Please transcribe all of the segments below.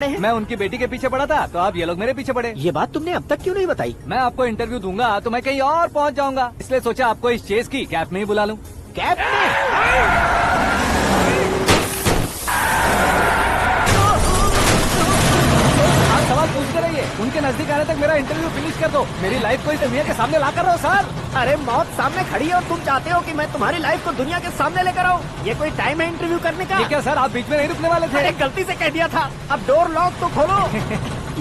मैं उनकी बेटी के पीछे पड़ा था तो आप ये लोग मेरे पीछे पड़े। ये बात तुमने अब तक क्यों नहीं बताई? मैं आपको इंटरव्यू दूंगा तो मैं कहीं और पहुंच जाऊंगा, इसलिए सोचा आपको इस चेस की कैप में ही बुला लूं। कैब में? आप सवाल पूछते रहिए, उनके नजदीक आने तक मेरा इंटरव्यू फिनिश कर दो। मेरी लाइफ को इस दुनिया के सामने ला कर रहो सर। अरे मौत सामने खड़ी है और तुम चाहते हो कि मैं तुम्हारी लाइफ को दुनिया के सामने लेकर आऊं? ये कोई टाइम है इंटरव्यू करने का? ये क्या सर, आप बीच में नहीं रुकने वाले थे? अरे गलती से कह दिया था, अब डोर लॉक तो खोलो।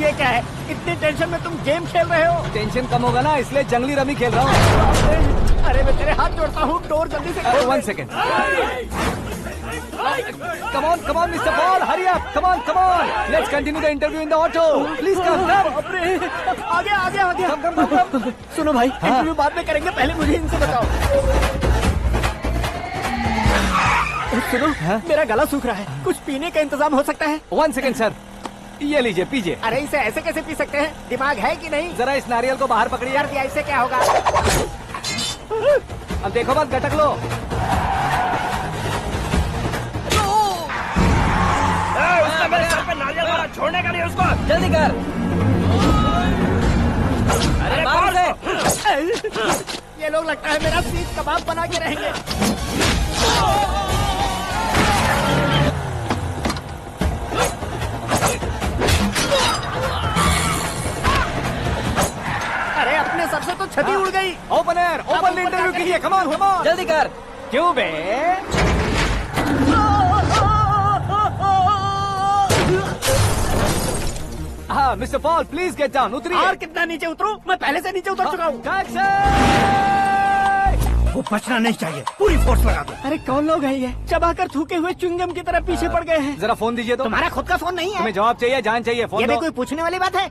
ये क्या है, इतनी टेंशन में तुम गेम खेल रहे हो? टेंशन कम होगा ना, इसलिए जंगली रमी खेल रहा हूँ। अरे मैं तेरे हाथ जोड़ता हूँ, डोर जल्दी से खोल। 1 second. Come on, Mr. Paul, hurry up! Come on! Let's continue the interview in the auto. Please come. आगे। Come. सुनो भाई, इंटरव्यू बाद में करेंगे, पहले मुझे इनसे बताओ। सुनो, मेरा गला सूख रहा है, कुछ पीने का इंतजाम हो सकता है? 1 सेकेंड सर, ये लीजिए पीजिए। अरे इसे ऐसे कैसे पी सकते हैं, दिमाग है कि नहीं? जरा इस नारियल को बाहर पकड़िए। यार इससे क्या होगा? अब देखो मत, गटक लो। उसका मेरे सर पे नारियल वाला छोड़ने का नहीं उसको। जल्दी कर। अरे बाहर से। ये लोग लगता है मेरा सीख कबाब बना के रहेंगे। अरे अपने सर से तो छती उड़ गई। ओपन इंटरव्यू कीजिए। कम ऑन जल्दी कर। क्यों बे? हाँ mister Paul, please get down. उतरिए। और कितना नीचे उतरूं? मैं पहले से नीचे उतर चुका हूँ। वो बचना नहीं चाहिए, पूरी फोर्स लगा दो। अरे कौन लोग हैं ये? चबाकर थूके हुए च्युइंगम की तरह पीछे पड़ गए हैं। जरा फोन दीजिए तो। तुम्हारा खुद का फोन नहीं है? तुम्हें जवाब चाहिए, जान चाहिए, फोन ये दो। भी कोई पूछने वाली बात है?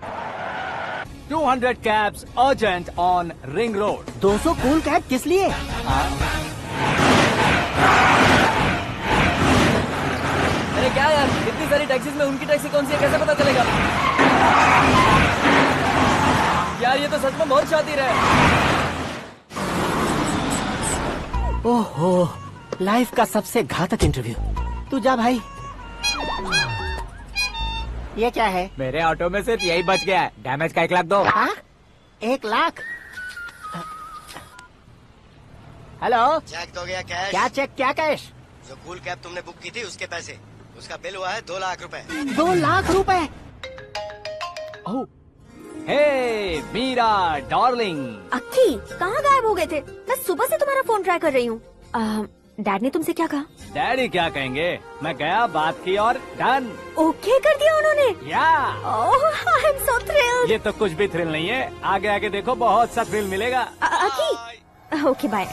200 cabs urgent on Ring Road. 200 cool cab किस लिए? अरे क्या यार, इतनी सारी टैक्सीज में उनकी टैक्सी कौन सी है, कैसे पता चलेगा? यार ये तो सच में बहुत शातिर है। ओहो, लाइफ का सबसे घातक इंटरव्यू। तू जा भाई। ये क्या है? मेरे ऑटो में सिर्फ यही बच गया है, डैमेज का 1 लाख दो। हाँ? 1 लाख? हेलो, चेक तो गया कैश। क्या चेक, क्या कैश? जो कूल कैब तुमने बुक की थी उसके पैसे, उसका बिल हुआ है 2 लाख रुपए। 2 लाख रुपए? हे मीरा डार्लिंग। अक्की, कहाँ गायब हो गए थे? मैं सुबह से तुम्हारा फोन ट्राई कर रही हूँ। डैड ने तुमसे क्या कहा? डैडी क्या कहेंगे, मैं गया, बात की और डन। ओके कर दिया उन्होंने? या ओह, आई एम सो थ्रिल्ड। ये तो कुछ भी थ्रिल नहीं है, आगे आगे देखो बहुत सा थ्रिल मिलेगा। अक्की, ओके बाय।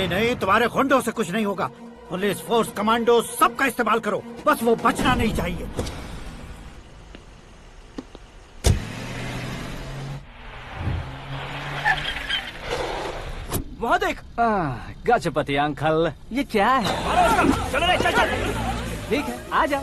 नहीं, तुम्हारे गुंडों से कुछ नहीं होगा। पुलिस फोर्स, कमांडो, सबका इस्तेमाल करो, बस वो बचना नहीं चाहिए। वहाँ देख। गजपति अंकल, ये क्या है? चलो रे, चल। ठीक है, आ जा।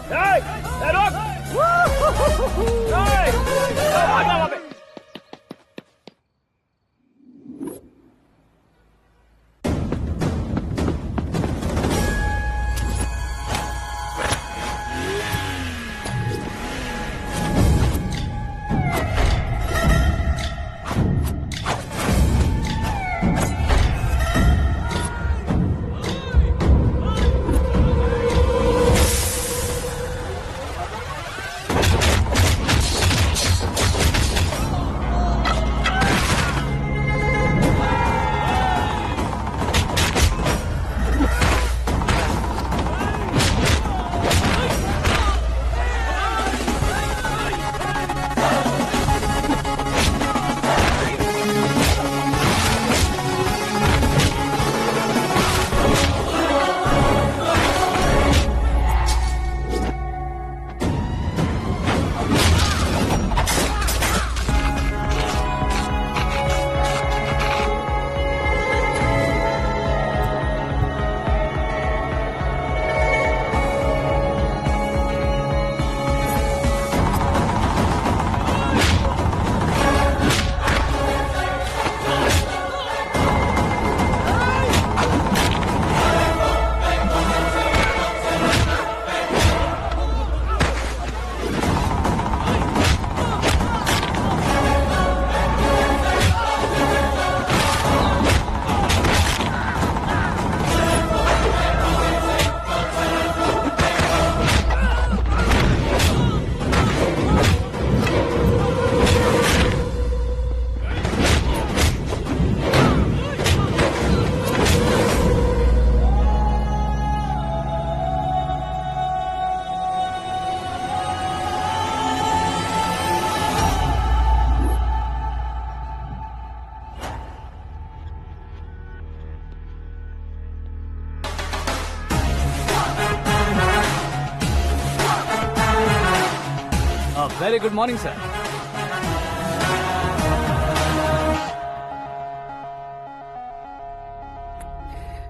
Very good morning sir.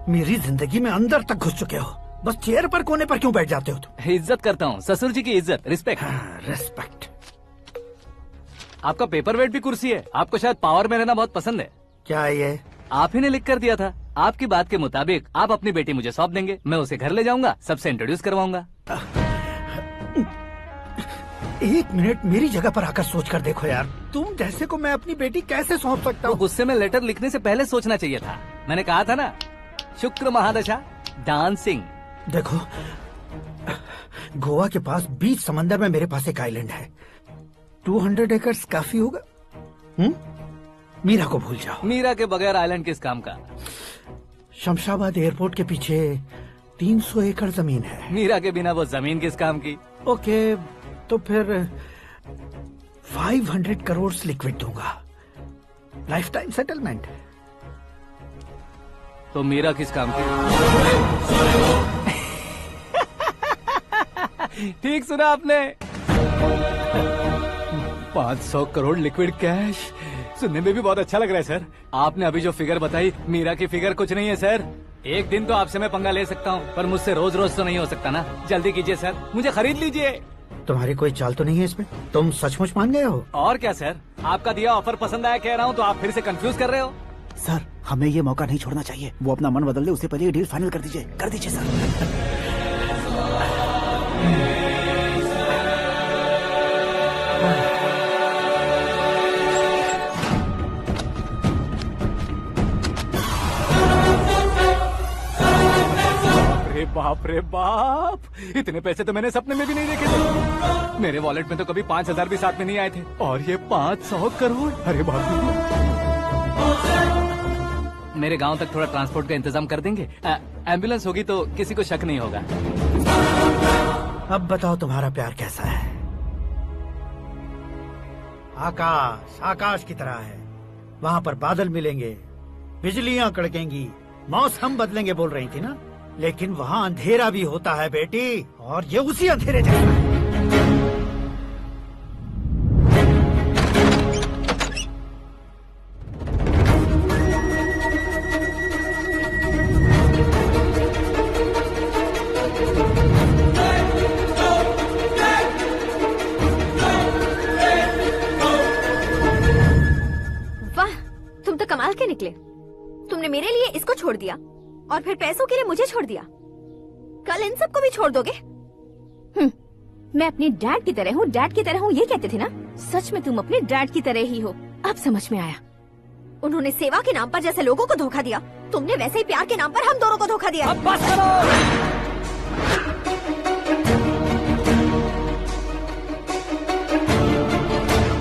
मेरी जिंदगी में अंदर तक घुस चुके हो, बस चेयर पर कोने पर क्यों बैठ जाते हो तुम? इज्जत करता हूँ, ससुर जी की इज्जत, रिस्पेक्ट। रेस्पेक्ट। आपका पेपर वेट भी कुर्सी है। आपको शायद पावर में रहना बहुत पसंद है। क्या है ये? आप ही ने लिख कर दिया था। आपकी बात के मुताबिक आप अपनी बेटी मुझे सौंप देंगे, मैं उसे घर ले जाऊंगा, सबसे इंट्रोड्यूस करवाऊंगा। एक मिनट मेरी जगह पर आकर सोच कर देखो यार, तुम जैसे को मैं अपनी बेटी कैसे सौंप सकता तो हूँ? गुस्से में लेटर लिखने से पहले सोचना चाहिए था। मैंने कहा था ना, शुक्र महादशा डांसिंग। देखो, गोवा के पास बीच समंदर में मेरे पास एक आइलैंड है। 200 एकर्स काफी होगा। मीरा को भूल जाओ। मीरा के बगैर आइलैंड किस काम का? शमशाबाद एयरपोर्ट के पीछे 300 एकड़ जमीन है। मीरा के बिना वो जमीन किस काम की? ओके, तो फिर 500 करोड़ लिक्विड दूंगा, लाइफ टाइम सेटलमेंट। तो मीरा किस काम की? ठीक सुना आपने। 500 करोड़ लिक्विड कैश सुनने में भी बहुत अच्छा लग रहा है सर। आपने अभी जो फिगर बताई, मीरा की फिगर कुछ नहीं है सर। एक दिन तो आपसे मैं पंगा ले सकता हूँ, पर मुझसे रोज रोज तो नहीं हो सकता ना। जल्दी कीजिए सर, मुझे खरीद लीजिए। तुम्हारी कोई चाल तो नहीं है इसमें? तुम सचमुच मान गए हो? और क्या सर, आपका दिया ऑफर पसंद आया कह रहा हूँ, तो आप फिर से कंफ्यूज कर रहे हो। सर, हमें ये मौका नहीं छोड़ना चाहिए। वो अपना मन बदल दे, उससे पहले ये डील फाइनल कर दीजिए। कर दीजिए सर। अरे बाप रे बाप, इतने पैसे तो मैंने सपने में भी नहीं देखे थे। मेरे वॉलेट में तो कभी 5,000 भी साथ में नहीं आए थे, और ये 500 करोड़। अरे बाप रे। मेरे गांव तक थोड़ा ट्रांसपोर्ट का इंतजाम कर देंगे? एम्बुलेंस होगी तो किसी को शक नहीं होगा। अब बताओ तुम्हारा प्यार कैसा है? आकाश आकाश की तरह है, वहाँ पर बादल मिलेंगे, बिजलियां कड़केंगी, मौसम बदलेंगे बोल रही थी ना। लेकिन वहाँ अंधेरा भी होता है बेटी, और ये उसी अंधेरे जैसा है। वाह, तुम तो कमाल के निकले। तुमने मेरे लिए इसको छोड़ दिया और फिर पैसों के लिए मुझे छोड़ दिया। कल इन सबको भी छोड़ दोगे? मैं अपने डैड की तरह हूँ, डैड की तरह हूँ, ये कहते थे ना। सच में तुम अपने डैड की तरह ही हो। अब समझ में आया। उन्होंने सेवा के नाम पर जैसे लोगों को धोखा दिया, तुमने वैसे ही प्यार के नाम पर हम दोनों को धोखा दिया। अब बस करो।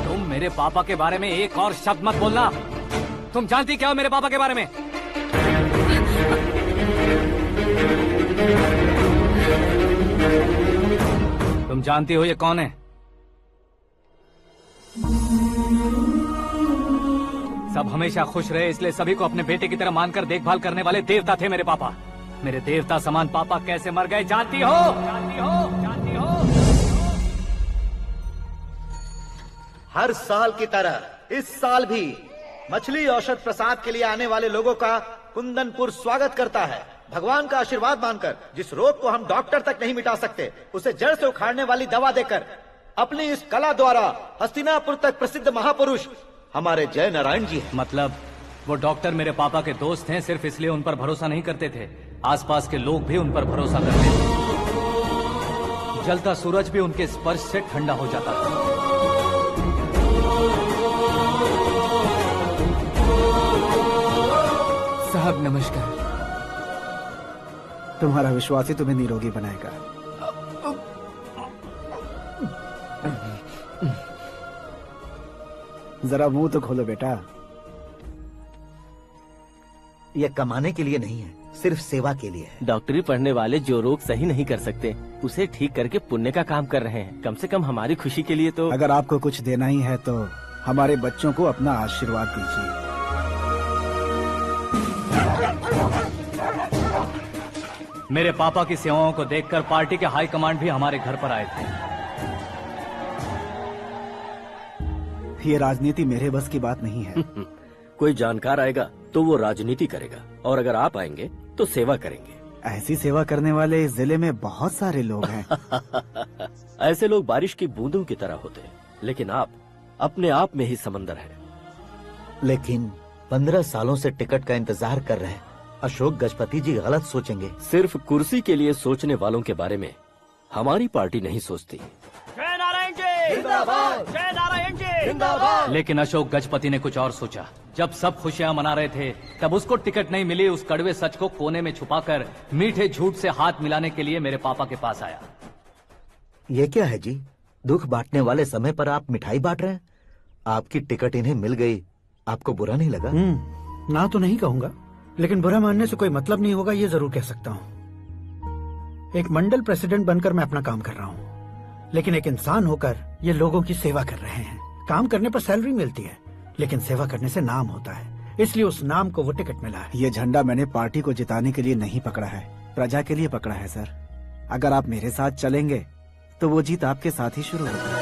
तुम मेरे पापा के बारे में एक और शब्द मत बोलना। तुम जानती क्या हो मेरे पापा के बारे में? तुम जानती हो ये कौन है? सब हमेशा खुश रहे, इसलिए सभी को अपने बेटे की तरह मानकर देखभाल करने वाले देवता थे मेरे पापा। मेरे देवता समान पापा कैसे मर गए जानती हो? जानती हो? जानती हो? हर साल की तरह इस साल भी मछली औषध प्रसाद के लिए आने वाले लोगों का कुंदनपुर स्वागत करता है। भगवान का आशीर्वाद मानकर जिस रोग को हम डॉक्टर तक नहीं मिटा सकते, उसे जड़ से उखाड़ने वाली दवा देकर अपनी इस कला द्वारा हस्तिनापुर तक प्रसिद्ध महापुरुष हमारे जय नारायण जी हैं। मतलब वो डॉक्टर मेरे पापा के दोस्त हैं, सिर्फ इसलिए उन पर भरोसा नहीं करते थे, आसपास के लोग भी उन पर भरोसा करते थे। जलता सूरज भी उनके स्पर्श से ठंडा हो जाता था। साहब नमस्कार। तुम्हारा विश्वास ही तुम्हें निरोगी बनाएगा। जरा मुंह तो खोलो बेटा। यह कमाने के लिए नहीं है, सिर्फ सेवा के लिए है। डॉक्टरी पढ़ने वाले जो रोग सही नहीं कर सकते, उसे ठीक करके पुण्य का काम कर रहे हैं। कम से कम हमारी खुशी के लिए तो। अगर आपको कुछ देना ही है तो हमारे बच्चों को अपना आशीर्वाद दीजिए। मेरे पापा की सेवाओं को देखकर पार्टी के हाई कमांड भी हमारे घर पर आए थे। ये राजनीति मेरे बस की बात नहीं है। कोई जानकार आएगा तो वो राजनीति करेगा, और अगर आप आएंगे तो सेवा करेंगे। ऐसी सेवा करने वाले इस जिले में बहुत सारे लोग हैं। ऐसे लोग बारिश की बूंदों की तरह होते हैं, लेकिन आप अपने आप में ही समंदर हैं। लेकिन 15 सालों से टिकट का इंतजार कर रहे अशोक गजपति जी गलत सोचेंगे। सिर्फ कुर्सी के लिए सोचने वालों के बारे में हमारी पार्टी नहीं सोचती। जय नारायण जी जिंदाबाद, जय नारायण जी जिंदाबाद। लेकिन अशोक गजपति ने कुछ और सोचा। जब सब खुशियां मना रहे थे तब उसको टिकट नहीं मिली। उस कड़वे सच को कोने में छुपाकर मीठे झूठ से हाथ मिलाने के लिए मेरे पापा के पास आया। ये क्या है जी? दुख बांटने वाले समय पर आप मिठाई बांट रहे हैं। आपकी टिकट इन्हें मिल गई, आपको बुरा नहीं लगा? ना तो नहीं कहूंगा, लेकिन बुरा मानने से कोई मतलब नहीं होगा, ये जरूर कह सकता हूँ। एक मंडल प्रेसिडेंट बनकर मैं अपना काम कर रहा हूँ, लेकिन एक इंसान होकर ये लोगों की सेवा कर रहे हैं। काम करने पर सैलरी मिलती है, लेकिन सेवा करने से नाम होता है, इसलिए उस नाम को वो टिकट मिला है। ये झंडा मैंने पार्टी को जिताने के लिए नहीं पकड़ा है, प्रजा के लिए पकड़ा है सर। अगर आप मेरे साथ चलेंगे तो वो जीत आपके साथ ही शुरू होगी।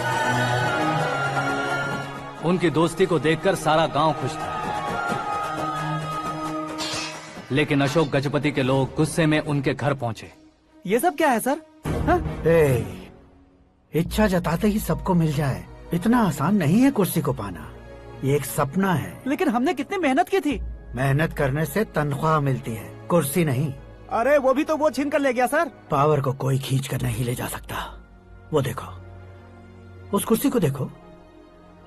उनकी दोस्ती को देखकर सारा गांव खुश था, लेकिन अशोक गजपति के लोग गुस्से में उनके घर पहुंचे। ये सब क्या है सर? इच्छा जताते ही सबको मिल जाए, इतना आसान नहीं है कुर्सी को पाना। ये एक सपना है। लेकिन हमने कितनी मेहनत की थी। मेहनत करने से तनख्वाह मिलती है, कुर्सी नहीं। अरे वो भी तो वो छीन कर ले गया सर। पावर को कोई खींच कर नहीं ले जा सकता। वो देखो, उस कुर्सी को देखो,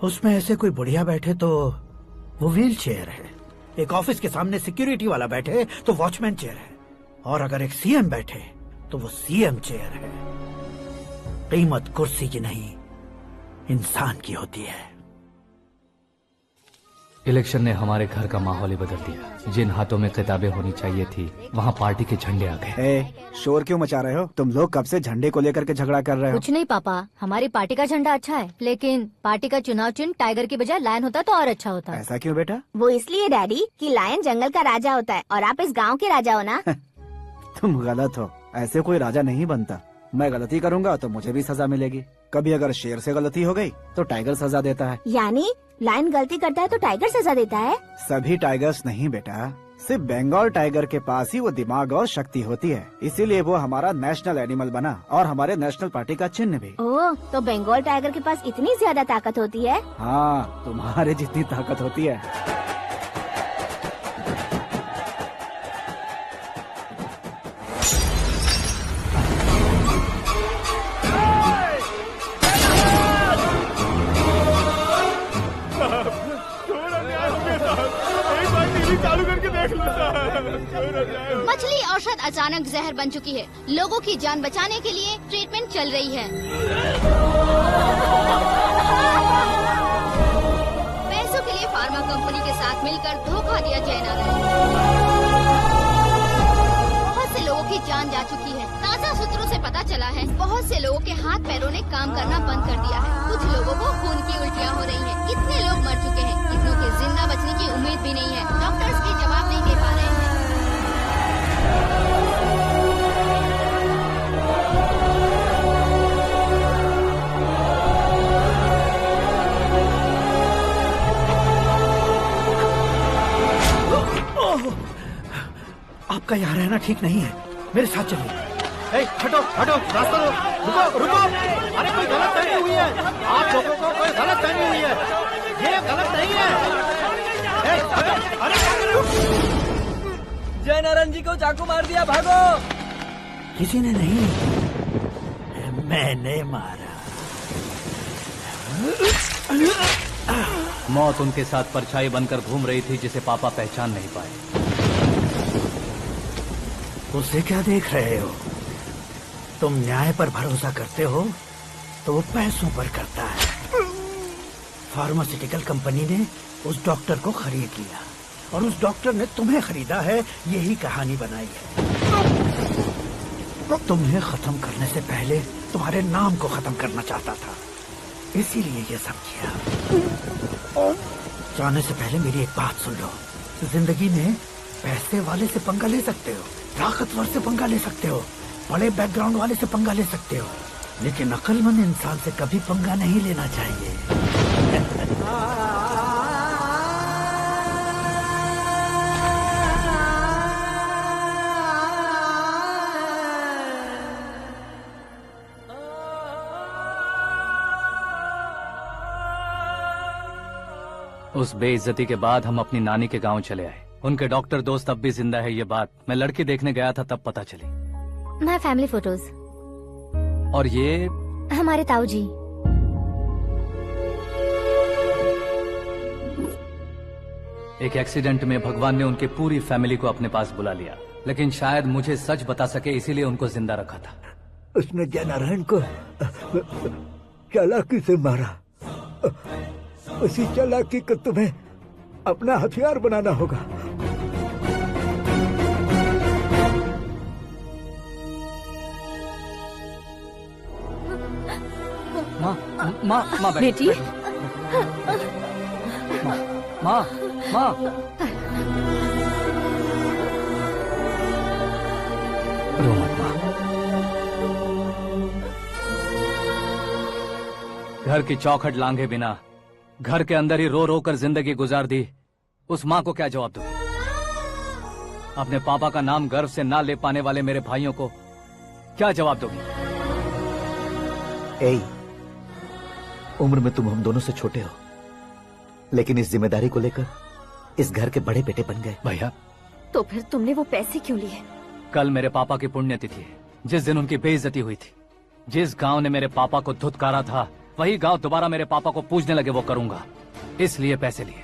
उसमें ऐसे कोई बुढ़िया बैठे तो वो व्हील चेयर है। एक ऑफिस के सामने सिक्योरिटी वाला बैठे तो वॉचमैन चेयर है, और अगर एक सीएम बैठे तो वो सीएम चेयर है। कीमत कुर्सी की नहीं, इंसान की होती है। इलेक्शन ने हमारे घर का माहौल ही बदल दिया। जिन हाथों में किताबें होनी चाहिए थी, वहाँ पार्टी के झंडे आ गए। शोर क्यों मचा रहे हो? तुम लोग कब से झंडे को लेकर के झगड़ा कर रहे हो? कुछ नहीं पापा, हमारी पार्टी का झंडा अच्छा है, लेकिन पार्टी का चुनाव चिन्ह टाइगर की बजाय लायन होता तो और अच्छा होता। ऐसा क्यों बेटा? वो इसलिए डैडी कि लायन जंगल का राजा होता है और आप इस गांव के राजा हो ना। तुम गलत हो, ऐसे कोई राजा नहीं बनता। मैं गलती करूंगा तो मुझे भी सजा मिलेगी। कभी अगर शेर से गलती हो गई तो टाइगर सजा देता है। यानी लायन गलती करता है तो टाइगर सजा देता है? सभी टाइगर्स नहीं बेटा, सिर्फ बंगाल टाइगर के पास ही वो दिमाग और शक्ति होती है, इसीलिए वो हमारा नेशनल एनिमल बना और हमारे नेशनल पार्टी का चिन्ह भी। ओह, तो बंगाल टाइगर के पास इतनी ज्यादा ताकत होती है? हाँ, तुम्हारे जितनी ताकत होती है। मछली औषध अचानक जहर बन चुकी है। लोगों की जान बचाने के लिए ट्रीटमेंट चल रही है। पैसों के लिए फार्मा कंपनी के साथ मिलकर धोखा दिया जैना। बहुत से लोगों की जान जा चुकी है। ताज़ा सूत्रों से पता चला है बहुत से लोगों के हाथ पैरों ने काम करना बंद कर दिया है। कुछ लोगों को खून की उल्टियाँ हो रही हैं। कितने लोग मर चुके हैं, कितनों के जिंदा बचने की उम्मीद भी नहीं है। डॉक्टर्स भी जवाब नहीं दे पा रहे हैं। आपका यहाँ रहना ठीक नहीं है, मेरे साथ चलिए। हटो हटो, रास्ता दो। रुको रुको, अरे कोई गलत फहमी हुई है। आप लोगों को कोई गलत फहमी हुई है, ये गलत नहीं है। हटो, अरे जय नारायण जी को चाकू मार दिया, भागो। किसी ने नहीं, मैंने मारा। मौत उनके साथ परछाई बनकर घूम रही थी, जिसे पापा पहचान नहीं पाए। उसे क्या देख रहे हो? तुम न्याय पर भरोसा करते हो तो वो पैसों पर करता है। फार्मास्यूटिकल कंपनी ने उस डॉक्टर को खरीद लिया और उस डॉक्टर ने तुम्हें खरीदा है, यही कहानी बनाई है। तुम्हें खत्म करने से पहले तुम्हारे नाम को खत्म करना चाहता था, इसीलिए ये सब किया। जाने से पहले मेरी एक बात सुन लो। जिंदगी में पैसे वाले से पंगा ले सकते हो, ताकतवर से पंगा ले सकते हो, बड़े बैकग्राउंड वाले से पंगा ले सकते हो, लेकिन अक्लमंद इंसान से कभी पंगा नहीं लेना चाहिए। उस बेइज्जती के बाद हम अपनी नानी के गांव चले आए। उनके डॉक्टर दोस्त अब भी जिंदा है, ये बात मैं लड़की देखने गया था तब पता चली। My family photos. और ये हमारे ताऊ जी। एक एक्सीडेंट में भगवान ने उनकी पूरी फैमिली को अपने पास बुला लिया, लेकिन शायद मुझे सच बता सके इसीलिए उनको जिंदा रखा था। उसने जयनारायण को चालाकी से मारा। उसी चालाकी को तुम्हें अपना हथियार बनाना होगा। माँ बेटी। माँ रो मत माँ। घर की चौखट लांघे बिना घर के अंदर ही रो रो कर जिंदगी गुजार दी उस माँ को क्या जवाब दूं? अपने पापा का नाम गर्व से ना ले पाने वाले मेरे भाइयों को क्या जवाब दोगी? उम्र में तुम हम दोनों से छोटे हो, लेकिन इस जिम्मेदारी को लेकर इस घर के बड़े बेटे बन गए। भैया, तो फिर तुमने वो पैसे क्यों लिए? कल मेरे पापा की पुण्यतिथि है, जिस दिन उनकी बेइज्जती हुई थी। जिस गांव ने मेरे पापा को धुतकारा था वही गांव दोबारा मेरे पापा को पूजने लगे वो करूंगा, इसलिए पैसे लिए।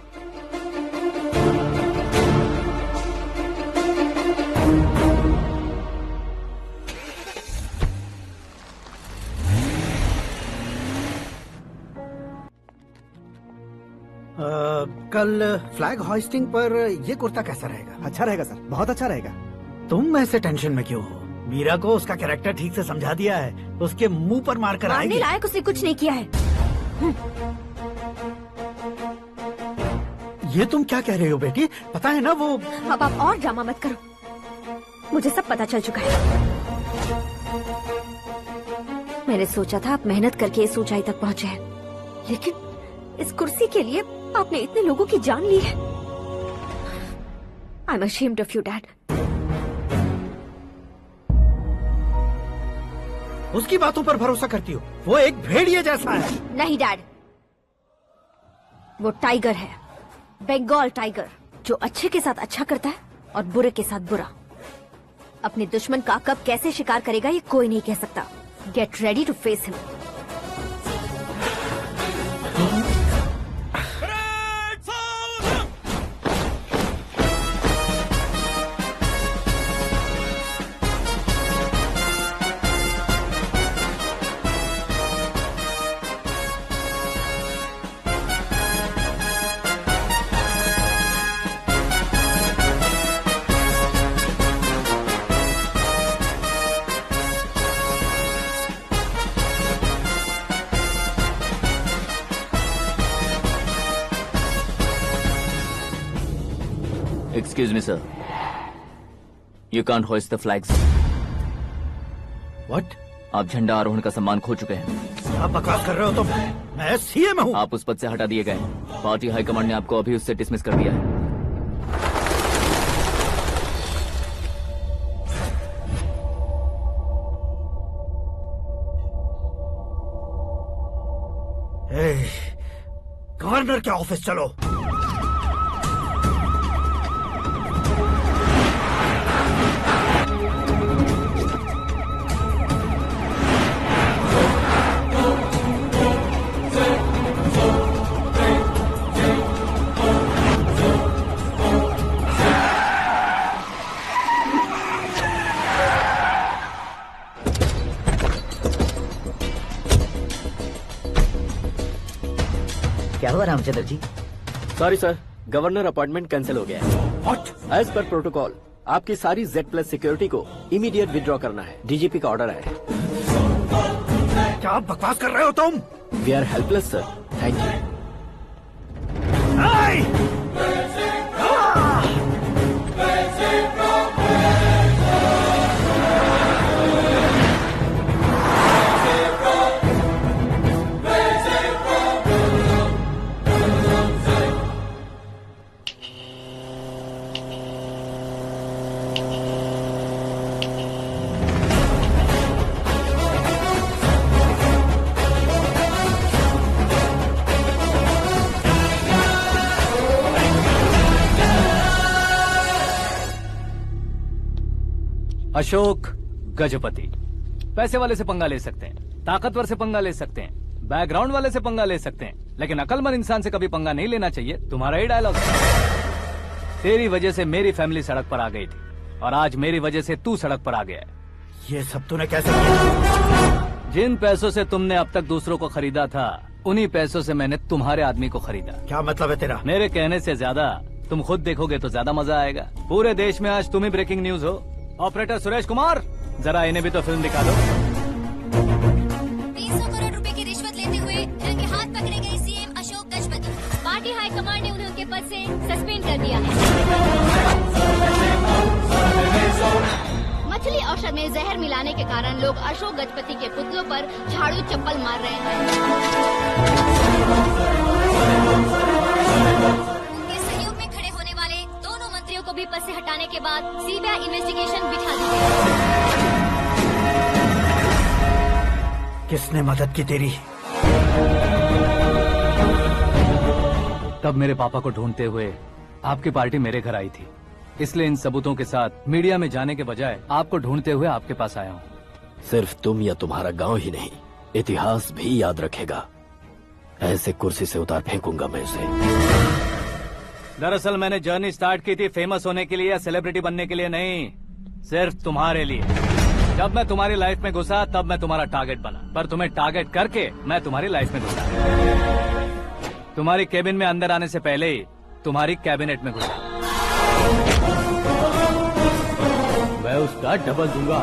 कल फ्लैग होइस्टिंग पर ये कुर्ता कैसा रहेगा? अच्छा रहेगा सर, बहुत अच्छा रहेगा। तुम ऐसे टेंशन में क्यों हो? मीरा को उसका कैरेक्टर ठीक से समझा दिया है, उसके मुंह पर मारकर मारने आएगी। लायक उसने कुछ नहीं किया है। ये तुम क्या कह रहे हो बेटी? पता है ना वो। अब आप और ड्रामा मत करो, मुझे सब पता चल चुका है। मैंने सोचा था आप मेहनत करके इस ऊंचाई तक पहुंचे हैं, लेकिन इस कुर्सी के लिए आपने इतने लोगों की जान ली है। I am ashamed of you dad. उसकी बातों पर भरोसा करती हो? वो एक भेड़िए जैसा है। नहीं डैड, वो टाइगर है, बंगाल टाइगर, जो अच्छे के साथ अच्छा करता है और बुरे के साथ बुरा। अपने दुश्मन का कब कैसे शिकार करेगा ये कोई नहीं कह सकता। Get ready to face him. Excuse me, sir. You can't hoist the flags. What? आप झंडा आरोहण का सम्मान खो चुके हैं। आप बकवास कर रहे हो तुम? मैं सीएम हूँ। आप उस पद से हटा दिए गए। पार्टी हाईकमांड ने आपको अभी उससे डिसमिस कर दिया है। गवर्नर के ऑफिस चलो। क्या हुआ Ramchandra ji? Sorry sir, governor appointment cancel हो गया है। What? एज पर प्रोटोकॉल आपकी सारी Z+ सिक्योरिटी को इमीडिएट विड्रॉ करना है। डीजीपी का ऑर्डर है। क्या आप बकवास कर रहे हो तुम? We are helpless sir. Thank you. Ashok Gajapati. पैसे वाले से पंगा ले सकते हैं, ताकतवर से पंगा ले सकते हैं, बैकग्राउंड वाले से पंगा ले सकते हैं, लेकिन अकलमंद इंसान से कभी पंगा नहीं लेना चाहिए। तुम्हारा ही डायलॉग। तेरी वजह से मेरी फैमिली सड़क पर आ गई थी और आज मेरी वजह से तू सड़क पर आ गया है। ये सब तूने कैसे किया? जिन पैसों से तुमने अब तक दूसरों को खरीदा था, उन्हीं पैसों से मैंने तुम्हारे आदमी को खरीदा। क्या मतलब है तेरा? मेरे कहने से ज्यादा तुम खुद देखोगे तो ज्यादा मजा आएगा। पूरे देश में आज तुम ही ब्रेकिंग न्यूज हो। ऑपरेटर सुरेश कुमार, जरा इन्हें भी तो फिल्म दिखा दो। 300 करोड़ रुपए की रिश्वत लेते हुए रंगे हाथ पकड़े गए CM Ashok Gajapati. Party high command ने उन्हें उनके पद से सस्पेंड कर दिया है। मछली औषध में जहर मिलाने के कारण लोग अशोक गजपति के पुतलों पर झाड़ू चप्पल मार रहे हैं। उनके सहयोग में खड़े होने वाले दोनों मंत्रियों को भी पद से हटाने के बाद सीबीआई इन्वेस्टिगेशन बिठा दी गई। किसने मदद की तेरी? तब मेरे पापा को ढूंढते हुए आपकी पार्टी मेरे घर आई थी, इसलिए इन सबूतों के साथ मीडिया में जाने के बजाय आपको ढूंढते हुए आपके पास आया हूँ। सिर्फ तुम या तुम्हारा गांव ही नहीं, इतिहास भी याद रखेगा। ऐसे कुर्सी से उतार फेंकूंगा मैं उसे। दरअसल मैंने जर्नी स्टार्ट की थी फेमस होने के लिए या सेलिब्रिटी बनने के लिए नहीं, सिर्फ तुम्हारे लिए। जब मैं तुम्हारी लाइफ में घुसा तब मैं तुम्हारा टारगेट बना, पर तुम्हें टारगेट करके मैं तुम्हारी लाइफ में घुसा। तुम्हारी केबिन में अंदर आने से पहले ही तुम्हारी कैबिनेट में घुसा। मैं उसका डबल दूंगा।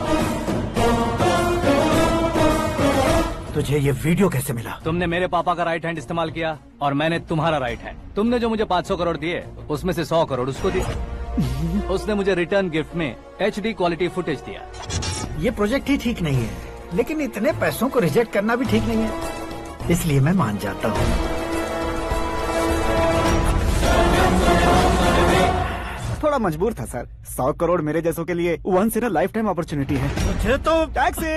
तुझे ये वीडियो कैसे मिला? तुमने मेरे पापा का राइट हैंड इस्तेमाल किया और मैंने तुम्हारा राइट हैंड। तुमने जो मुझे 500 करोड़ दिए उसमें से 100 करोड़ उसको दिए। उसने मुझे रिटर्न गिफ्ट में HD क्वालिटी फुटेज दिया। ये प्रोजेक्ट ही ठीक नहीं है, लेकिन इतने पैसों को रिजेक्ट करना भी ठीक नहीं है, इसलिए मैं मान जाता हूँ। थोड़ा मजबूर था सर। 100 करोड़ मेरे जैसों के लिए once in a lifetime opportunity है। मुझे तो टैक्सी।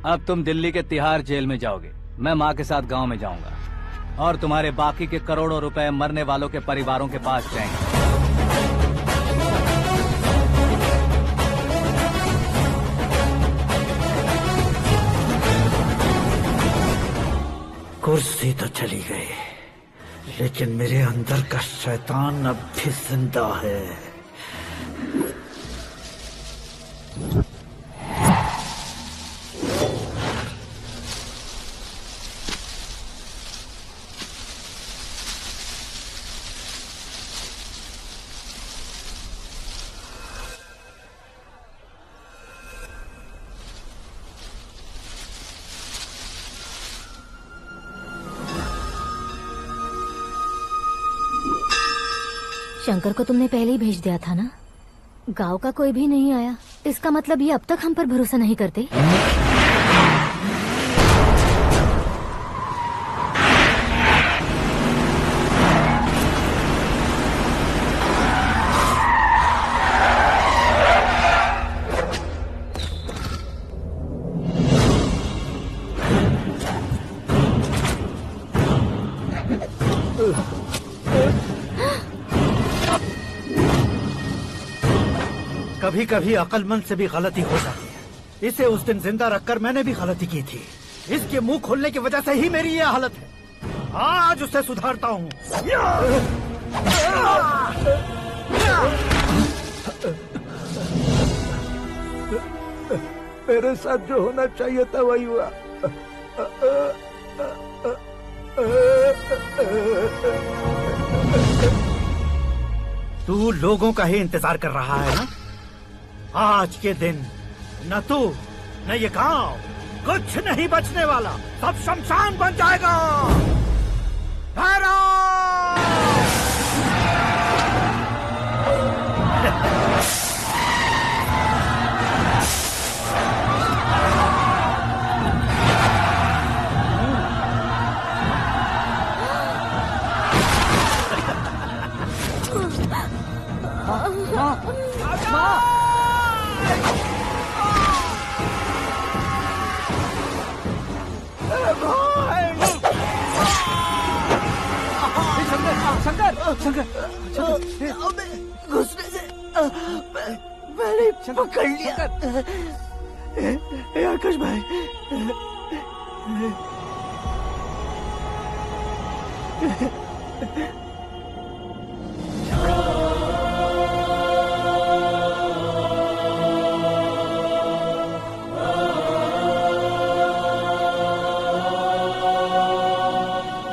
अब तुम दिल्ली के तिहाड़ जेल में जाओगे, मैं माँ के साथ गांव में जाऊंगा और तुम्हारे बाकी के करोड़ों रुपए मरने वालों के परिवारों के पास जाएंगे। कुर्सी तो चली गई, लेकिन मेरे अंदर का शैतान अब भी जिंदा है। शंकर को तुमने पहले ही भेज दिया था ना? गांव का कोई भी नहीं आया, इसका मतलब ये अब तक हम पर भरोसा नहीं करते। कभी कभी अक्लमंद से भी गलती हो जाती है। इसे उस दिन जिंदा रखकर मैंने भी गलती की थी। इसके मुंह खोलने की वजह से ही मेरी ये हालत है। आज उसे सुधारता हूँ। मेरे साथ जो होना चाहिए था वही हुआ। तू लोगों का ही इंतजार कर रहा है ना? आज के दिन न तू न ये गांव कुछ नहीं बचने वाला, सब शमशान बन जाएगा। शंकर, घुसने से मैंने पकड़ लिया। आकाश भाई,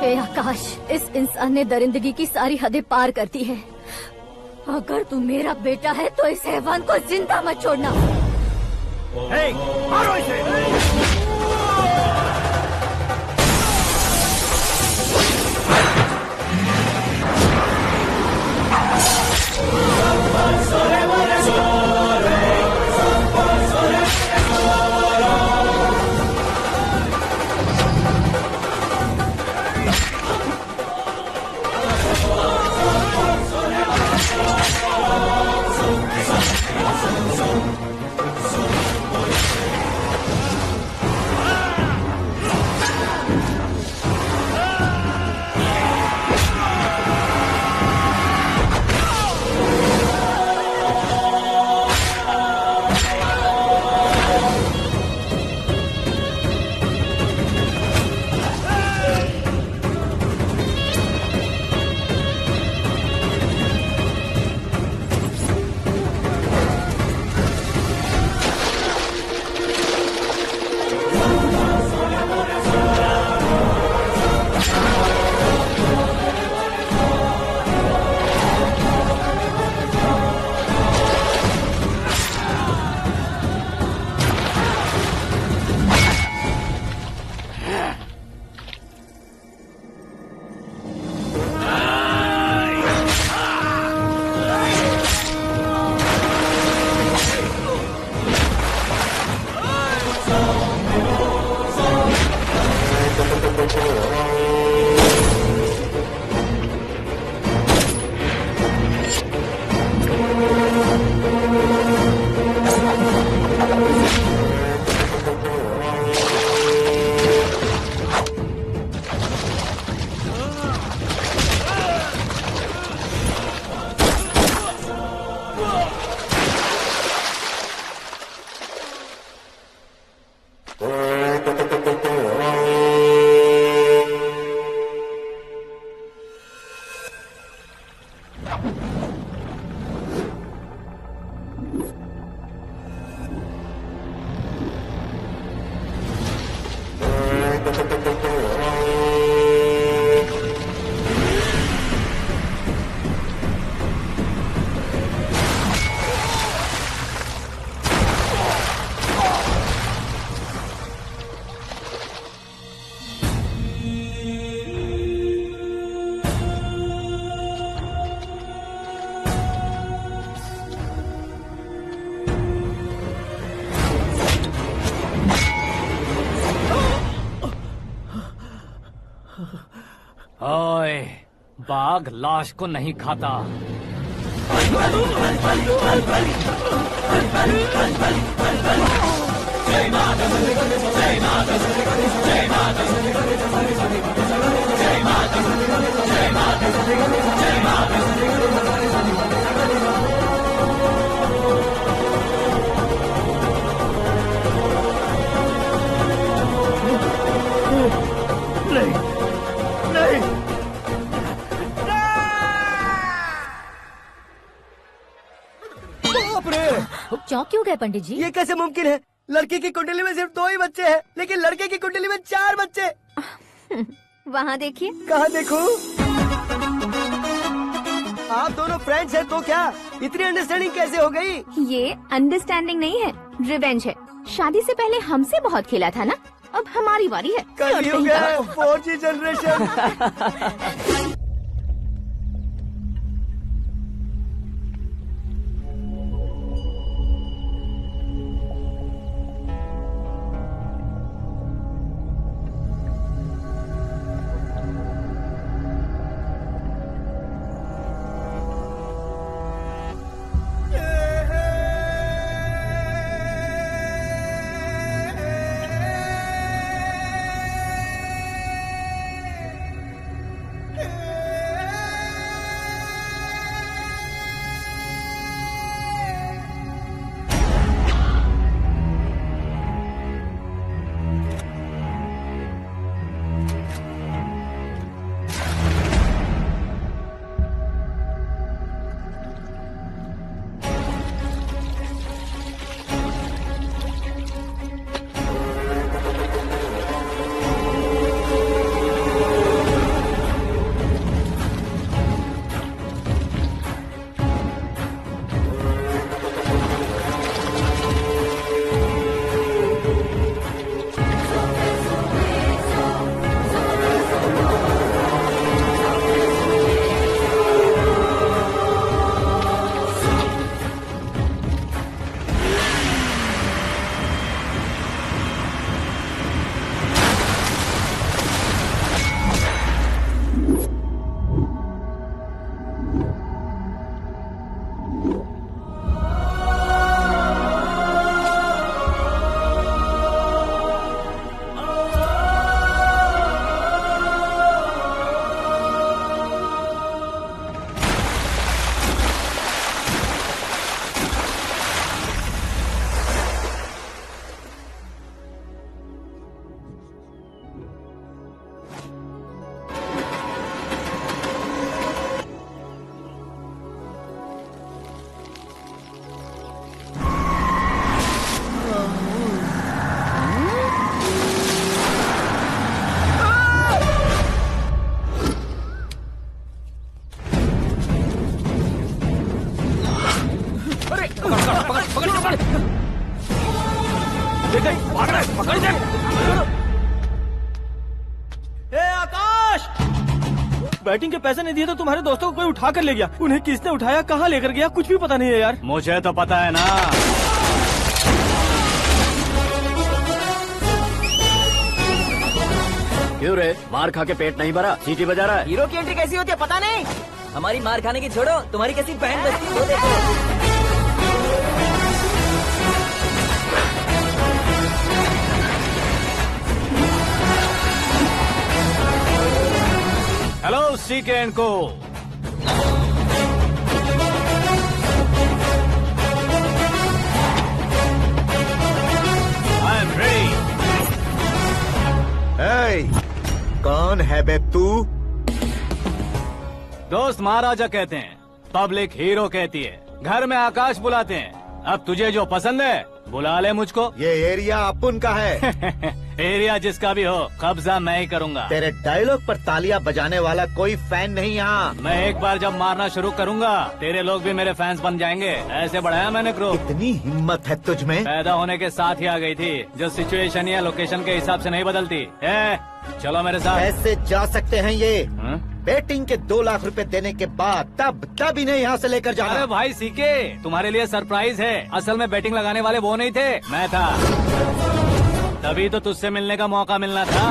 हे आकाश, इस इंसान ने दरिंदगी की सारी हदें पार कर दी है। अगर तू मेरा बेटा है तो इस हैवान को जिंदा मत छोड़ना। मारो इसे। ओए, बाघ लाश को नहीं खाता। चौंक क्यों गए पंडित जी? ये कैसे मुमकिन है? लड़की की कुंडली में सिर्फ 2 ही बच्चे हैं, लेकिन लड़के की कुंडली में 4 बच्चे। वहाँ देखिए। कहाँ देखूं? आप दोनों फ्रेंड्स हैं तो क्या? इतनी अंडरस्टैंडिंग कैसे हो गई? ये अंडरस्टैंडिंग नहीं है, रिवेंज है। शादी से पहले हमसे बहुत खेला था ना, अब हमारी बारी है। कलयुग है, 4G जनरेशन। बैटिंग के पैसे नहीं दिए तो तुम्हारे दोस्तों को कोई उठा कर ले गया। उन्हें किसने उठाया, कहाँ लेकर गया, कुछ भी पता नहीं है यार। मुझे तो पता है ना। क्यों रे, मार खा के पेट नहीं भरा, सीटी बजा रहा है? हीरो की एंट्री कैसी होती है पता नहीं। हमारी मार खाने की छोड़ो, तुम्हारी कैसी बैंड बजती है वो देखो। हेलो सीके एंड को। I am ready. कौन है बे तू? दोस्त महाराजा कहते हैं, पब्लिक हीरो कहती है, घर में आकाश बुलाते हैं। अब तुझे जो पसंद है बुला ले मुझको। ये एरिया अपुन का है। एरिया जिसका भी हो, कब्जा मैं ही करूंगा। तेरे डायलॉग पर तालियां बजाने वाला कोई फैन नहीं यहाँ। मैं एक बार जब मारना शुरू करूंगा, तेरे लोग भी मेरे फैंस बन जाएंगे। ऐसे बढ़ाया मैंने ग्रुप। इतनी हिम्मत है तुझ में? पैदा होने के साथ ही आ गई थी, जो सिचुएशन या लोकेशन के हिसाब से नहीं बदलती। चलो मेरे साथ। कैसे जा सकते हैं ये? हा? बेटिंग के 2 लाख रुपए देने के बाद तब इन्हें यहाँ से लेकर जाना। अरे भाई सीके, तुम्हारे लिए सरप्राइज है। असल में बैटिंग लगाने वाले वो नहीं थे, मैं था। तभी तो तुझसे मिलने का मौका मिलना था।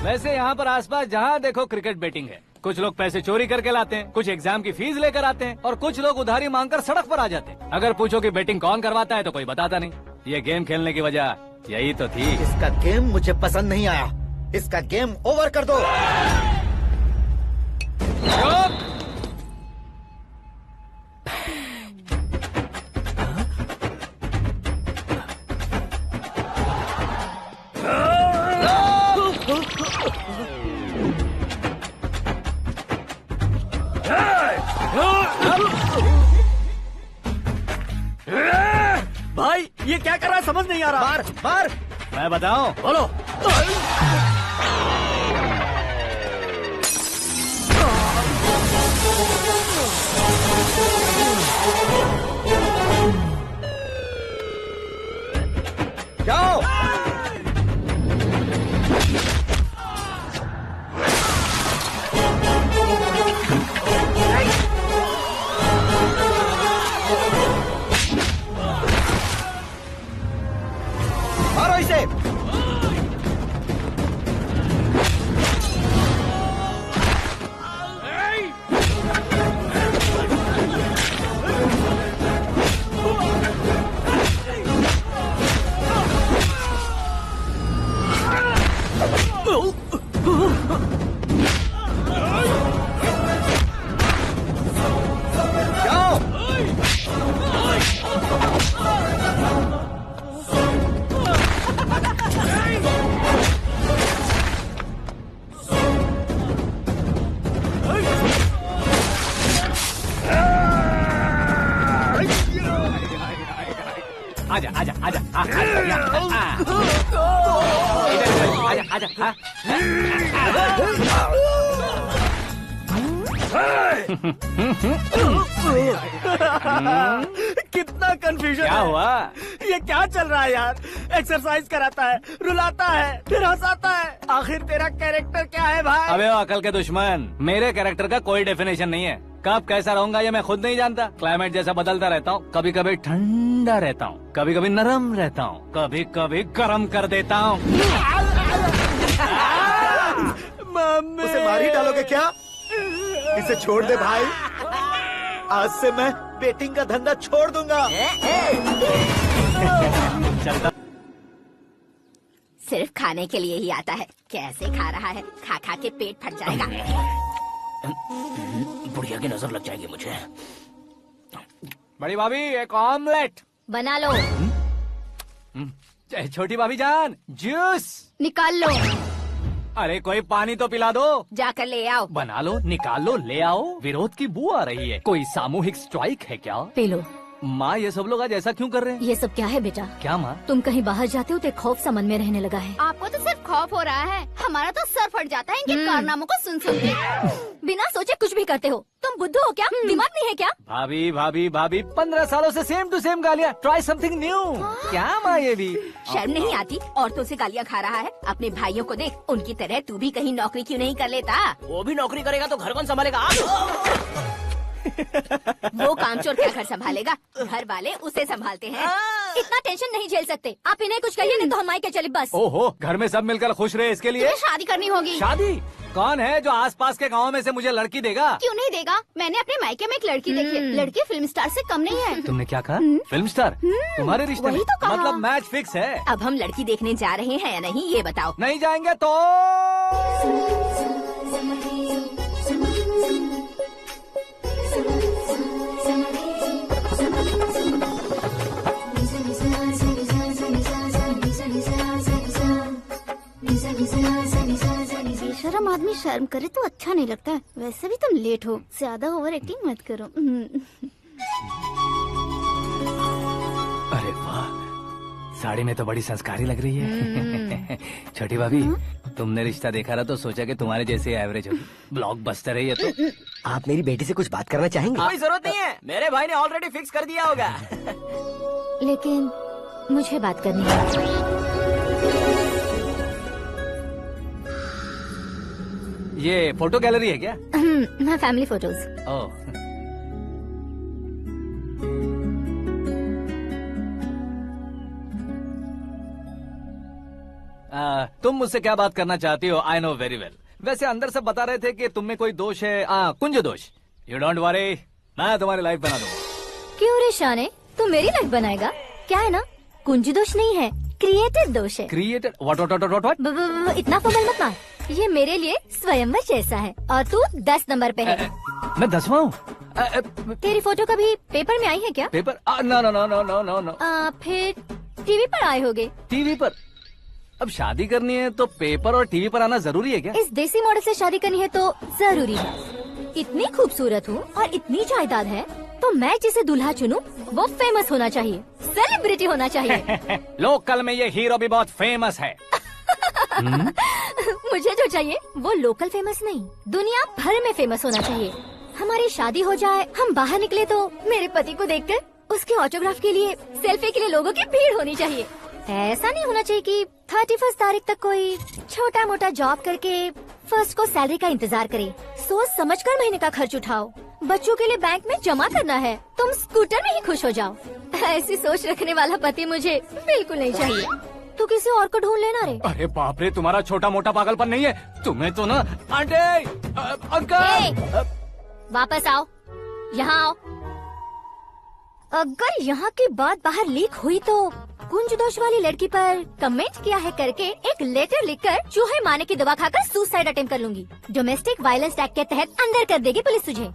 वैसे यहाँ पर आसपास जहाँ देखो क्रिकेट बैटिंग है। कुछ लोग पैसे चोरी करके लाते हैं, कुछ एग्जाम की फीस लेकर आते हैं, और कुछ लोग उधारी मांगकर सड़क पर आ जाते हैं। अगर पूछो कि बैटिंग कौन करवाता है तो कोई बताता नहीं। ये गेम खेलने की वजह यही तो थी। इसका गेम मुझे पसंद नहीं आया। इसका गेम ओवर कर दो। भाई ये क्या कर रहा है समझ नहीं आ रहा। मार मार। मैं बताऊं? बोलो। जाओ। मारो इसे। आजा आजा आजा आजा आजा। कितना कंफ्यूजन क्या है। हुआ? ये क्या चल रहा है यार? एक्सरसाइज कराता है, रुलाता है, फिर हंसाता है। आखिर तेरा कैरेक्टर क्या है भाई? अबे ओ अकल के दुश्मन, मेरे कैरेक्टर का कोई डेफिनेशन नहीं है। कब कैसा रहूंगा ये मैं खुद नहीं जानता। क्लाइमेट जैसा बदलता रहता हूँ। कभी कभी ठंडा रहता हूँ, कभी कभी नरम रहता हूँ, कभी कभी गर्म कर देता हूँ। उसे मार ही डालोगे क्या? इसे छोड़ दे भाई। आज से मैं बेटिंग का धंधा छोड़ दूंगा। चलता। सिर्फ खाने के लिए ही आता है। कैसे खा रहा है, खा खा के पेट फट जाएगा। बुढ़िया की नजर लग जाएगी मुझे। बड़ी भाभी एक ऑमलेट बना लो। छोटी भाभी जान जूस निकाल लो। अरे कोई पानी तो पिला दो। जाकर ले आओ। बना लो, निकाल लो, ले आओ। विरोध की बू आ रही है। कोई सामूहिक स्ट्राइक है क्या? P low. माँ ये सब लोग आज ऐसा क्यों कर रहे हैं? ये सब क्या है बेटा? क्या माँ? तुम कहीं बाहर जाते हो तो एक खौफ सा मन में रहने लगा है। आपको तो सिर्फ खौफ हो रहा है, हमारा तो सर फट जाता है इनके कारनामों को सुन सुन के। बिना सोचे कुछ भी करते हो। तुम बुद्धू हो क्या? दिमाग नहीं है क्या? भाभी भाभी भाभी 15 सालों से सेम टू सेम गालियाँ। Try something new. क्या माँ ये भी? शर्म नहीं आती? औरतों से गालियाँ खा रहा है। अपने भाइयों को देख, उनकी तरह तू भी कहीं नौकरी क्यों नहीं कर लेता? वो भी नौकरी करेगा तो घर कौन संभालेगा? आप वो कामचोर क्या घर संभालेगा? घर वाले उसे संभालते हैं। इतना टेंशन नहीं झेल सकते। आप इन्हें कुछ कहिए नहीं तो हम मायके चले बस। ओहो, घर में सब मिलकर खुश रहे इसके लिए। तुम्हें शादी करनी होगी। शादी? कौन है जो आसपास के गाँव में से मुझे लड़की देगा? क्यों नहीं देगा? मैंने अपने मायके में एक लड़की देखी है। लड़की फिल्म स्टार से कम नहीं है। तुमने क्या कहा? Film star? तुम्हारे रिश्ते में? वही तो कहा। मतलब मैच फिक्स है। अब हम लड़की देखने जा रहे हैं या नहीं, ये बताओ। नहीं जाएंगे तो बेशरम आदमी शर्म करे तो अच्छा नहीं लगता है। वैसे भी तुम लेट हो, ज्यादा ओवर एक्टिंग मत करो। अरे वाह, साड़ी में तो बड़ी संस्कारी लग रही है। छोटी भाभी, तुमने रिश्ता देखा रहा तो सोचा कि तुम्हारे जैसे एवरेज हो। ब्लॉकबस्टर है ये तो। आप मेरी बेटी से कुछ बात करना चाहेंगे? कोई जरूरत नहीं है, मेरे भाई ने ऑलरेडी फिक्स कर दिया होगा। लेकिन मुझे बात करनी है। ये फोटो गैलरी है क्या? मैं फैमिली फोटोज। ओह, तुम मुझसे क्या बात करना चाहती हो? I know very well. वैसे अंदर से बता रहे थे कि तुम में कोई दोष है। कुंज दोष। यू डोंट वरी, मैं तुम्हारी लाइफ बना दूंगा। क्यों रे शाने, तू मेरी लाइफ बनाएगा? क्या है ना, कुंज दोष नहीं है, क्रिएटेड दोष है। क्रिएटेड? व्हाट? इतना फॉर्मल मत मार। ये मेरे लिए स्वयंवर जैसा है और तू 10 नंबर पे है। मैं 10वां हूँ? तेरी फोटो कभी पेपर में आई है क्या? Paper? No no no no no no no. फिर टीवी पर आए होगे। टीवी पर? अब शादी करनी है तो पेपर और टीवी पर आना जरूरी है क्या? इस देसी मॉडल से शादी करनी है तो जरूरी है। इतनी खूबसूरत हूँ और इतनी जायदाद है तो मैं जिसे दूल्हा चुनूं वो फेमस होना चाहिए, सेलिब्रिटी होना चाहिए। लोकल में ये हीरो भी बहुत फेमस है। मुझे जो चाहिए वो लोकल फेमस नहीं, दुनिया भर में फेमस होना चाहिए। हमारी शादी हो जाए, हम बाहर निकले तो मेरे पति को देखकर उसके ऑटोग्राफ के लिए, सेल्फी के लिए लोगों की भीड़ होनी चाहिए। ऐसा नहीं होना चाहिए कि 31 तारीख तक कोई छोटा मोटा जॉब करके फर्स्ट को सैलरी का इंतजार करे। सोच समझकर महीने का खर्च उठाओ। बच्चों के लिए बैंक में जमा करना है, तुम स्कूटर में ही खुश हो जाओ। ऐसी सोच रखने वाला पति मुझे बिल्कुल नहीं चाहिए। तू किसी और को ढूंढ लेना रे। अरे बाप रे, तुम्हारा छोटा मोटा पागलपन नहीं है। तुम्हें तो ना आंटी, अंकल। वापस आओ, यहाँ आओ। अगर यहाँ की बात बाहर लीक हुई तो कुंज दोष वाली लड़की पर कमेंट किया है करके एक लेटर लिखकर चूहे मारने की दवा खाकर सुसाइड अटेम्प्ट कर लूंगी। डोमेस्टिक वायलेंस एक्ट के तहत अंदर कर देगी पुलिस तुझे।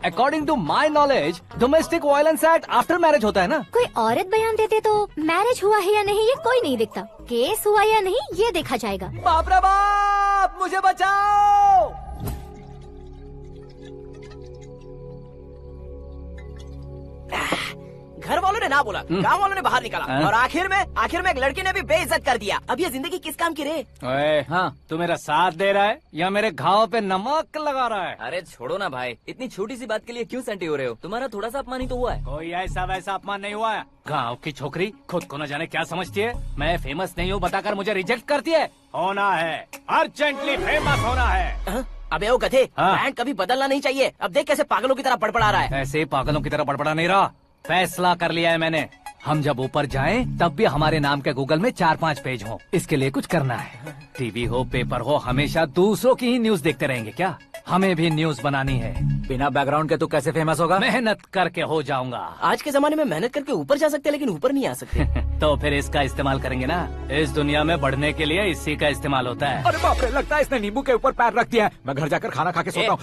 According to my knowledge domestic violence act after marriage होता है ना? कोई औरत बयान देते तो मैरिज हुआ है या नहीं ये कोई नहीं देखता, केस हुआ या नहीं ये देखा जाएगा। बाप रे बाप, मुझे बचाओ। घर वालों ने ना बोला, गांव वालों ने बाहर निकाला और आखिर में एक लड़की ने भी बेइज्जत कर दिया। अब ये जिंदगी किस काम की रे? ओए, हाँ, तू मेरा साथ दे रहा है या मेरे घाव पे नमक लगा रहा है? अरे छोड़ो ना भाई, इतनी छोटी सी बात के लिए क्यों सैंटी हो रहे हो? तुम्हारा थोड़ा सा अपमान ही तो हुआ है। कोई ऐसा वैसा अपमान नहीं हुआ है। गाँव की छोकरी खुद को न जाने क्या समझती है। मैं फेमस नहीं हूँ बताकर मुझे रिजेक्ट करती है। होना है, अर्जेंटली फेमस होना है। अबे ओ गधे, ब्रांड कभी बदलना नहीं चाहिए। अब देख कैसे पागलों की तरह बड़बड़ा रहा है। ऐसे पागलों की तरह बड़बड़ा नहीं रहा, फैसला कर लिया है मैंने। हम जब ऊपर जाएं तब भी हमारे नाम के गूगल में 4-5 पेज हो। इसके लिए कुछ करना है। टीवी हो, पेपर हो, हमेशा दूसरों की ही न्यूज देखते रहेंगे क्या? हमें भी न्यूज बनानी है। बिना बैकग्राउंड के तू कैसे फेमस होगा? मेहनत करके हो जाऊंगा। आज के जमाने में मेहनत करके ऊपर जा सकते हैं लेकिन ऊपर नहीं आ सकते। तो फिर इसका इस्तेमाल करेंगे ना। इस दुनिया में बढ़ने के लिए इसी का इस्तेमाल होता है। अरे बाप रे, लगता है इसने नींबू के ऊपर पैर रख दिया है। मैं घर जाकर खाना खा के सोता हूँ।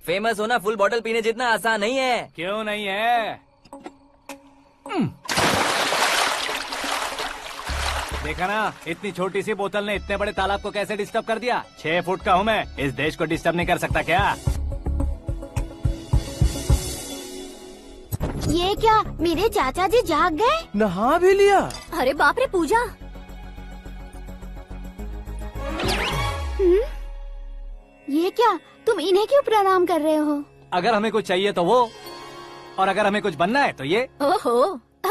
फेमस होना फुल बॉटल पीने जितना आसान नहीं है। क्यों नहीं है? देखा ना, इतनी छोटी सी बोतल ने इतने बड़े तालाब को कैसे डिस्टर्ब कर दिया। 6 फुट का हूँ मैं, इस देश को डिस्टर्ब नहीं कर सकता क्या? ये क्या, मेरे चाचा जी जाग गए? नहा भी लिया? अरे बाप रे पूजा। ये क्या, तुम इन्हें क्यों प्रणाम कर रहे हो? अगर हमें कुछ चाहिए तो वो, और अगर हमें कुछ बनना है तो ये। ओहो,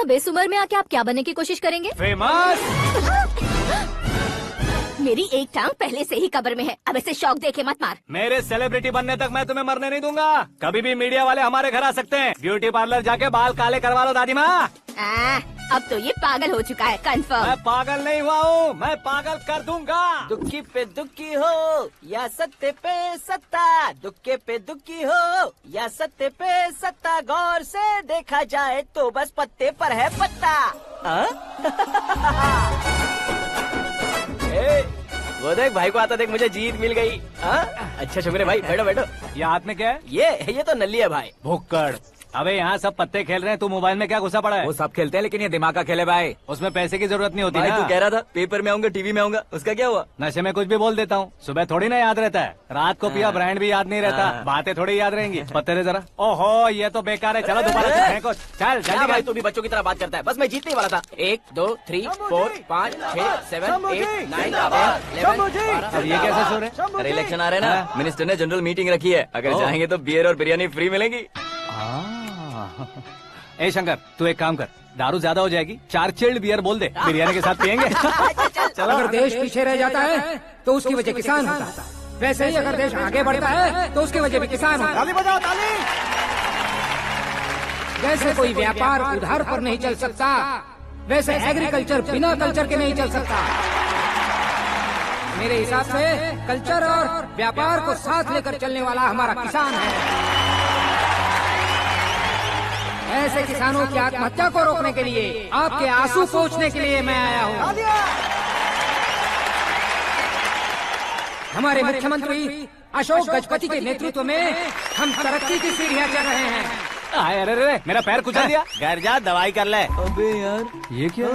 अब इस उम्र में आके आप क्या बनने की कोशिश करेंगे? फेमस। मेरी एक टांग पहले से ही कब्र में है, अब इसे शौक देके मत मार। मेरे सेलिब्रिटी बनने तक मैं तुम्हें मरने नहीं दूंगा। कभी भी मीडिया वाले हमारे घर आ सकते हैं। ब्यूटी पार्लर जाके बाल काले करवा लो दादी माँ। अब तो ये पागल हो चुका है, कंफर्म। मैं पागल नहीं हुआ हूँ, मैं पागल कर दूंगा। दुखी पे दुखी हो या सत्य पे सत्ता, दुखे पे दुखी हो या सत्य पे सत्ता, गौर से देखा जाए तो बस पत्ते पर है पत्ता। वो देख भाई को आता देख, मुझे जीत मिल गई। अच्छा शुक्र है भाई, बैठो बैठो। ये हाथ में क्या है? ये तो नल्ली है भाई। भुक्कड़। अबे यहाँ सब पत्ते खेल रहे हैं, तू मोबाइल में क्या घुसा पड़ा है? वो सब खेलते हैं लेकिन ये दिमाग का खेल है भाई। उसमें पैसे की जरूरत नहीं होती भाई ना। तू कह रहा था पेपर में आऊंगा, टीवी में आऊंगा, उसका क्या हुआ? नशे में कुछ भी बोल देता हूँ, सुबह थोड़ी ना याद रहता है। रात को पिया ब्रांड भी याद नहीं रहता, बातें थोड़ी याद रहेंगी। पत्ते दे जरा। ओहो ये तो बेकार है, चलो दोबारा फेंको। चल क्या भाई तू भी बच्चों की तरह बात करता है? बस मैं जीतने वाला था। 1 2 3 4 5 6 7 8 9 10 अब ये कैसे सो रहे? अरे इलेक्शन आ रहे हैं ना, मिनिस्टर ने जनरल मीटिंग रखी है, अगर जाएंगे तो बियर और बिरयानी फ्री मिलेगी। ए शंकर, तू एक काम कर, दारू ज्यादा हो जाएगी, 4 चिल्ड बियर बोल दे, बिरयानी के साथ पियेंगे। चलो। अगर देश पीछे रह जाता है तो उसकी वजह किसान होता है, वैसे ही अगर देश आगे बढ़ता है तो उसकी वजह भी किसान होता है। ताली बजाओ ताली। जैसे कोई व्यापार उधार पर नहीं चल सकता, वैसे एग्रीकल्चर बिना कल्चर के नहीं चल सकता। मेरे हिसाब से कल्चर और व्यापार को साथ लेकर चलने वाला हमारा किसान है। ऐसे किसानों की आत्महत्या को रोकने के लिए, आपके आंसू पोंछने के लिए मैं आया हूँ। हमारे मुख्यमंत्री अशोक गजपति के नेतृत्व में हम तरक्की की सीढ़ियाँ चढ़ रहे हैं। अरे अरे मेरा पैर कुचल दिया। घर जा दवाई कर ले। अबे यार ये क्या?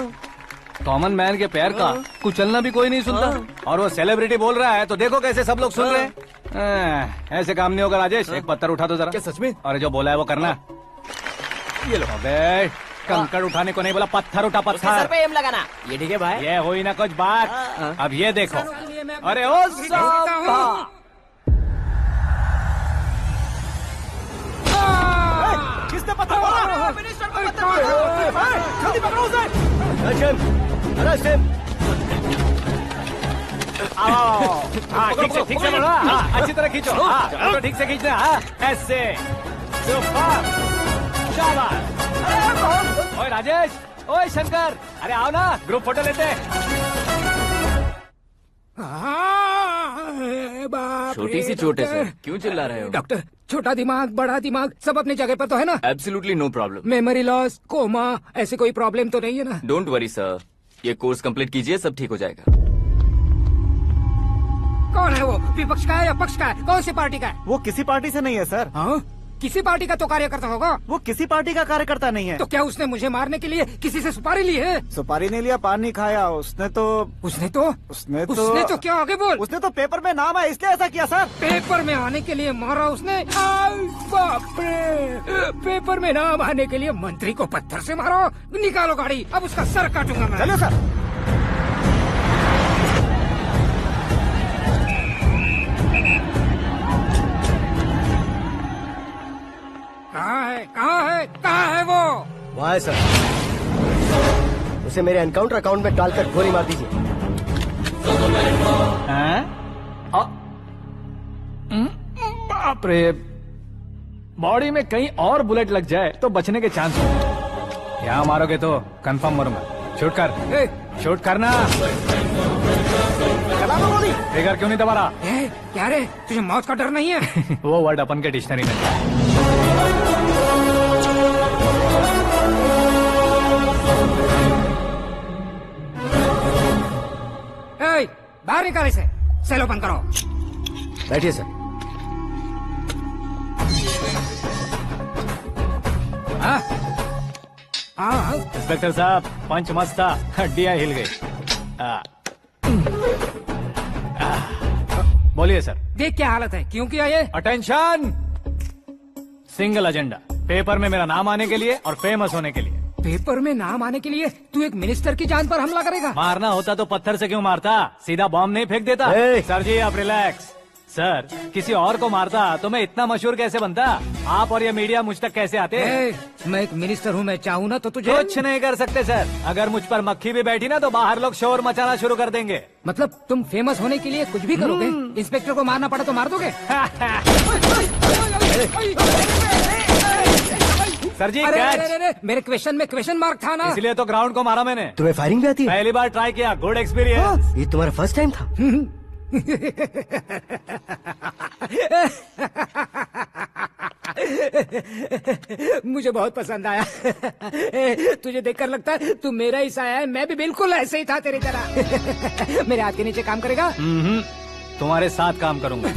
कॉमन मैन के पैर का कुचलना भी कोई नहीं सुनता, और वो सेलिब्रिटी बोल रहा है तो देखो कैसे सब लोग सुन रहे हैं। ऐसे काम नहीं होगा राजेश, एक पत्थर उठा दो जरा। क्या सच में? और जो बोला है वो करना। ये लो। अबे कंकड़ उठाने को नहीं बोला, पत्थर उठा, उसके सर पत्थर। पे एम लगाना। ये ठीक है भाई। ये हुई ना कुछ बात। अब ये देखो। अरे ओ साहब, किसने पत्थर मारा? मिनिस्टर को पत्थर मारा। जल्दी पकड़ो उसे। हाँ ठीक से बोलो। हाँ अच्छी तरह खींचो। हाँ ठीक से खींचना। हाँ ऐसे। सुपर, शाबाश। ओए राजेश, ओए शंकर, अरे आओ ना, ग्रुप फोटो लेते हैं। छोटी सी चोट है सर, क्यों चिल्ला रहे हो? डॉक्टर, छोटा दिमाग बड़ा दिमाग सब अपनी जगह पर तो है ना? Absolutely no problem. Memory loss, coma, ऐसी कोई प्रॉब्लम तो नहीं है ना? डोंट वरी सर, ये कोर्स कंप्लीट कीजिए, सब ठीक हो जाएगा। कौन है वो? विपक्ष का है या पक्ष का है? कौन सी पार्टी का है? वो किसी पार्टी से नहीं है सर। हाँ? किसी पार्टी का तो कार्यकर्ता होगा। वो किसी पार्टी का कार्यकर्ता नहीं है। तो क्या उसने मुझे मारने के लिए किसी से सुपारी ली है? सुपारी नहीं लिया, पान नहीं खाया। उसने तो क्या आगे बोल? उसने तो पेपर में नाम है इसलिए ऐसा किया सर। पेपर में आने के लिए मारा उसने? बाप रे, पेपर में नाम आने के लिए मंत्री को पत्थर से मारो? निकालो गाड़ी, अब उसका सर काटूंगा मैं। चलो सर। कहाँ है वो? वहाँ है सर, उसे मेरे एनकाउंटर अकाउंट में डालकर गोली मार दीजिए। बाप रे, बॉडी में कहीं और बुलेट लग जाए तो बचने के चांस हो। यहाँ मारोगे तो कंफर्म मरूंगा। शूट कर, शूट करना। फिगर क्यों नहीं दबा रहा? क्या रे, तुझे मौत का डर नहीं है? वो वर्ड अपन के डिक्शनरी में। बाहर निकाल इसे, सेल ओपन करो। बैठिए सर। इंस्पेक्टर साहब, पंच मस्त था, हड्डियां हिल गई। बोलिए सर। देख क्या हालत है, क्यों किया ये? अटेंशन, सिंगल एजेंडा, पेपर में मेरा नाम आने के लिए और फेमस होने के लिए। पेपर में नाम आने के लिए तू एक मिनिस्टर की जान पर हमला करेगा? मारना होता तो पत्थर से क्यों मारता, सीधा बॉम्ब नहीं फेंक देता। सर जी आप रिलैक्स। सर किसी और को मारता तो मैं इतना मशहूर कैसे बनता? आप और ये मीडिया मुझ तक कैसे आते? मैं एक मिनिस्टर हूँ, मैं चाहूँ ना तो तुझे कुछ नहीं कर सकते सर। अगर मुझ पर मक्खी भी बैठी ना तो बाहर लोग शोर मचाना शुरू कर देंगे। मतलब तुम फेमस होने के लिए कुछ भी करोगे? इंस्पेक्टर को मारना पड़ा तो मार दोगे? सर जी अरे, मेरे क्वेश्चन में क्वेश्चन मार्क था ना, इसलिए तो ग्राउंड को मारा मैंने। तुम्हें फायरिंग भी आती है? पहली बार ट्राई किया, गुड एक्सपीरियंस। ये तुम्हारा फर्स्ट टाइम था? मुझे बहुत पसंद आया। तुझे देखकर लगता है तू मेरा ही साया है। मैं भी बिल्कुल ऐसे ही था तेरी तरह। मेरे हाथ के नीचे काम करेगा? तुम्हारे साथ काम करूंगा।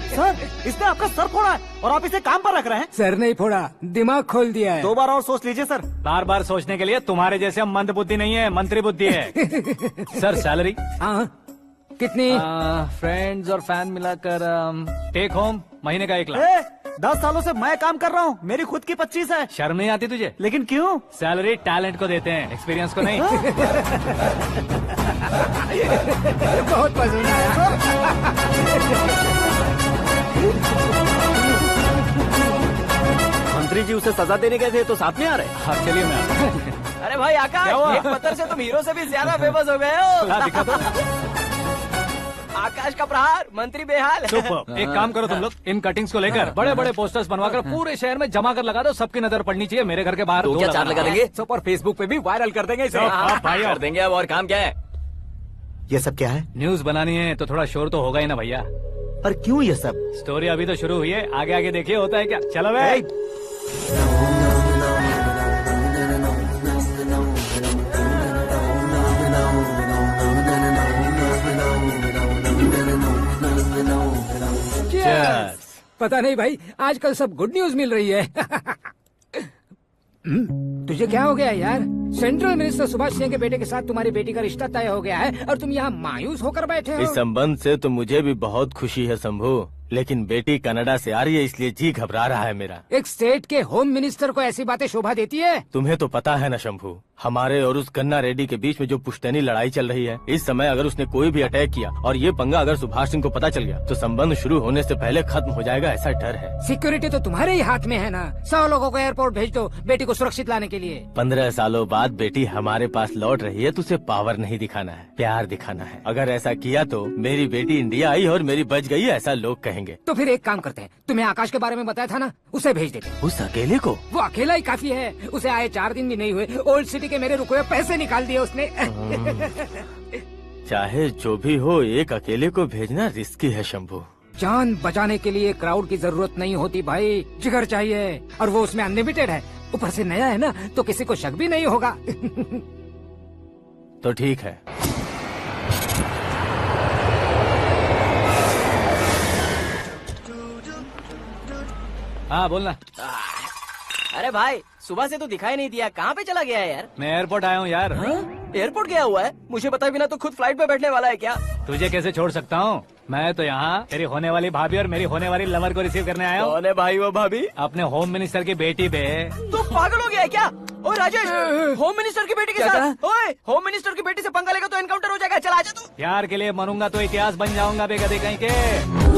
सर इसने आपका सर फोड़ा है और आप इसे काम पर रख रहे हैं। सर नहीं फोड़ा, दिमाग खोल दिया है। 2 बार और सोच लीजिए सर। बार बार सोचने के लिए तुम्हारे जैसे मंद बुद्धि नहीं है, मंत्री बुद्धि है। सर सैलरी कितनी? फ्रेंड्स और फैन मिलाकर टेक होम महीने का 1 लाख। 10 सालों से मैं काम कर रहा हूँ, मेरी खुद की 25 है। शर्म नहीं आती तुझे? लेकिन क्यों? सैलरी टैलेंट को देते हैं, एक्सपीरियंस को नहीं। बहुत पसंद आया। मंत्री जी उसे सजा देने गए थे तो साथ में आ रहे। हाँ चलिए मैं आता हूं। अरे भाई आकाश, एक पत्थर से तुम हीरो से भी ज्यादा फेमस हो गए हो। दिखा तो। आकाश का प्रहार, मंत्री बेहाल। सुपर। एक काम करो तुम लोग, इन कटिंग्स को लेकर बड़े बड़े पोस्टर्स बनवाकर पूरे शहर में जमा कर लगा दो। सबकी नजर पड़नी चाहिए। मेरे घर के बाहर 2 क्या 4 लगा देंगे? सब और फेसबुक पे भी वायरल कर देंगे इसे। भाई कर देंगे। अब और काम क्या है? ये सब क्या है? न्यूज बनानी है तो थोड़ा शोर तो होगा ही ना भैया। पर क्यों ये सब? स्टोरी अभी तो शुरू हुई है, आगे आगे देखिए होता है क्या। चलो भाई। पता नहीं भाई, आजकल सब गुड न्यूज मिल रही है। तुझे क्या हो गया यार? सेंट्रल मिनिस्टर सुभाष सिंह के बेटे के साथ तुम्हारी बेटी का रिश्ता तय हो गया है और तुम यहाँ मायूस होकर बैठे हो। इस संबंध से तो मुझे भी बहुत खुशी है शंभू, लेकिन बेटी कनाडा से आ रही है इसलिए जी घबरा रहा है मेरा। एक स्टेट के होम मिनिस्टर को ऐसी बातें शोभा देती है? तुम्हें तो पता है ना शंभू, हमारे और उस गन्ना रेड्डी के बीच में जो पुश्तैनी लड़ाई चल रही है। इस समय अगर उसने कोई भी अटैक किया और ये पंगा अगर सुभाष सिंह को पता चल गया तो संबंध शुरू होने से पहले खत्म हो जाएगा, ऐसा डर है। सिक्योरिटी तो तुम्हारे ही हाथ में है ना। 100 लोगों को एयरपोर्ट भेज दो बेटी को सुरक्षित लाने के लिए। 15 सालों बाद बेटी हमारे पास लौट रही है तो उसे पावर नहीं दिखाना है, प्यार दिखाना है। अगर ऐसा किया तो मेरी बेटी इंडिया आई और मेरी बच गई, ऐसा लोग कहेंगे। तो फिर एक काम करते हैं, तुम्हें आकाश के बारे में बताया था ना, उसे भेज देते। उस अकेले को? वो अकेला ही काफी है। उसे आए 4 दिन भी नहीं हुए, ओल्ड सिटी के मेरे रुके हुए पैसे निकाल दिए उसने। चाहे जो भी हो, एक अकेले को भेजना रिस्की है शंभू। जान बचाने के लिए क्राउड की जरूरत नहीं होती भाई, जिगर चाहिए, और वो उसमें अनलिमिटेड है। ऊपर से नया है ना तो किसी को शक भी नहीं होगा। तो ठीक है। हाँ बोलना। अरे भाई सुबह से तो दिखाई नहीं दिया, कहाँ पे चला गया है यार? मैं एयरपोर्ट आया हूँ यार। एयरपोर्ट गया हुआ है? मुझे बताए बिना तो खुद फ्लाइट पे बैठने वाला है क्या? तुझे कैसे छोड़ सकता हूँ? मैं तो यहाँ तेरी होने वाली भाभी और मेरी होने वाली लवर को रिसीव करने आया हूँ। कौन है भाई वो भाभी? अपने होम मिनिस्टर की बेटी पे। तू पागल हो गया है क्या? ओए राजेश, होम मिनिस्टर की बेटी के साथ? ओए होम मिनिस्टर की बेटी से पंगा लेगा तो एनकाउंटर हो जाएगा। चल आजा तू। प्यार के लिए मरूंगा तो इतिहास बन जाऊंगा बेगदे कहीं के।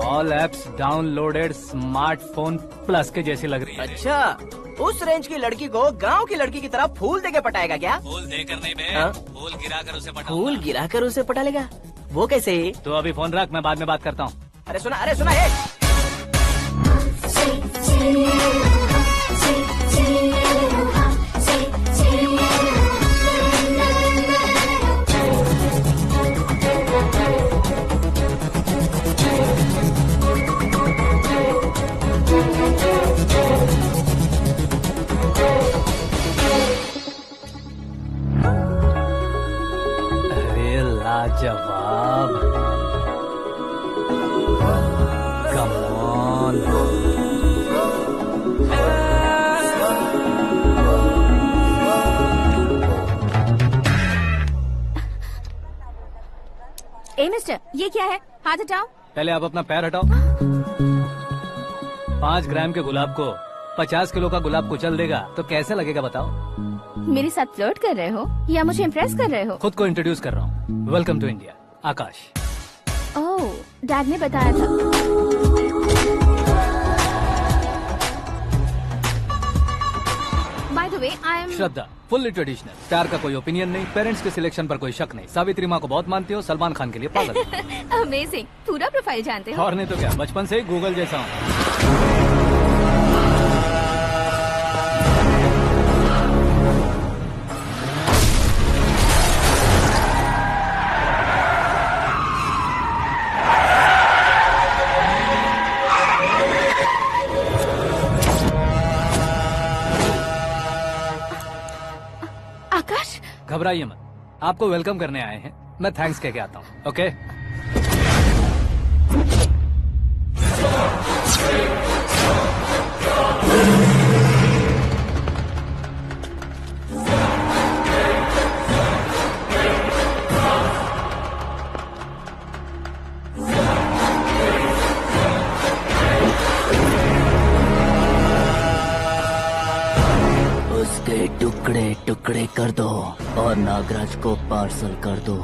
All apps downloaded smartphone plus के जैसी लग रही है। अच्छा, उस रेंज की लड़की को गांव की लड़की की तरह फूल देके पटाएगा क्या? फूल देकर नहीं बे, फूल गिराकर उसे पटा। फूल गिराकर उसे पटा लेगा? वो कैसे? तो अभी फोन रख, मैं बाद में बात करता हूँ। अरे सुना ये। लाजवाब, come on. On. A mister, ये क्या है? हाथ हटाओ। पहले आप अपना पैर हटाओ। 5 ग्राम के गुलाब को 50 किलो का गुलाब कुचल देगा तो कैसे लगेगा बताओ? मेरे साथ फ्लर्ट कर रहे हो या मुझे इम्प्रेस कर रहे हो? खुद को इंट्रोड्यूस कर रहा हूँ। Welcome to India, Akash. Oh, dad ने बताया था। By the way, I am Shraddha, fully traditional. प्यार का कोई ओपिनियन नहीं, पेरेंट्स के सिलेक्शन पर कोई शक नहीं। सावित्री माँ को बहुत मानती हो, सलमान खान के लिए पागल हो। अमेजिंग, पूरा प्रोफाइल जानते हो। और नहीं तो क्या, बचपन से ही गूगल जैसा हूँ। आकाश, घबराइए मत, आपको वेलकम करने आए हैं। मैं थैंक्स कह के आता हूँ। ओके? उसके टुकड़े टुकड़े कर दो और नागराज को पार्सल कर दो।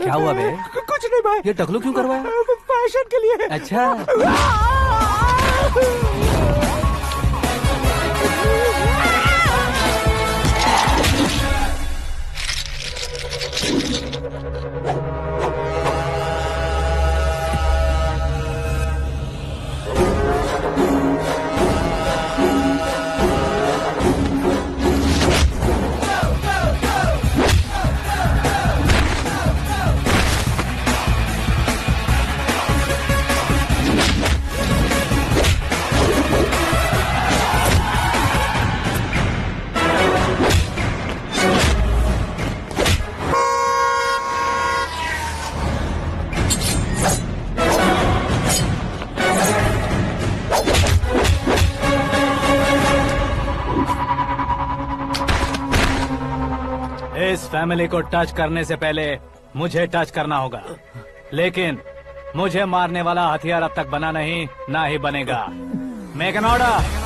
क्या हुआ बे? कुछ नहीं भाई। ये टकलू क्यों करवाया? फैशन के लिए। अच्छा। इस फैमिली को टच करने से पहले मुझे टच करना होगा, लेकिन मुझे मारने वाला हथियार अब तक बना नहीं, ना ही बनेगा। Make an order.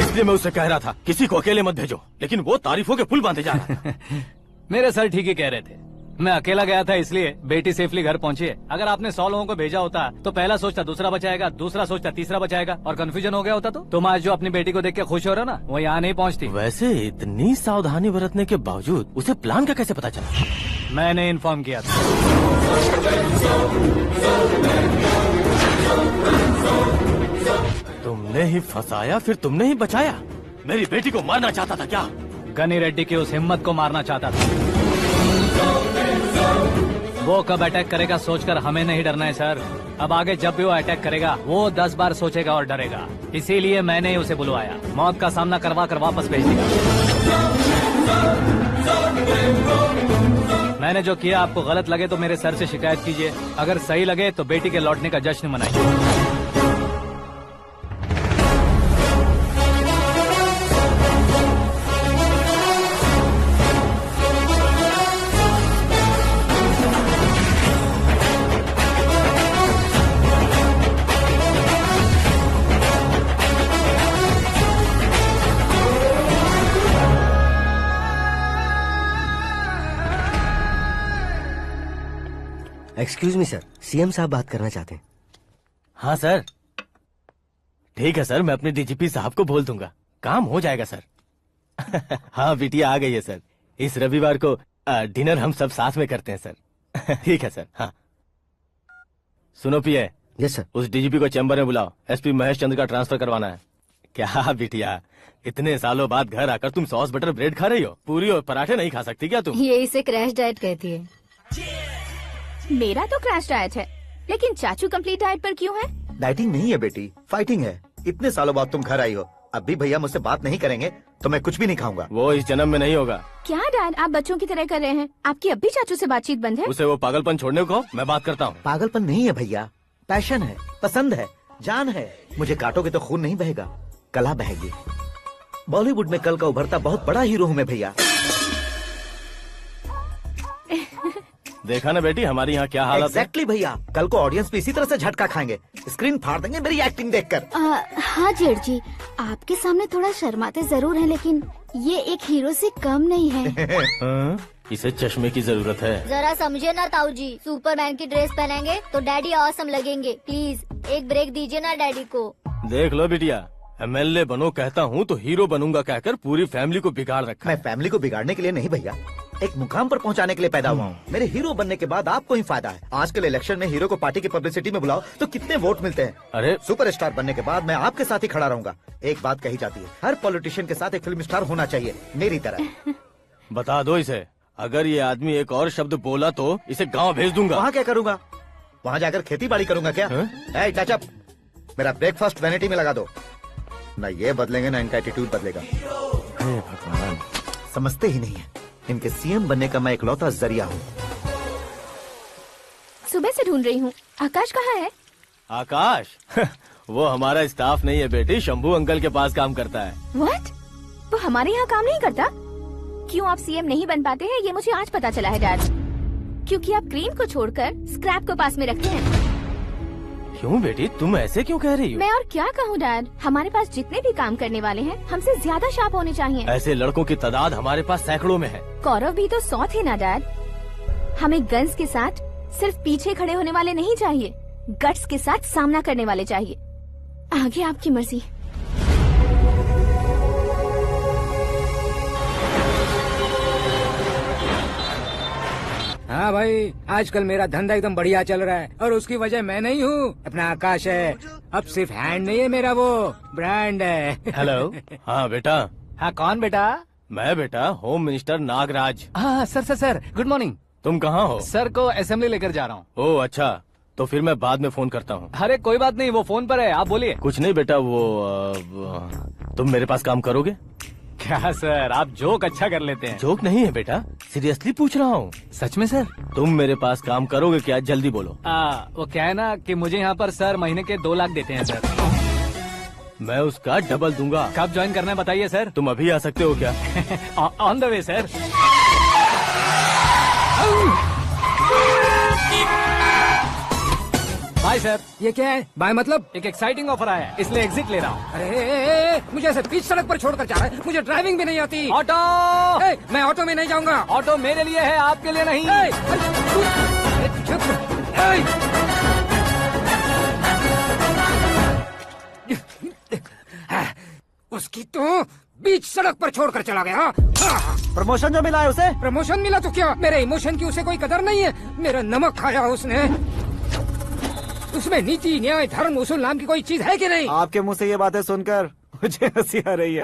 इसलिए मैं उससे कह रहा था किसी को अकेले मत भेजो, लेकिन वो तारीफों के पुल बांधे जा रहा है। मेरे सर ठीक ही कह रहे थे। मैं अकेला गया था इसलिए बेटी सेफली घर पहुंची है। अगर आपने 100 लोगों को भेजा होता तो पहला सोचता दूसरा बचाएगा, दूसरा सोचता तीसरा बचाएगा, और कंफ्यूजन हो गया होता तो तुम आज जो अपनी बेटी को देख के खुश हो रहे हो ना, वो यहाँ नहीं पहुँचती। वैसे इतनी सावधानी बरतने के बावजूद उसे प्लान का कैसे पता चला? मैंने इन्फॉर्म किया था। तुमने ही फंसाया, फिर तुमने ही बचाया। मेरी बेटी को मारना चाहता था क्या? गनी रेड्डी की उस हिम्मत को मारना चाहता था। वो कब अटैक करेगा सोचकर हमें नहीं डरना है सर। अब आगे जब भी वो अटैक करेगा वो 10 बार सोचेगा और डरेगा। इसीलिए मैंने ही उसे बुलवाया। मौत का सामना करवा कर वापस भेज दिया। मैंने जो किया आपको गलत लगे तो मेरे सर से शिकायत कीजिए, अगर सही लगे तो बेटी के लौटने का जश्न मनाइए। एक्सक्यूज मी सर, सीएम साहब बात करना चाहते हैं। हाँ सर, ठीक है सर, मैं अपने डीजीपी साहब को बोल दूंगा, काम हो जाएगा सर। हाँ बिटिया आ गई है सर। इस रविवार को डिनर हम सब साथ में करते हैं सर। ठीक है सर। हाँ सुनो पिए। Yes sir. उस डीजीपी को चैम्बर में बुलाओ, एसपी महेश चंद्र का ट्रांसफर करवाना है। क्या बिटिया, इतने सालों बाद घर आकर तुम सॉस बटर ब्रेड खा रही हो? पूरी और पराठे नहीं खा सकती क्या तुम? ये इसे क्रैश डाइट कहती है। मेरा तो क्रैश डाइट है, लेकिन चाचू कंप्लीट डाइट पर क्यों है? डाइटिंग नहीं है बेटी, फाइटिंग है। इतने सालों बाद तुम घर आई हो, अब भी भैया मुझसे बात नहीं करेंगे तो मैं कुछ भी नहीं खाऊंगा। वो इस जन्म में नहीं होगा। क्या डैड, आप बच्चों की तरह कर रहे हैं? आपकी अब भी चाचू से बातचीत बंद है? उसे वो पागलपन छोड़ने को मैं बात करता हूँ। पागलपन नहीं है भैया, पैशन है, पसंद है, जान है। मुझे काटोगे तो खून नहीं बहेगा, कला बहेगी। बॉलीवुड में कल का उभरता बहुत बड़ा हीरो हूँ मैं भैया। देखा ना बेटी हमारी यहाँ क्या हालत Exactly भैया, कल को ऑडियंस भी इसी तरह से झटका खाएंगे, स्क्रीन फाड़ देंगे मेरी एक्टिंग देखकर। हाँ जेठ जी, आपके सामने थोड़ा शर्माते जरूर हैं, लेकिन ये एक हीरो से कम नहीं है। इसे चश्मे की जरूरत है। जरा समझे ना ताऊ जी, सुपरमैन की ड्रेस पहनेंगे तो डैडी ऑसम लगेंगे। प्लीज एक ब्रेक दीजिए ना डैडी को। देख लो बिटिया, एमएलए बनो कहता हूँ तो हीरो बनूंगा कहकर पूरी फैमिली को बिगाड़ रखा। मैं फैमिली को बिगाड़ने के लिए नहीं भैया, एक मुकाम पर पहुंचाने के लिए पैदा हुआ हूँ। मेरे हीरो बनने के बाद आपको ही फायदा है। आजकल इलेक्शन में हीरो को पार्टी की पब्लिसिटी में बुलाओ तो कितने वोट मिलते हैं। अरे सुपरस्टार बनने के बाद मैं आपके साथ ही खड़ा रहूंगा। एक बात कही जाती है, हर पॉलिटिशियन के साथ एक फिल्म स्टार होना चाहिए, मेरी तरह। बता दो इसे, अगर ये आदमी एक और शब्द बोला तो इसे गाँव भेज दूंगा। वहाँ क्या करूँगा? वहाँ जाकर खेती बाड़ी करूँगा क्या? टचअप, मेरा ब्रेकफास्ट वैनिटी में लगा दो। न ये बदलेंगे न इनका एटीट्यूड बदलेगा। भगवान, समझते ही नहीं है, इनके सीएम बनने का मैं इकलौता जरिया हूँ। सुबह से ढूंढ रही हूँ, आकाश कहाँ है? आकाश? वो हमारा स्टाफ नहीं है बेटी, शंभू अंकल के पास काम करता है। व्हाट? वो हमारे यहाँ काम नहीं करता? क्यों आप सीएम नहीं बन पाते हैं ये मुझे आज पता चला है डैड। क्योंकि आप क्रीम को छोड़कर स्क्रैप को पास में रखते हैं। क्यों बेटी, तुम ऐसे क्यों कह रही हो? मैं और क्या कहूँ डैड, हमारे पास जितने भी काम करने वाले हैं हमसे ज्यादा शार्प होने चाहिए। ऐसे लड़कों की तादाद हमारे पास सैकड़ों में है। कौरव भी तो 100 थे ना डैड। हमें गन्स के साथ सिर्फ पीछे खड़े होने वाले नहीं चाहिए, गट्स के साथ सामना करने वाले चाहिए। आगे आपकी मर्जी। हाँ भाई, आजकल मेरा धंधा एकदम बढ़िया चल रहा है और उसकी वजह मैं नहीं हूँ, अपना आकाश है। अब सिर्फ हैंड नहीं है मेरा, वो ब्रांड है। हेलो। हाँ बेटा। हाँ कौन बेटा? मैं बेटा होम मिनिस्टर नागराज। हाँ सर गुड मॉर्निंग। तुम कहाँ हो? सर को असेंबली लेकर जा रहा हूँ। ओह अच्छा, तो फिर मैं बाद में फोन करता हूँ। अरे कोई बात नहीं, वो फोन पर है, आप बोलिए। कुछ नहीं बेटा, तुम मेरे पास काम करोगे? क्या सर, आप जोक अच्छा कर लेते हैं। जोक नहीं है बेटा, सीरियसली पूछ रहा हूँ। सच में सर? तुम मेरे पास काम करोगे क्या? जल्दी बोलो। वो क्या है ना कि मुझे यहाँ पर सर महीने के 2 लाख देते हैं सर। मैं उसका डबल दूंगा। कब ज्वाइन करना है बताइए सर। तुम अभी आ सकते हो क्या? On the way sir. Bye sir. ये क्या है? बाय मतलब? एक एक्साइटिंग ऑफर आया है, इसलिए एग्जिट ले रहा हूँ। अरे मुझे ऐसे बीच सड़क पर छोड़कर जा रहा है, मुझे ड्राइविंग भी नहीं आती। ऑटो! मैं ऑटो में नहीं जाऊंगा। ऑटो मेरे लिए है, आपके लिए नहीं। उसकी तो बीच सड़क पर छोड़कर चला गया। प्रमोशन जो मिला है उसे? प्रमोशन मिला तो क्या, मेरे इमोशन की उसे कोई कदर नहीं है। मेरा नमक खाया उसने। उसमें नीति, न्याय, धर्म, उसूल नाम की कोई चीज है कि नहीं? आपके मुंह से ये बातें सुनकर मुझे हंसी आ रही है।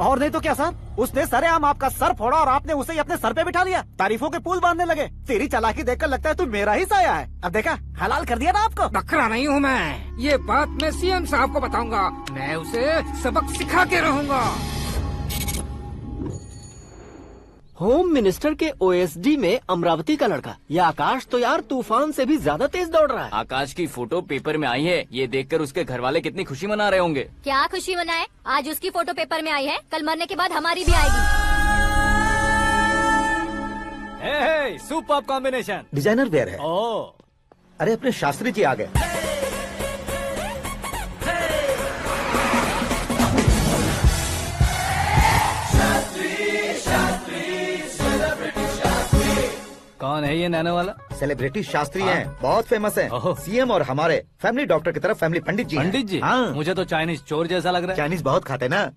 और नहीं तो क्या सर, उसने सरेआम आपका सर फोड़ा और आपने उसे ही अपने सर पे बिठा लिया। तारीफों के पुल बांधने लगे। तेरी चालाकी देखकर लगता है तू मेरा ही साया है। अब देखा, हलाल कर दिया ना आपको। बकरा नहीं हूँ मैं, ये बात मैं सीएम साहब को बताऊंगा। मैं उसे सबक सिखा के रहूंगा। होम मिनिस्टर के ओएसडी में अमरावती का लड़का, ये आकाश तो यार तूफान से भी ज्यादा तेज दौड़ रहा है। आकाश की फोटो पेपर में आई है, ये देखकर उसके घर वाले कितनी खुशी मना रहे होंगे। क्या खुशी मनाए, आज उसकी फोटो पेपर में आई है, कल मरने के बाद हमारी भी आएगी। Super combination. डिजाइनर वेयर है। ओह, अरे अपने शास्त्री जी आ गए। कौन है ये नैनो वाला? सेलिब्रिटी शास्त्री हैं, बहुत फेमस हैं। सीएम और हमारे फैमिली डॉक्टर की तरफ फैमिली पंडित जी हैं। पंडित जी? हाँ। मुझे तो चाइनीज चोर जैसा लग रहा है। चाइनीज बहुत खाते ना।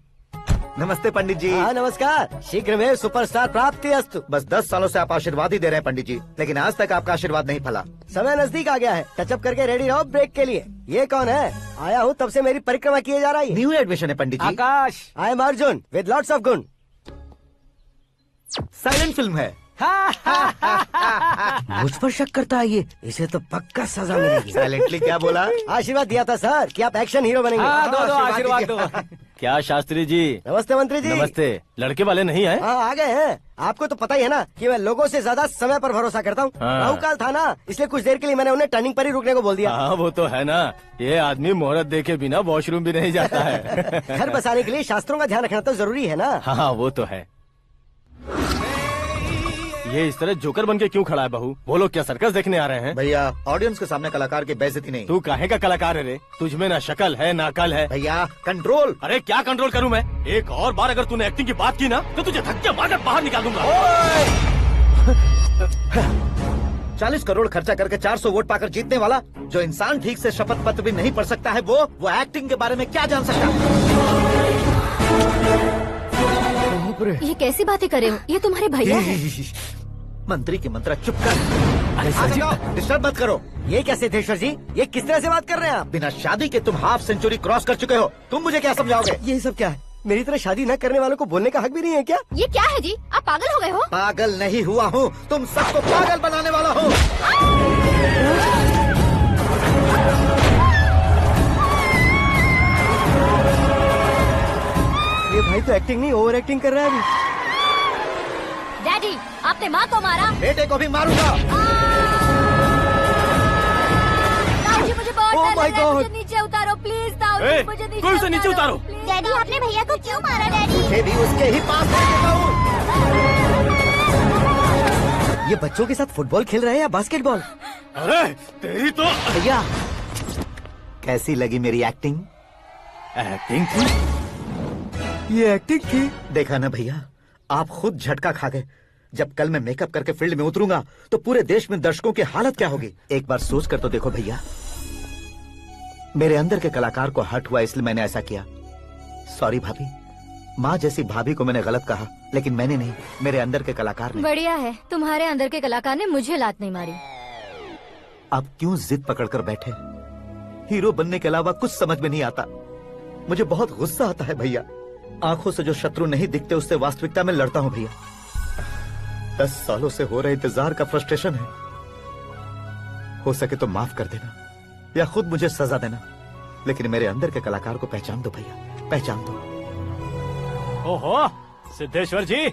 नमस्ते पंडित जी। हाँ नमस्कार, शीघ्र में सुपरस्टार प्राप्ति अस्तु। बस 10 सालों से आप आशीर्वाद ही दे रहे हैं पंडित जी, लेकिन आज तक आपका आशीर्वाद नहीं फला। समय नजदीक आ गया है, टचअप करके रेडी रहो ब्रेक के लिए। ये कौन है? आया हूँ तब से मेरी परिक्रमा किए जा रही है। न्यू एडमिशन है Pandit ji. Akash. I am Arjun with lots of गुण। साइलेंट फिल्म है। मुझ पर शक करता है ये, इसे तो पक्का सजा मिलेगी। साइलेंटली क्या बोला? आशीर्वाद दिया था सर कि आप एक्शन हीरो बनेंगे। हाँ, दो आशीर्वाद दो। क्या शास्त्री जी? नमस्ते मंत्री जी। नमस्ते। लड़के वाले नहीं है? हाँ आ गए हैं। आपको तो पता ही है ना कि मैं लोगों से ज्यादा समय पर भरोसा करता हूँ। हाँ। राहु काल था ना, इसलिए कुछ देर के लिए मैंने उन्हें टर्निंग पर ही रुकने को बोल दिया। हाँ वो तो है ना, ये आदमी मुहूर्त देखे बिना वॉशरूम भी नहीं जाता है। घर बसाने के लिए शास्त्रों का ध्यान रखना तो जरूरी है ना। हाँ वो तो है। ये इस तरह जोकर बन के क्यों खड़ा है बहू? वो लोग क्या सर्कस देखने आ रहे हैं? भैया ऑडियंस के सामने कलाकार की बेइज्जती नहीं। तू काहे का कलाकार है रे? तुझमें ना शक्ल है ना अकल है। भैया कंट्रोल। अरे क्या कंट्रोल करूं मैं? एक और बार अगर तूने एक्टिंग की बात की ना तो तुझे धक्के मारकर बाहर निकाल दूंगा। 40 करोड़ खर्चा करके 400 वोट पाकर जीतने वाला, जो इंसान ठीक से शपथ पत्र भी नहीं पढ़ सकता है, वो एक्टिंग के बारे में क्या जान सकता है? ये कैसी बातें करे हो? ये तुम्हारे भैया हैं। मंत्री की मंत्रा चुप कर। डिस्टर्ब मत करो। ये क्या सिद्धेश्वर जी, ये किस तरह से बात कर रहे हैं आप? बिना शादी के तुम हाफ सेंचुरी क्रॉस कर चुके हो, तुम मुझे क्या समझाओगे? ये सब क्या है? मेरी तरह शादी न करने वालों को बोलने का हक भी नहीं है क्या? ये क्या है जी, आप पागल हो गए हो? पागल नहीं हुआ हूँ, तुम सबको पागल बनाने वाला हूँ। ये भाई तो एक्टिंग नहीं ओवर एक्टिंग कर रहा है अभी। डैडी, आपने माँ को मारा। बेटे को भी मारूंगा। ताऊजी मुझे बहुत Oh डर my लग रहा है, God! मुझे नीचे उतारो प्लीज। ताऊजी मुझे नीचे कोई उसे नीचे उतारो। डैडी आपने भैया को क्यों मारा डैडी? मुझे भी उसके ही पास लेके जाऊं। ये बच्चों के साथ फुटबॉल खेल रहे हैं या बास्केटबॉल? अरे तेरी तो भैया कैसी लगी मेरी एक्टिंग? एक्टिंग थी? ये एक्टिंग थी? देखा ना भैया, आप खुद झटका खा गए। जब कल मैं मेकअप करके फील्ड में उतरूंगा तो पूरे देश में दर्शकों की हालत क्या होगी? एक बार सोच कर तो देखो भैया। मेरे अंदर के कलाकार को हर्ट हुआ इसलिए मैंने ऐसा किया। सॉरी भाभी। माँ जैसी भाभी को मैंने गलत कहा, लेकिन मैंने नहीं, मेरे अंदर के कलाकार ने। बढ़िया है, तुम्हारे अंदर के कलाकार ने मुझे लात नहीं मारी। आप क्यों जिद पकड़कर बैठे? हीरो बनने के अलावा कुछ समझ में नहीं आता। मुझे बहुत गुस्सा आता है भैया। आंखों से जो शत्रु नहीं दिखते उससे वास्तविकता में लड़ता हूँ भैया। 10 सालों से हो रहे इंतजार का फ्रस्ट्रेशन है। हो सके तो माफ कर देना या खुद मुझे सजा देना, लेकिन मेरे अंदर के कलाकार को पहचान दो भैया, पहचान दो। ओहो सिद्धेश्वर जी,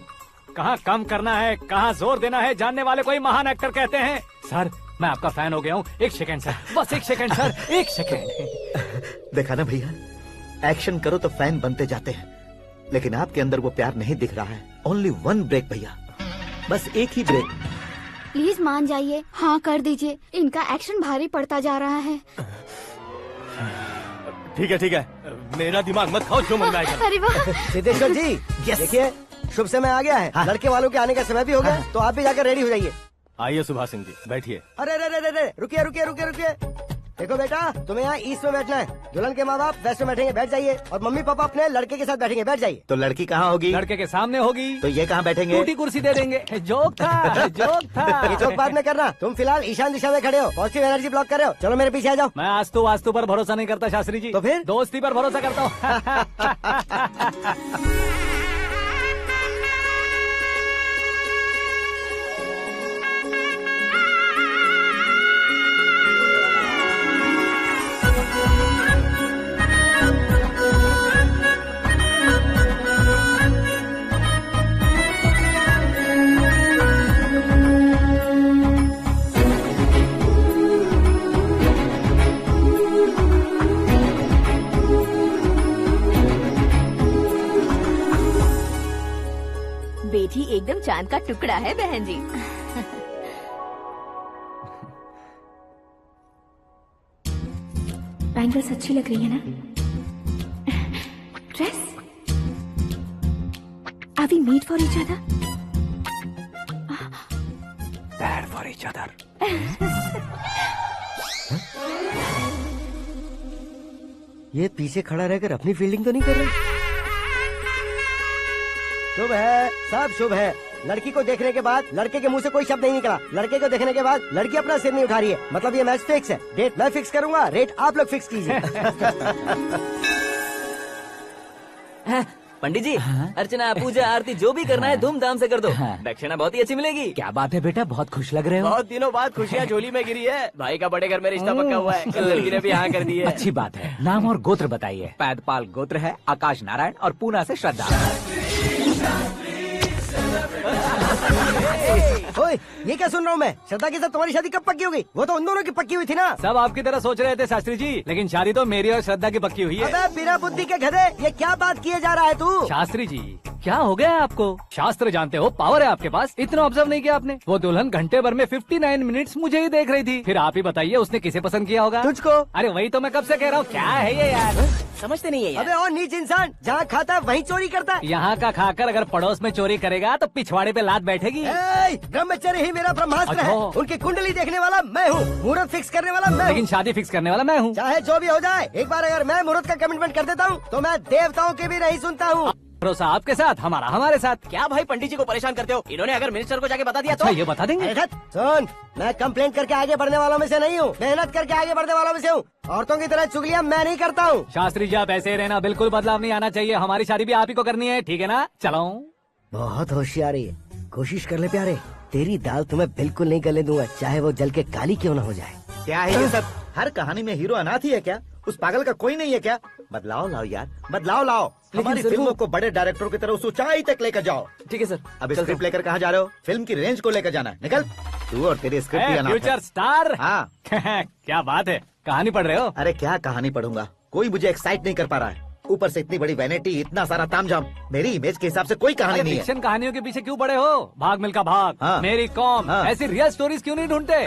कहाँ कम करना है कहाँ जोर देना है, जानने वाले को ही महान एक्टर कहते हैं। सर मैं आपका फैन हो गया हूँ। एक सेकंड सर, बस एक सेकंड सर, एक सेकंड। देखा ना भैया, एक्शन करो तो फैन बनते जाते हैं, लेकिन आपके अंदर वो प्यार नहीं दिख रहा है। ओनली 1 ब्रेक भैया, बस एक ही ब्रेक। प्लीज मान जाइए, हाँ कर दीजिए। इनका एक्शन भारी पड़ता जा रहा है। ठीक है, मेरा दिमाग मत खाओ, जो मन में आएगा। अरे वाह सिद्धेश्वर जी, देखिए शुभ समय आ गया है। लड़के वालों के आने का समय भी हो गया, तो आप भी जाकर रेडी हो जाइए। आइए सुभाष सिंह जी, बैठिए। अरे रुकिए। देखो बेटा, तुम्हें यहाँ ईस्ट में बैठना है। दुल्हन के माँ बाप वेस्ट में बैठेंगे, बैठ जाइए। और मम्मी पापा अपने लड़के के साथ बैठेंगे, बैठ जाइए। तो लड़की कहाँ होगी? लड़के के सामने होगी। तो ये कहाँ बैठेंगे? टूटी कुर्सी दे देंगे। जोक था, जोक था। ये जोक बाद में करना। तुम फिलहाल ईशान दिशा में खड़े हो, पॉजिटिव एनर्जी ब्लॉक कर रहे हो। चलो मेरे पीछे आ जाओ। मैं वास्तु पर भरोसा नहीं करता शास्त्री जी। तो फिर दोस्ती पर भरोसा करता हूँ। एकदम चांद का टुकड़ा है बहन जी। बैंगल्स अच्छी लग रही है ना? Dress? Are we made for each other? Bad for each other. ये पीछे खड़ा रहकर अपनी फील्डिंग तो नहीं कर रहा? शुभ है, सब शुभ है। लड़की को देखने के बाद लड़के के मुंह से कोई शब्द नहीं निकला। लड़के को देखने के बाद लड़की अपना सिर नहीं उठा रही है। मतलब ये मैच फिक्स है। डेट मैं फिक्स करूंगा, रेट आप लोग फिक्स कीजिए। पंडित जी, अर्चना, पूजा, आरती जो भी करना है धूमधाम से कर दो। दक्षिणा बहुत ही अच्छी मिलेगी। क्या बात है बेटा, बहुत खुश लग रहे हो। बहुत दिनों बाद खुशियाँ झोली में गिरी है। भाई का बड़े घर में रिश्ता पक्का हुआ है। कल लड़की ने भी हाँ कर दी है। अच्छी बात है। नाम और गोत्र बताइए। पैदपाल गोत्र है, आकाश नारायण और पूना से श्रद्धा। ओए, ये क्या सुन रहा हूँ मैं? श्रद्धा के साथ तुम्हारी शादी कब पक्की हो गई? वो तो उन दोनों की पक्की हुई थी ना। सब आपकी तरह सोच रहे थे शास्त्री जी, लेकिन शादी तो मेरी और श्रद्धा की पक्की हुई है। अबे बिना बुद्धि के गधे, ये क्या बात किए जा रहा है तू? शास्त्री जी, क्या हो गया है आपको? शास्त्र जानते हो, पावर है आपके पास। इतना ऑब्जर्व नहीं किया आपने? वो दुल्हन घंटे भर में 59 मिनट्स मुझे ही देख रही थी। फिर आप ही बताइए उसने किसे पसंद किया होगा? तुझको। अरे वही तो मैं कब से कह रहा हूँ, क्या है ये यार? समझते नहीं है यार। अबे और नीच इंसान, जहाँ खाता है वहीं चोरी करता है। यहाँ का खाकर अगर पड़ोस में चोरी करेगा तो पिछवाड़े पे लात बैठेगी। ब्रह्मचर्य ही मेरा ब्रह्मास्त्र है। उनकी कुंडली देखने वाला मैं हूँ, मुहूर्त फिक्स करने वाला मैं हूँ। लेकिन शादी फिक्स करने वाला मैं हूँ। चाहे जो भी हो जाए, एक बार अगर मैं मुहूर्त का कमिटमेंट कर देता हूँ तो मैं देवताओं के भी नहीं सुनता हूँ। भरोसा आपके साथ, हमारा हमारे साथ। क्या भाई पंडित जी को परेशान करते हो? इन्होंने अगर मिनिस्टर को जाके बता दिया तो ये बता देंगे। सुन, मैं कंप्लेंट करके आगे बढ़ने वालों में से नहीं हूँ, मेहनत करके आगे बढ़ने वालों में से हूँ। औरतों की तरह चुगलियाँ मैं नहीं करता हूँ। शास्त्री जी आप ऐसे ही रहना, बिल्कुल बदलाव नहीं आना चाहिए। हमारी शादी भी आप ही को करनी है, ठीक है ना? चलो। बहुत होशियारी है, कोशिश कर ले प्यारे। तेरी दाल तुम्हें बिल्कुल नहीं गलने दूंगा, चाहे वो जल के काली क्यों न हो जाए। क्या है ये सब? हर कहानी में हीरो अनाथ ही है क्या? उस पागल का कोई नहीं है क्या? बदलाव लाओ यार, बदलाव लाओ। हमारी फिल्मों को बड़े डायरेक्टरों की तरह उस ऊंचाई तक लेकर जाओ। ठीक है सर। अब स्क्रिप्ट लेकर कहाँ जा रहे हो? फिल्म की रेंज को लेकर जाना है। निकल तू और तेरी स्क्रिप्ट ही अनाथ है। Future star. हाँ क्या बात है, कहानी पढ़ रहे हो? अरे क्या कहानी पढ़ूंगा, कोई मुझे एक्साइट नहीं कर पा रहा है। ऊपर से इतनी बड़ी वैनिटी, इतना सारा तामझाम। मेरी इमेज के हिसाब से कोई कहानी नहीं है। फिक्शन कहानियों के पीछे क्यों पड़े हो? भाग मिल्खा भाग, हाँ। मेरी कॉम, हाँ। ऐसी रियल स्टोरीज क्यों नहीं ढूंढते?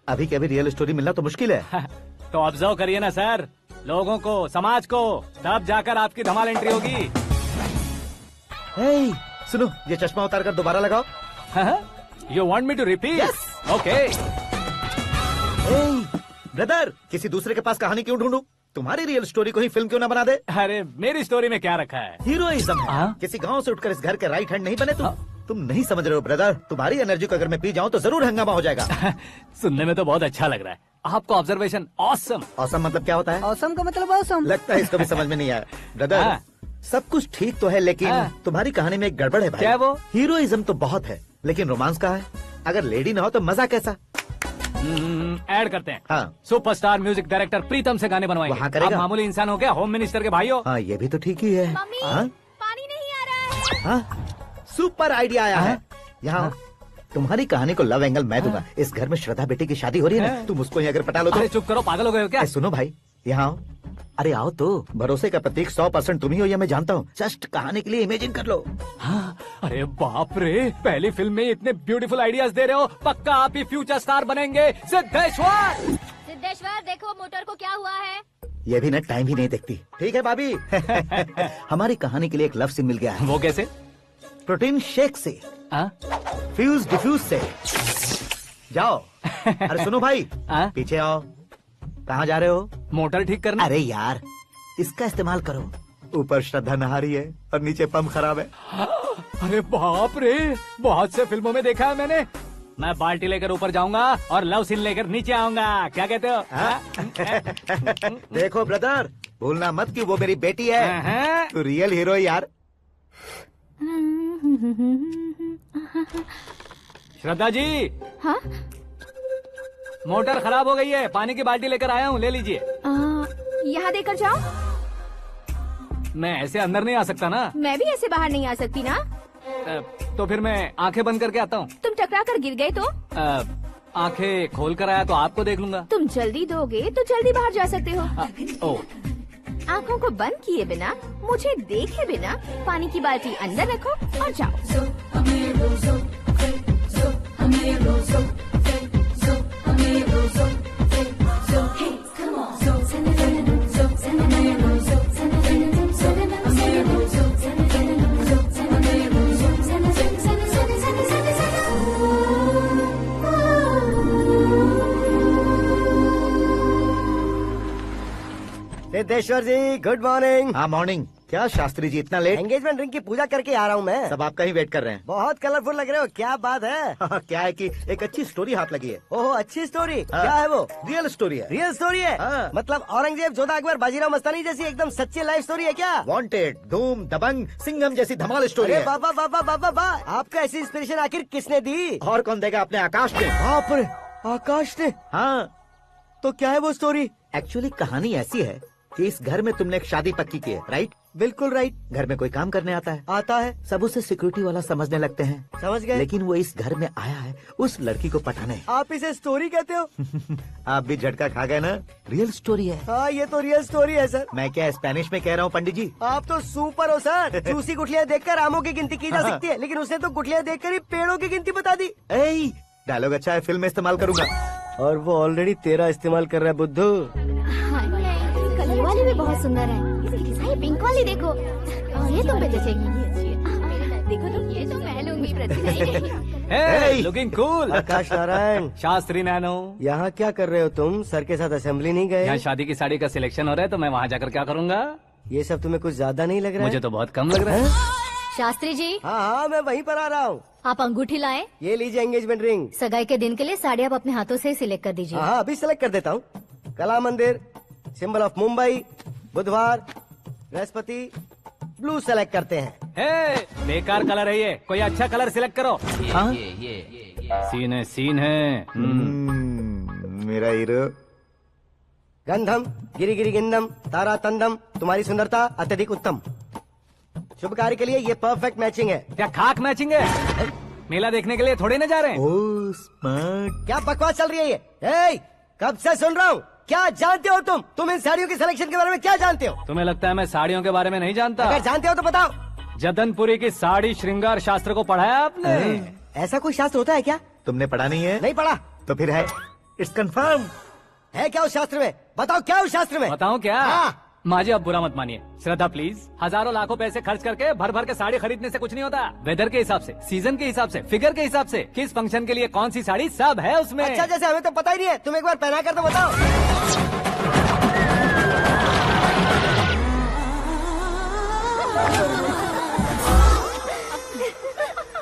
अभी के अभी रियल स्टोरी मिलना तो मुश्किल है। तो ऑब्जर्व करिए ना सर, लोगों को, समाज को, तब जाकर आपकी धमाल एंट्री होगी। सुनो, ये चश्मा उतार कर दोबारा लगाओ। You want me to repeat? Okay. Brother, किसी दूसरे के पास कहानी क्यों ढूंढूं? तुम्हारी रियल स्टोरी को ही फिल्म क्यों ना बना दे? अरे मेरी स्टोरी में क्या रखा है? हीरोइज्म है। किसी गांव से उठकर इस घर के राइट हैंड नहीं बने तुम नहीं समझ रहे हो ब्रदर। तुम्हारी एनर्जी को अगर मैं पी जाऊं तो जरूर हंगामा हो जाएगा। सुनने में तो बहुत अच्छा लग रहा है आपको। Observation awesome. ऑसम मतलब क्या होता है? ऑसम का मतलब ऑसम। लगता है इसको भी समझ में नहीं आया। ब्रदर सब कुछ ठीक तो है, लेकिन तुम्हारी कहानी में एक गड़बड़ है भाई। क्या वो? हीरोइज्म तो बहुत है, लेकिन रोमांस कहाँ है? अगर लेडी ना हो तो मजा कैसा? ऐड करते हैं। हाँ। सुपरस्टार म्यूजिक डायरेक्टर प्रीतम से गाने बनवाएंगे। वहाँ करेगा? आप मामूली इंसान हो क्या? होम मिनिस्टर के भाई हो। हाँ ये भी तो ठीक ही है। हाँ? पानी नहीं आ रहा है। हाँ? सुपर आइडिया आया है। यहाँ तुम्हारी कहानी को लव एंगल मैं दूंगा। इस घर में श्रद्धा बेटी की शादी हो रही है ना, तुम उसको ही अगर पटा लो तो। अरे चुप करो, पागल हो गए हो क्या? सुनो भाई, यहाँ आओ। अरे आओ तो। भरोसे का प्रतीक 100% तुम ही हो, ये मैं जानता हूँ। जस्ट कहानी के लिए इमेजिन कर लो। हाँ, अरे बाप रे, पहली फिल्म में इतने ब्यूटीफुल आइडियाज दे रहे हो। पक्का आप ही फ्यूचर स्टार बनेंगे। सिद्धेश्वर, सिद्धेश्वर देखो मोटर को क्या हुआ है। ये भी ना टाइम ही नहीं देखती। ठीक है भाभी। हमारी कहानी के लिए एक लव सीन मिल गया है। वो कैसे? प्रोटीन शेक से, फ्यूज डिफ्यूज से। जाओ। अरे सुनो भाई, पीछे आओ। कहाँ जा रहे हो? मोटर ठीक करना। अरे यार, इसका इस्तेमाल करो। ऊपर श्रद्धा नहा रही है और नीचे पंप खराब है। अरे बाप रे, बहुत से फिल्मों में देखा है मैंने। मैं बाल्टी लेकर ऊपर जाऊंगा और लव सीन लेकर नीचे आऊंगा। क्या कहते हो? देखो ब्रदर, भूलना मत कि वो मेरी बेटी है। तू रियल हीरो यार। श्रद्धा जी। हाँ? मोटर खराब हो गई है, पानी की बाल्टी लेकर आया हूँ, ले लीजिए। यहाँ देकर जाओ। मैं ऐसे अंदर नहीं आ सकता ना। मैं भी ऐसे बाहर नहीं आ सकती ना। तो फिर मैं आंखें बंद करके आता हूँ। तुम टकरा कर गिर गए तो? आंखें खोल कर आया तो आपको देख लूंगा। तुम जल्दी दोगे तो जल्दी बाहर जा सकते हो। आँखों को बंद किए बिना, मुझे देखे बिना पानी की बाल्टी अंदर रखो और जाओ। सिद्धेश्वर जी गुड मॉर्निंग। हाँ मॉर्निंग। क्या शास्त्री जी इतना लेट? एंगेजमेंट रिंग की पूजा करके आ रहा हूँ मैं। सब आपका ही वेट कर रहे हैं। बहुत कलरफुल लग रहे हो, क्या बात है? क्या है कि एक अच्छी स्टोरी हाथ लगी है। ओह अच्छी स्टोरी। हाँ। क्या है वो? रियल स्टोरी है। रियल स्टोरी है? हाँ। मतलब औरंगजेब, जोधा अकबर, बाजीराव मस्तानी जैसी एकदम सच्ची लाइफ स्टोरी है क्या? वांटेड, धूम, दबंग, सिंघम जैसी धमाल स्टोरी अरे है। बाबा बाबा बाबा बा, आपको ऐसी इंस्पिरेशन आखिर किसने दी? और कौन देगा? अपने आकाश ने। बाप रे, आकाश ने? हाँ। तो क्या है वो स्टोरी? एक्चुअली कहानी ऐसी है कि इस घर में तुमने एक शादी पक्की की है, राइट? बिल्कुल राइट। घर में कोई काम करने आता है? आता है। सब उसे सिक्योरिटी वाला समझने लगते हैं। समझ गए। लेकिन वो इस घर में आया है उस लड़की को पटाने। आप इसे स्टोरी कहते हो? आप भी झटका खा गए ना? रियल स्टोरी है। हाँ ये तो रियल स्टोरी है सर। मैं क्या स्पेनिश में कह रहा हूँ पंडित जी? आप तो सुपर हो सर। चूसी गुठलियाँ देखकर आमों की गिनती की जा सकती है, लेकिन उसने तो गुठलियाँ देखकर ही पेड़ों की गिनती बता दी। डायलॉग अच्छा है, फिल्म में इस्तेमाल करूंगा। और वो ऑलरेडी तेरा इस्तेमाल कर रहा है बुद्धू। ये वाली भी बहुत सुंदर है। ये पिंक वाली देखो, ये तुम पे जचेगी। देखो तुम, ये तो मैं लूंगी प्रति। Looking cool. Akash Narayan. Shastri nano. यहाँ क्या कर रहे हो तुम? सर के साथ असेंबली नहीं गए? यहाँ शादी की साड़ी का सिलेक्शन हो रहा है, तो मैं वहाँ जाकर क्या करूँगा? ये सब तुम्हें कुछ ज्यादा नहीं लग रहा है? मुझे तो बहुत कम लग रहा है। शास्त्री जी। हाँ हाँ मैं वहीं पर आ रहा हूँ। आप अंगूठी लाएं। ये लीजिए एंगेजमेंट रिंग। सगाई के दिन के लिए साड़ी आप अपने हाथों से ही सिलेक्ट कर दीजिए। हाँ अभी सिलेक्ट कर देता हूँ। कला मंदिर, सिंबल ऑफ मुंबई, बुधवार, बृहस्पति, ब्लू सेलेक्ट करते हैं। बेकार कलर है ये, कोई अच्छा कलर सिलेक्ट करो। सीन है, सीन है। मेरा हीरो। गंधम गिरी गिरी गिंदम तारा तंदम, तुम्हारी सुंदरता अत्यधिक उत्तम। शुभ कार्य के लिए ये परफेक्ट मैचिंग है। क्या खाक मैचिंग है? मेला देखने के लिए थोड़े न जा रहे हैं। Oh smart. क्या बकवास चल रही है ये? कब से सुन रहा हूँ। क्या जानते हो तुम इन साड़ियों की सिलेक्शन के बारे में क्या जानते हो? तुम्हें लगता है मैं साड़ियों के बारे में नहीं जानता? अगर जानते हो तो बताओ। जदनपुरी की साड़ी श्रृंगार शास्त्र को पढ़ा है आपने? ऐसा कोई शास्त्र होता है क्या? तुमने पढ़ा नहीं है? नहीं पढ़ा। तो फिर है, इट्स कंफर्म। है क्या उस शास्त्र में? बताओ क्या उस शास्त्र में? बताऊं क्या? हाँ। माँ जी अब बुरा मत मानिए। श्रद्धा प्लीज, हजारों लाखों पैसे खर्च करके भर भर के साड़ी खरीदने से कुछ नहीं होता। वेदर के हिसाब से, सीजन के हिसाब से, फिगर के हिसाब से, किस फंक्शन के लिए कौन सी साड़ी, सब है उसमें। अच्छा जैसे हमें तो पता ही नहीं है, तुम एक बार पहना कर तो बताओ।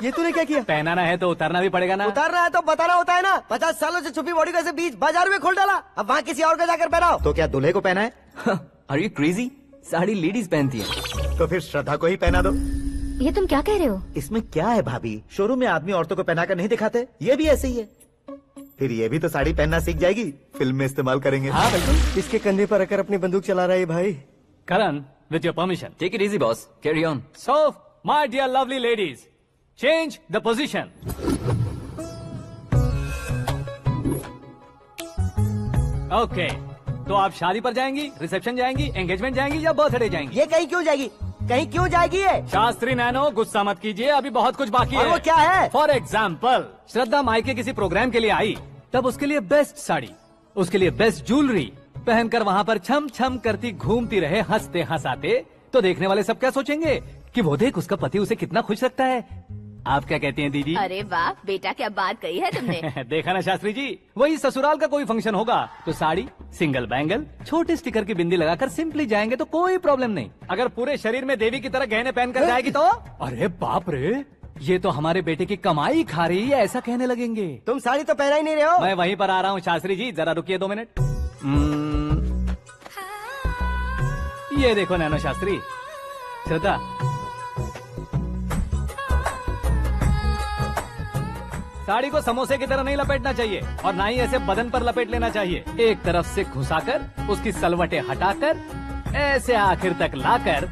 ये तूने क्या किया? पहनाना है तो उतारना भी पड़ेगा ना। उतारना है तो बताना होता है ना। 50 सालों से छुपी बॉडी को ऐसे बीच बाजार में खोल डाला, अब वहाँ किसी और को जाकर पहनाओ। तो क्या दूल्हे को पहना है? Are you crazy? Sari ladies पहनती है। तो फिर श्रद्धा को ही पहना दो। ये तुम क्या कह रहे हो? इसमें क्या है भाभी? शोरूम में आदमी औरतों को पहनाकर नहीं दिखाते, ये भी ऐसे ही है। फिर ये भी तो साड़ी पहनना सीख जाएगी, फिल्म में इस्तेमाल करेंगे। हाँ बिल्कुल। इसके कंधे पर रखकर अपनी बंदूक चला रहा है भाई। Karan, with your permission. Take it easy boss, carry on. So my dear lovely ladies, change the position. Okay, तो आप शादी पर जाएंगी, रिसेप्शन जाएंगी, एंगेजमेंट जाएंगी या बर्थडे जाएंगी? ये कहीं क्यों जाएगी? कहीं क्यों जाएगी ये? शास्त्री नैनो गुस्सा मत कीजिए, अभी बहुत कुछ बाकी और है। वो क्या है? फॉर एग्जाम्पल, श्रद्धा मायके किसी प्रोग्राम के लिए आई, तब उसके लिए बेस्ट साड़ी, उसके लिए बेस्ट ज्वेलरी पहनकर वहाँ पर छम छम करती घूमती रहे हंसते हंसाते, तो देखने वाले सब क्या सोचेंगे कि वो देख उसका पति उसे कितना खुश रखता है। आप क्या कहती हैं दीदी? अरे वाह बेटा, क्या बात कही है तुमने। देखा ना शास्त्री जी, वही ससुराल का कोई फंक्शन होगा तो साड़ी, सिंगल बैंगल, छोटे स्टिकर की बिंदी लगाकर सिंपली जाएंगे तो कोई प्रॉब्लम नहीं। अगर पूरे शरीर में देवी की तरह गहने पहनकर जाएगी तो अरे बाप रे, ये तो हमारे बेटे की कमाई खा रही है, ऐसा कहने लगेंगे। तुम साड़ी तो पहना ही नहीं रहे हो। मैं वहीं पर आ रहा हूँ शास्त्री जी, जरा रुकिए 2 मिनट। ये देखो नैनो शास्त्री, श्रद्धा, साड़ी को समोसे की तरह नहीं लपेटना चाहिए और ना ही ऐसे बदन पर लपेट लेना चाहिए। एक तरफ से घुसाकर, उसकी सलवटें हटाकर, ऐसे आखिर तक लाकर,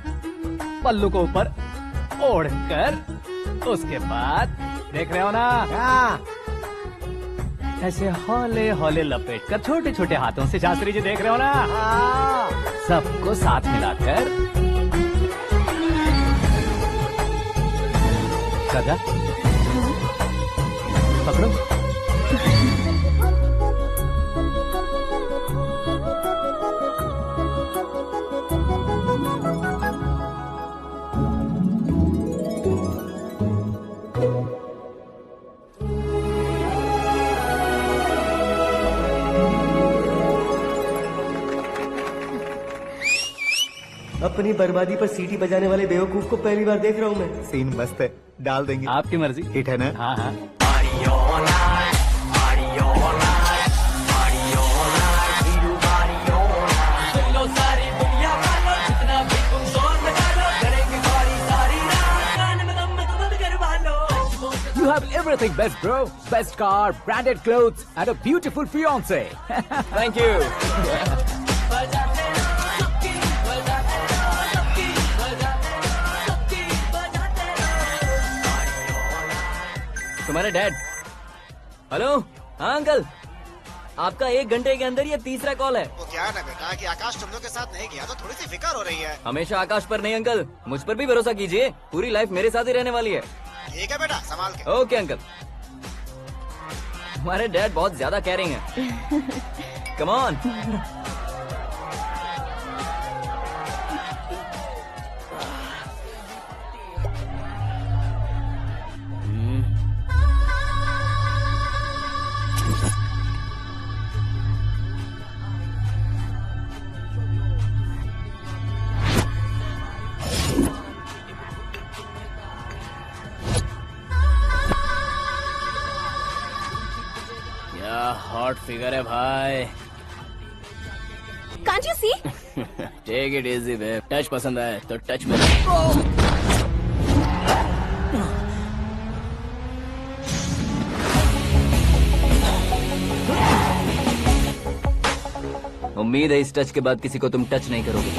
पल्लू को ऊपर ओढ़कर, उसके बाद देख रहे हो ना, ऐसे हौले हौले लपेट कर छोटे छोटे हाथों से, शास्त्री जी देख रहे हो ना, सबको साथ मिलाकर राजा पकड़ो। अपनी बर्बादी पर सीटी बजाने वाले बेवकूफ को पहली बार देख रहा हूँ मैं। सीन मस्त है, डाल देंगे। आपकी मर्जी। हिट है ना? हाँ हाँ। You have everything best, bro. Best car, branded clothes, and a beautiful fiance. Thank you. तुम्हारे डैड। हेलो। हाँ अंकल, आपका 1 घंटे के अंदर ये तीसरा कॉल है। वो क्या है ना बेटा कि आकाश तुम लोग के साथ नहीं गया तो थोड़ी सी फिक्र हो रही है। हमेशा आकाश पर नहीं अंकल, मुझ पर भी भरोसा कीजिए। पूरी लाइफ मेरे साथ ही रहने वाली है। ठीक है बेटा, संभाल के। Okay uncle. हमारे डैड बहुत ज्यादा केयरिंग है। Come on. हॉट फिगर है भाई। Can't you see? Take it easy babe. Touch पसंद आए तो टच में। उम्मीद है इस टच के बाद किसी को तुम टच नहीं करोगे।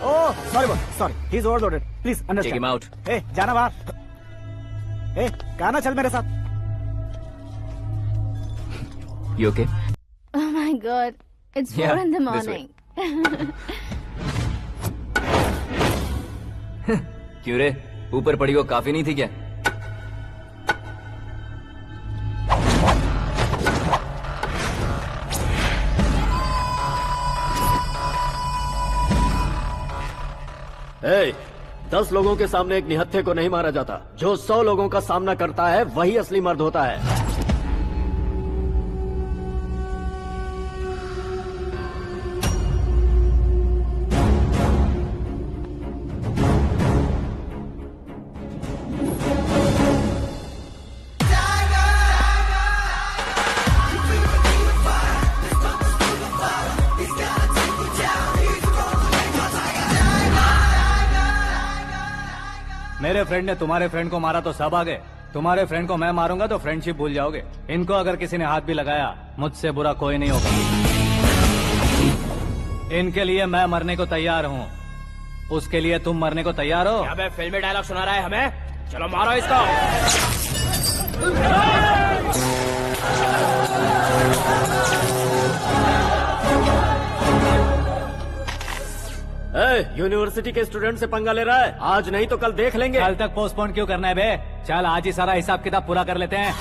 Oh sorry sorry, he is overloaded, please take understand. Him out. ए जाना बाहर। ए गाना चल मेरे साथ। You okay? Oh my god, it's 4 Yeah, in the this way. morning. क्यों रे, ऊपर पड़ी वो काफी नहीं थी क्या? ए, 10 लोगों के सामने एक निहत्थे को नहीं मारा जाता। जो 100 लोगों का सामना करता है वही असली मर्द होता है। मेरे फ्रेंड ने तुम्हारे फ्रेंड को मारा तो सब आ गए। तुम्हारे फ्रेंड को मैं मारूंगा तो फ्रेंडशिप भूल जाओगे। इनको अगर किसी ने हाथ भी लगाया, मुझसे बुरा कोई नहीं होगा। इनके लिए मैं मरने को तैयार हूँ। उसके लिए तुम मरने को तैयार हो? अबे फिल्मी डायलॉग सुना रहा है हमें? चलो मारो इसको। यूनिवर्सिटी के स्टूडेंट से पंगा ले रहा है। आज नहीं तो कल देख लेंगे। कल तक पोस्टपोन क्यों करना है बे? चल आज ही सारा हिसाब किताब पूरा कर लेते हैं।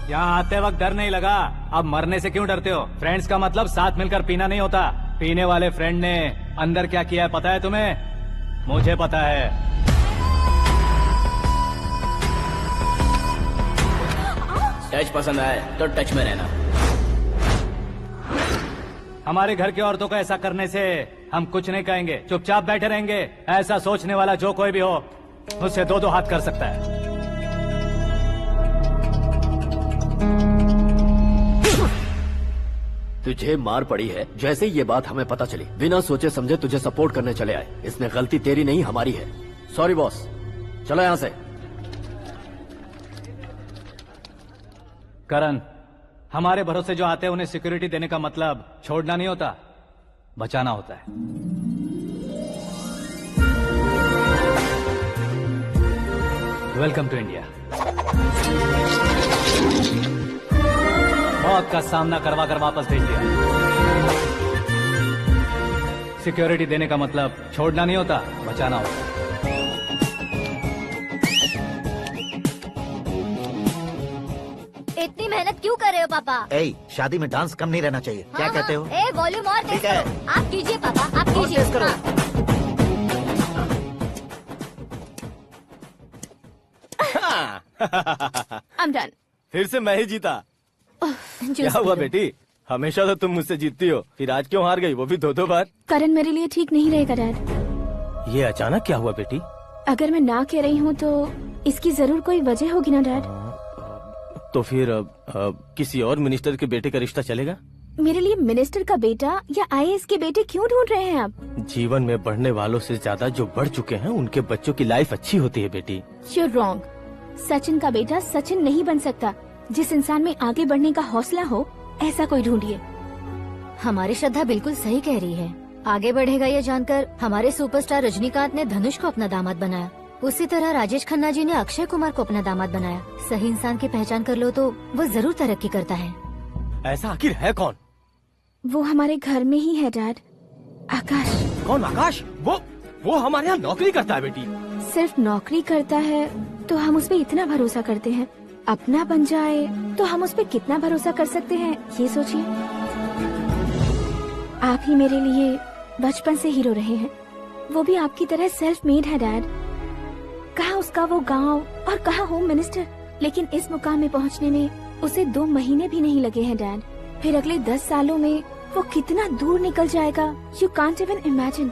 यहाँ आते वक्त डर नहीं लगा, अब मरने से क्यों डरते हो? फ्रेंड्स का मतलब साथ मिलकर पीना नहीं होता। पीने वाले फ्रेंड ने अंदर क्या किया है पता है तुम्हें? मुझे पता है। टच पसंद आए तो टच में रहना। हमारे घर की औरतों को ऐसा करने से हम कुछ नहीं कहेंगे, चुपचाप बैठे रहेंगे। ऐसा सोचने वाला जो कोई भी हो, उससे 2-2 हाथ कर सकता है। तुझे मार पड़ी है। जैसे ही ये बात हमें पता चली, बिना सोचे समझे तुझे सपोर्ट करने चले आए। इसमें गलती तेरी नहीं हमारी है। सॉरी बॉस, चलो यहाँ से। करण, हमारे भरोसे जो आते हैं उन्हें सिक्योरिटी देने का मतलब छोड़ना नहीं होता, बचाना होता है। Welcome to India. मौत का सामना करवा कर वापस भेज दिया। सिक्योरिटी देने का मतलब छोड़ना नहीं होता, बचाना होता। इतनी मेहनत क्यों कर रहे हो पापा? ए, शादी में डांस कम नहीं रहना चाहिए। क्या कहते हो? ए, वॉल्यूम और तेज ठीक है। करो। आप कीजिए पापा, आप कीजिए। तेज करो। I'm done. फिर से मैं ही जीता। क्या हुआ बेटी? हमेशा तो तुम मुझसे जीतती हो, फिर आज क्यों हार गई, वो भी 2-2 बार? करण मेरे लिए ठीक नहीं रहेगा डैड। ये अचानक क्या हुआ बेटी? अगर मैं ना कह रही हूँ तो इसकी जरूर कोई वजह होगी ना डैड। तो फिर किसी और मिनिस्टर के बेटे का रिश्ता चलेगा? मेरे लिए मिनिस्टर का बेटा या IAS के बेटे क्यों ढूंढ रहे हैं आप? जीवन में बढ़ने वालों से ज्यादा जो बढ़ चुके हैं उनके बच्चों की लाइफ अच्छी होती है बेटी। You're wrong. सचिन का बेटा सचिन नहीं बन सकता। जिस इंसान में आगे बढ़ने का हौसला हो ऐसा कोई ढूंढिए। हमारी श्रद्धा बिल्कुल सही कह रही है। आगे बढ़ेगा ये जानकर हमारे सुपरस्टार रजनीकांत ने धनुष को अपना दामाद बनाया। उसी तरह राजेश खन्ना जी ने अक्षय कुमार को अपना दामाद बनाया। सही इंसान की पहचान कर लो तो वो जरूर तरक्की करता है। ऐसा आखिर है कौन? वो हमारे घर में ही है डैड, आकाश। कौन आकाश? वो हमारे यहाँ नौकरी करता है बेटी। सिर्फ नौकरी करता है तो हम उस पे इतना भरोसा करते हैं, अपना बन जाए तो हम उस पे कितना भरोसा कर सकते हैं ये सोचिए। आप ही मेरे लिए बचपन से हीरो रहे हैं, वो भी आपकी तरह सेल्फ मेड है डैड। कहाँ उसका वो गांव और कहाँ होम मिनिस्टर, लेकिन इस मुकाम में पहुँचने में उसे 2 महीने भी नहीं लगे हैं डैड। फिर अगले 10 सालों में वो कितना दूर निकल जाएगा, यू कांट इवन इमेजिन।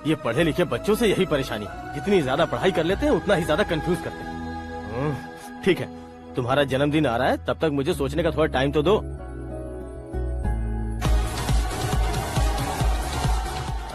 ये पढ़े लिखे बच्चों से यही परेशानी, जितनी ज्यादा पढ़ाई कर लेते हैं उतना ही ज्यादा कंफ्यूज करते हैं। ठीक है, तुम्हारा जन्मदिन आ रहा है, तब तक मुझे सोचने का थोड़ा टाइम तो दो।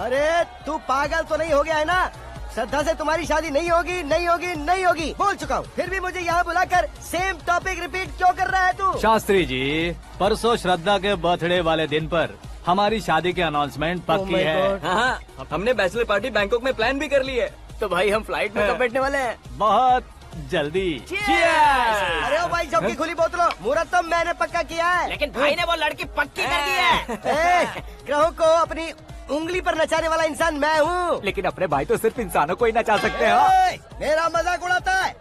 अरे तू पागल तो नहीं हो गया है ना? श्रद्धा से तुम्हारी शादी नहीं होगी, नहीं होगी, नहीं होगी, बोल चुका हूँ। फिर भी मुझे यहाँ बुलाकर सेम टॉपिक रिपीट क्यों कर रहा है तू? शास्त्री जी, परसों श्रद्धा के बर्थडे वाले दिन पर हमारी शादी की अनाउंसमेंट पक्की है। हाँ, हमने बैचलर पार्टी बैंकॉक में प्लान भी कर ली है। तो भाई हम फ्लाइट में कब बैठने वाले हैं? बहुत जल्दी। अरे ओ भाई, सबकी खुली बोतलों, मुहूर्त तो मैंने पक्का किया है। लेकिन भाई ने वो लड़की पक्की कर दी है। ग्रहों को अपनी उंगली पर नचाने वाला इंसान मैं हूँ। लेकिन अपने भाई तो सिर्फ इंसानों को ही नचा सकते हो। मेरा मजाक उड़ाता है।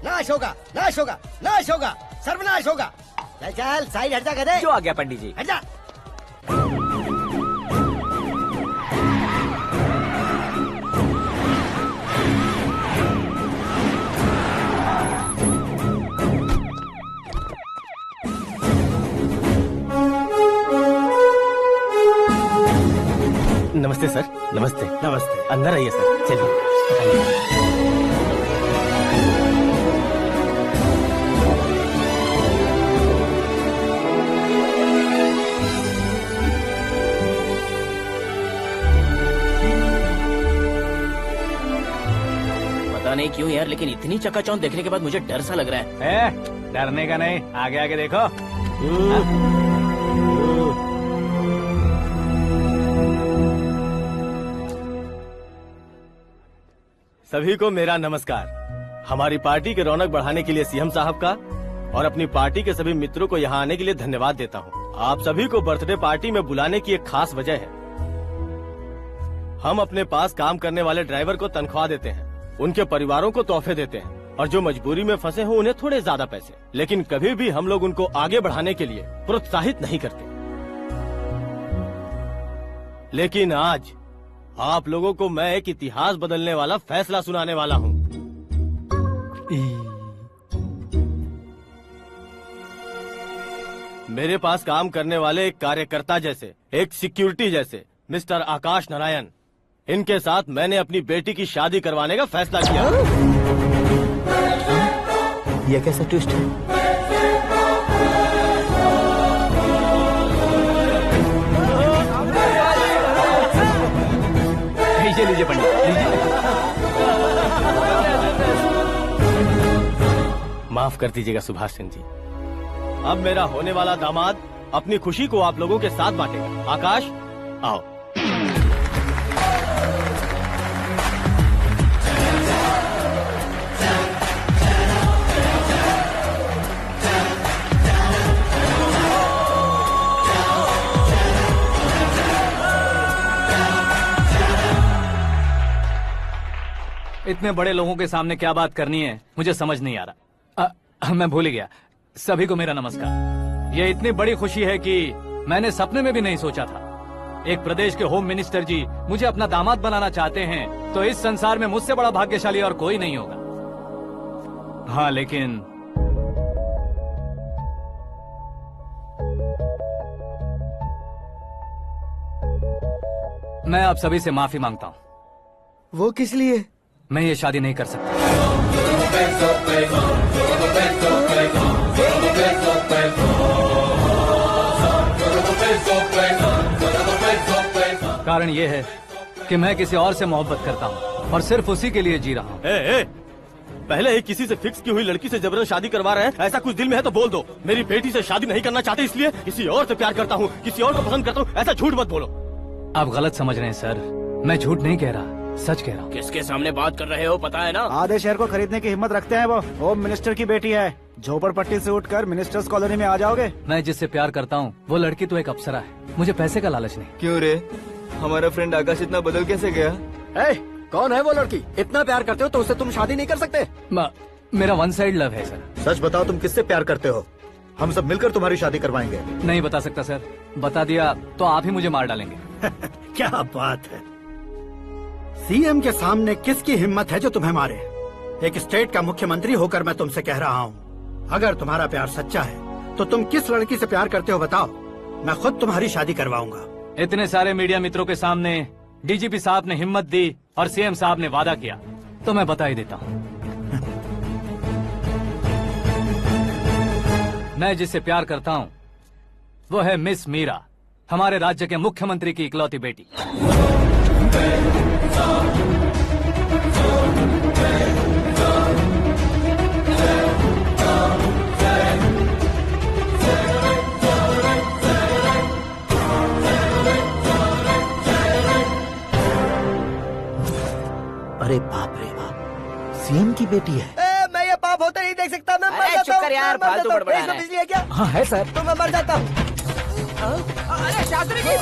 नाश होगा, नाश होगा, नाश होगा, सर्वनाश होगा। चल साइड हट जा गधे। जो आ गया पंडित जी। हट जा। नमस्ते सर। नमस्ते। नमस्ते। अंदर आइए सर, चलिए। पता नहीं क्यों यार, लेकिन इतनी चकाचौंध देखने के बाद मुझे डर सा लग रहा है। डरने का नहीं, आगे आगे देखो। सभी को मेरा नमस्कार। हमारी पार्टी की रौनक बढ़ाने के लिए सीएम साहब का और अपनी पार्टी के सभी मित्रों को यहाँ आने के लिए धन्यवाद देता हूँ। आप सभी को बर्थडे पार्टी में बुलाने की एक खास वजह है। हम अपने पास काम करने वाले ड्राइवर को तनख्वाह देते हैं, उनके परिवारों को तोहफे देते हैं और जो मजबूरी में फंसे हो उन्हें थोड़े ज्यादा पैसे, लेकिन कभी भी हम लोग उनको आगे बढ़ाने के लिए प्रोत्साहित नहीं करते। लेकिन आज आप लोगों को मैं एक इतिहास बदलने वाला फैसला सुनाने वाला हूँ। मेरे पास काम करने वाले एक कार्यकर्ता जैसे, एक सिक्योरिटी जैसे मिस्टर आकाश नारायण, इनके साथ मैंने अपनी बेटी की शादी करवाने का फैसला किया। यह कैसा ट्विस्ट है? लीजिए पंडित, लीजिए। माफ कर दीजिएगा सुभाष सिंह जी। अब मेरा होने वाला दामाद अपनी खुशी को आप लोगों के साथ बांटेगा। आकाश, आओ। इतने बड़े लोगों के सामने क्या बात करनी है मुझे समझ नहीं आ रहा। मैं भूल ही गया। सभी को मेरा नमस्कार। ये इतनी बड़ी खुशी है कि मैंने सपने में भी नहीं सोचा था। एक प्रदेश के होम मिनिस्टर जी मुझे अपना दामाद बनाना चाहते हैं तो इस संसार में मुझसे बड़ा भाग्यशाली और कोई नहीं होगा। हाँ, लेकिन मैं आप सभी से माफी मांगता हूँ। वो किस लिए? मैं ये शादी नहीं कर सकता। कारण ये है कि मैं किसी और से मोहब्बत करता हूँ और सिर्फ उसी के लिए जी रहा हूँ। पहले ही किसी से फिक्स की हुई लड़की से जबरन शादी करवा रहे हैं। ऐसा कुछ दिल में है तो बोल दो। मेरी बेटी से शादी नहीं करना चाहते इसलिए किसी और से प्यार करता हूँ, किसी और को पसंद करता हूँ। ऐसा झूठ मत बोलो। आप गलत समझ रहे हैं सर। मैं झूठ नहीं कह रहा, सच कह रहा हूँ। किसके सामने बात कर रहे हो पता है ना? आधे शहर को खरीदने की हिम्मत रखते हैं वो। होम मिनिस्टर की बेटी है। झोपड़पट्टी से उठकर मिनिस्टर्स कॉलोनी में आ जाओगे। मैं जिससे प्यार करता हूँ वो लड़की तो एक अप्सरा है। मुझे पैसे का लालच नहीं। क्यों रे, हमारा फ्रेंड आकाश इतना बदल कैसे गया? कौन है वो लड़की? इतना प्यार करते हो तो उससे तुम शादी नहीं कर सकते? मेरा वन साइड लव है सर। सच बताओ, तुम किससे प्यार करते हो? हम सब मिलकर तुम्हारी शादी करवाएंगे। नहीं बता सकता सर। बता दिया तो आप ही मुझे मार डालेंगे। क्या बात है। सीएम के सामने किसकी हिम्मत है जो तुम्हें मारे? एक स्टेट का मुख्यमंत्री होकर मैं तुमसे कह रहा हूँ, अगर तुम्हारा प्यार सच्चा है तो तुम किस लड़की से प्यार करते हो बताओ। मैं खुद तुम्हारी शादी करवाऊंगा। इतने सारे मीडिया मित्रों के सामने डीजीपी साहब ने हिम्मत दी और सीएम साहब ने वादा किया तो मैं बता ही देता हूँ। मैं जिससे प्यार करता हूँ वो है मिस मीरा, हमारे राज्य के मुख्यमंत्री की इकलौती बेटी। अरे बाप रे बाप, सीएम की बेटी है। मैं ये पाप होते नहीं देख सकता। मैं मर जाता चुप कर यार, फालतू बड़बड़ा रहा है। बिजली है क्या? हाँ है सर। तो मैं मर जाता हूँ। अरे शास्त्री जी!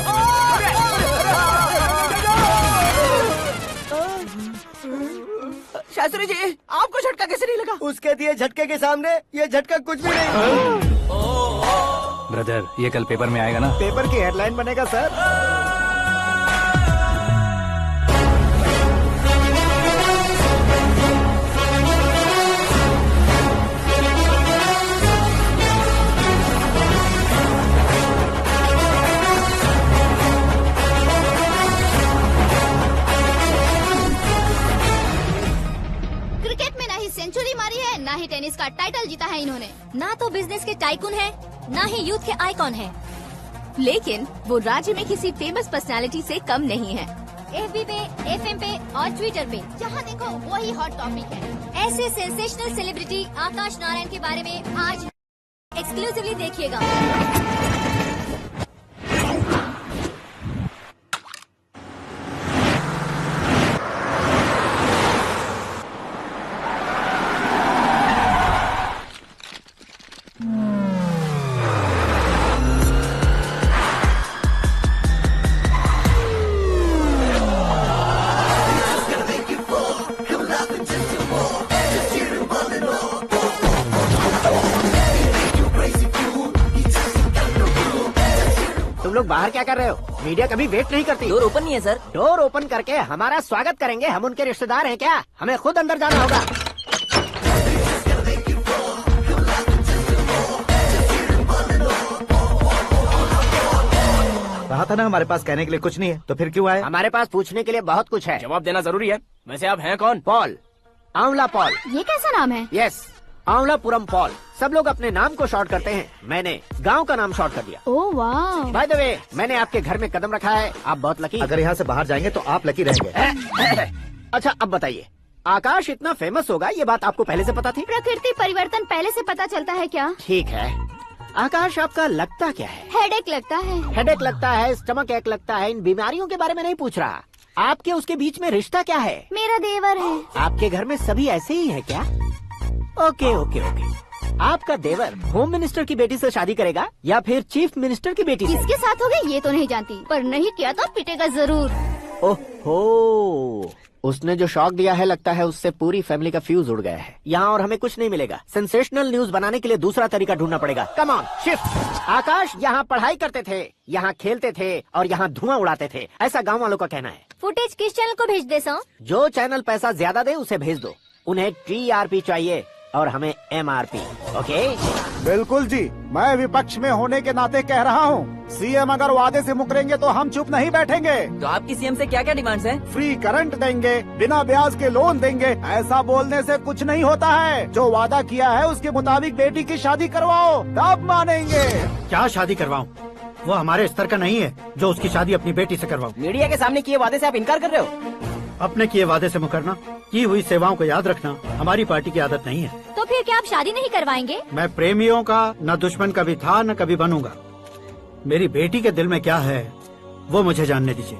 शास्त्री जी, आपको झटका कैसे नहीं लगा? उसके दिए झटके के सामने ये झटका कुछ भी नहीं। ब्रदर, ये कल पेपर में आएगा ना? पेपर की हेडलाइन बनेगा सर। सेंचुरी मारी है, ना ही टेनिस का टाइटल जीता है इन्होंने। ना तो बिजनेस के टाइकून है, ना ही यूथ के आइकॉन है। लेकिन वो राज्य में किसी फेमस पर्सनालिटी से कम नहीं है। FB पे, FM पे और ट्विटर पे जहाँ देखो वही हॉट टॉपिक है। ऐसे सेंसेशनल सेलिब्रिटी आकाश नारायण के बारे में आज एक्सक्लूसिवली देखिएगा। तुम लोग बाहर क्या कर रहे हो? मीडिया कभी वेट नहीं करती। डोर ओपन नहीं है सर। डोर ओपन करके हमारा स्वागत करेंगे? हम उनके रिश्तेदार हैं क्या? हमें खुद अंदर जाना होगा। कहा था ना हमारे पास कहने के लिए कुछ नहीं है, तो फिर क्यों आए? हमारे पास पूछने के लिए बहुत कुछ है। जवाब देना जरूरी है। वैसे आप हैं कौन? पॉल, आंवला पॉल। ये कैसा नाम है? Yes, Anwalapuram Paul. सब लोग अपने नाम को शॉर्ट करते हैं, मैंने गांव का नाम शॉर्ट कर दिया। ओह वाह। बाय द वे, मैंने आपके घर में कदम रखा है। आप बहुत लकी। अगर यहाँ से बाहर जाएंगे तो आप लकी रहेंगे। अच्छा अब बताइए, आकाश इतना फेमस होगा ये बात आपको पहले से पता थी? प्रकृति परिवर्तन पहले से पता चलता है क्या? ठीक है। आकाश आपका लगता क्या है? हेडेक लगता है। हेडेक लगता है, स्टमक एक लगता है। इन बीमारियों के बारे में नहीं पूछ रहा। आपके उसके बीच में रिश्ता क्या है? मेरा देवर है। आपके घर में सभी ऐसे ही है क्या? Okay okay okay. आपका देवर होम मिनिस्टर की बेटी से शादी करेगा या फिर चीफ मिनिस्टर की बेटी से? किसके साथ होगा ये तो नहीं जानती, पर नहीं किया तो पिटेगा जरूर। ओहो, उसने जो शॉक दिया है लगता है उससे पूरी फैमिली का फ्यूज उड़ गया है। यहाँ और हमें कुछ नहीं मिलेगा। सेंसेशनल न्यूज बनाने के लिए दूसरा तरीका ढूंढना पड़ेगा। Come on shift. आकाश यहाँ पढ़ाई करते थे, यहाँ खेलते थे और यहाँ धुआं उड़ाते थे, ऐसा गाँव वालों का कहना है। फुटेज किस चैनल को भेज दे सो? जो चैनल पैसा ज्यादा दे उसे भेज दो। उन्हें TRP चाहिए और हमें MRP। ओके बिल्कुल जी, मैं विपक्ष में होने के नाते कह रहा हूँ, सीएम अगर वादे से मुकरेंगे तो हम चुप नहीं बैठेंगे। तो आपकी सीएम से क्या क्या डिमांड्स हैं? फ्री करंट देंगे, बिना ब्याज के लोन देंगे। ऐसा बोलने से कुछ नहीं होता है। जो वादा किया है उसके मुताबिक बेटी की शादी करवाओ, तब मानेंगे। क्या शादी करवाऊं? वो हमारे स्तर का नहीं है जो उसकी शादी अपनी बेटी से करवाऊं। मीडिया के सामने किए वादे से आप इनकार कर रहे हो? अपने किए वादे से मुकरना, की हुई सेवाओं को याद रखना हमारी पार्टी की आदत नहीं है। तो फिर क्या आप शादी नहीं करवाएंगे? मैं प्रेमियों का न दुश्मन कभी था न कभी बनूंगा। मेरी बेटी के दिल में क्या है वो मुझे जानने दीजिए।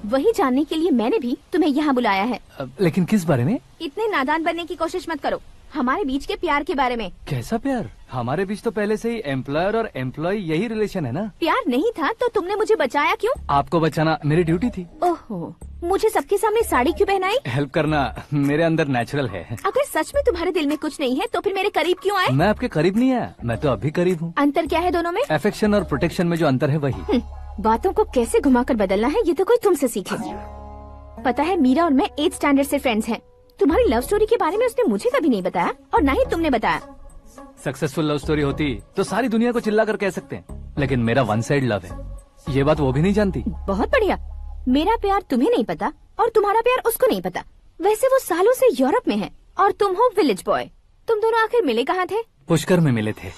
वही जानने के लिए मैंने भी तुम्हें यहाँ बुलाया है। लेकिन किस बारे में? इतने नादान बनने की कोशिश मत करो। हमारे बीच के प्यार के बारे में। कैसा प्यार? हमारे बीच तो पहले से ही एम्प्लॉयर और एम्प्लॉय यही रिलेशन है ना। प्यार नहीं था तो तुमने मुझे बचाया क्यों? आपको बचाना मेरी ड्यूटी थी। ओहो, मुझे सबके सामने साड़ी क्यों पहनाई? हेल्प करना मेरे अंदर नेचुरल है। अगर सच में तुम्हारे दिल में कुछ नहीं है तो फिर मेरे करीब क्यों आए? मैं आपके करीब नहीं आया, मैं तो अभी करीब हूँ। अंतर क्या है दोनों में? अफेक्शन और प्रोटेक्शन में जो अंतर है वही। बातों को कैसे घुमाकर बदलना है ये तो कोई तुमसे सीखे। पता है मीरा और मैं 8th स्टैंडर्ड से फ्रेंड्स हैं। तुम्हारी लव स्टोरी के बारे में उसने मुझे कभी नहीं बताया और न ही तुमने बताया। सक्सेसफुल लव स्टोरी होती तो सारी दुनिया को चिल्ला कर कह सकते हैं, लेकिन मेरा वन साइड लव है। ये बात वो भी नहीं जानती। बहुत बढ़िया। मेरा प्यार तुम्हें नहीं पता और तुम्हारा प्यार उसको नहीं पता। वैसे वो सालों से यूरोप में है और तुम हो विलेज बॉय। तुम दोनों आखिर मिले कहाँ थे? पुष्कर में मिले थे।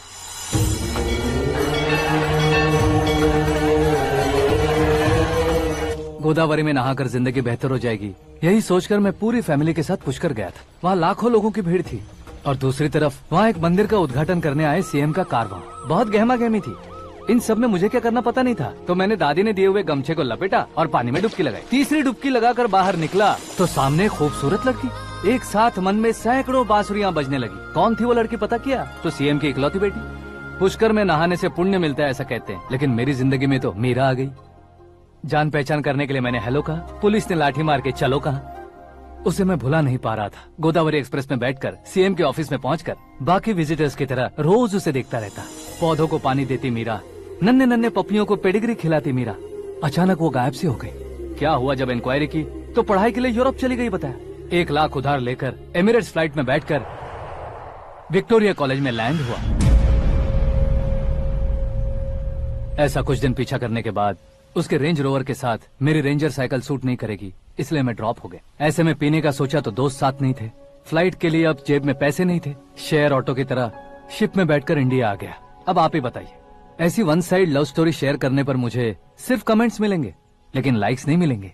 गोदावरी में नहाकर जिंदगी बेहतर हो जाएगी, यही सोचकर मैं पूरी फैमिली के साथ पुष्कर गया था। वहाँ लाखों लोगों की भीड़ थी और दूसरी तरफ वहाँ एक मंदिर का उद्घाटन करने आए सीएम का कारवां। बहुत गहमा गहमी थी। इन सब में मुझे क्या करना पता नहीं था, तो मैंने दादी ने दिए हुए गमछे को लपेटा और पानी में डुबकी लगाई। तीसरी डुबकी लगाकर बाहर निकला तो सामने खूबसूरत लड़की। एक साथ मन में सैकड़ों बांसुरियां बजने लगी। कौन थी वो लड़की पता किया? तो सीएम की इकलौती बेटी। पुष्कर में नहाने से पुण्य मिलता है ऐसा कहते हैं, लेकिन मेरी जिंदगी में तो मीरा आ गई। जान पहचान करने के लिए मैंने हेलो कहा, पुलिस ने लाठी मार के चलो कहा। उसे मैं भुला नहीं पा रहा था। गोदावरी एक्सप्रेस में बैठकर सीएम के ऑफिस में पहुंचकर बाकी विजिटर्स की तरह रोज उसे देखता रहता। पौधों को पानी देती मीरा, नन्हे नन्हे पपियों को पेडिग्री खिलाती मीरा। अचानक वो गायब सी हो गई। क्या हुआ? जब इंक्वायरी की तो पढ़ाई के लिए यूरोप चली गई बताया। 1 लाख उधार लेकर एमिरेट्स फ्लाइट में बैठकर विक्टोरिया कॉलेज में लैंड हुआ। ऐसा कुछ दिन पीछा करने के बाद उसके रेंज रोवर के साथ मेरी रेंजर साइकिल सूट नहीं करेगी, इसलिए मैं ड्रॉप हो गया। ऐसे में पीने का सोचा तो दोस्त साथ नहीं थे। फ्लाइट के लिए अब जेब में पैसे नहीं थे। शेयर ऑटो की तरह शिप में बैठकर इंडिया आ गया। अब आप ही बताइए, ऐसी one side love story share करने पर मुझे सिर्फ कमेंट्स मिलेंगे, लेकिन लाइक्स नहीं मिलेंगे।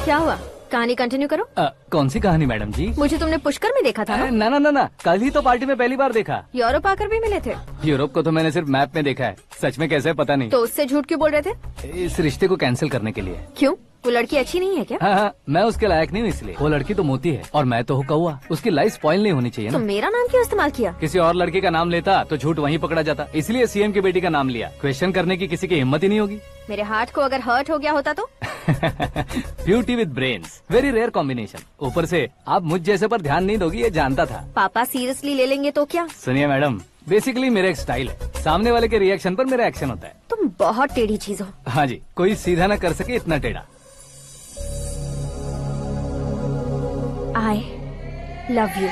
क्या हुआ? कहानी कंटिन्यू करो। कौन सी कहानी मैडम जी? मुझे तुमने पुष्कर में देखा था ना? ना, कल ही तो पार्टी में पहली बार देखा। यूरोप आकर भी मिले थे? यूरोप को तो मैंने सिर्फ मैप में देखा है, सच में कैसे पता नहीं। तो उससे झूठ क्यों बोल रहे थे? इस रिश्ते को कैंसिल करने के लिए। क्यों? वो लड़की अच्छी नहीं है क्या? हाँ, मैं उसके लायक नहीं हूँ इसलिए। वो लड़की तो मोती है और मैं तो हूँ कौवा। उसकी लाइफ स्पॉइल नहीं होनी चाहिए ना। तो मेरा नाम क्यों इस्तेमाल किया? किसी और लड़की का नाम लेता तो झूठ वहीं पकड़ा जाता, इसलिए सीएम की बेटी का नाम लिया। क्वेश्चन करने की किसी की हिम्मत ही नहीं होगी। मेरे हार्ट को अगर हर्ट हो गया होता तो? Beauty with brains, very rare combination. ऊपर से आप मुझ जैसे पर ध्यान नहीं दोगी ये जानता था। पापा सीरियसली ले लेंगे तो क्या? सुनिए मैडम, बेसिकली मेरा एक स्टाइल है, सामने वाले के रिएक्शन पर मेरा एक्शन होता है। तुम बहुत टेढ़ी चीज हो। हाँ जी, कोई सीधा न कर सके इतना टेढ़ा। I love you।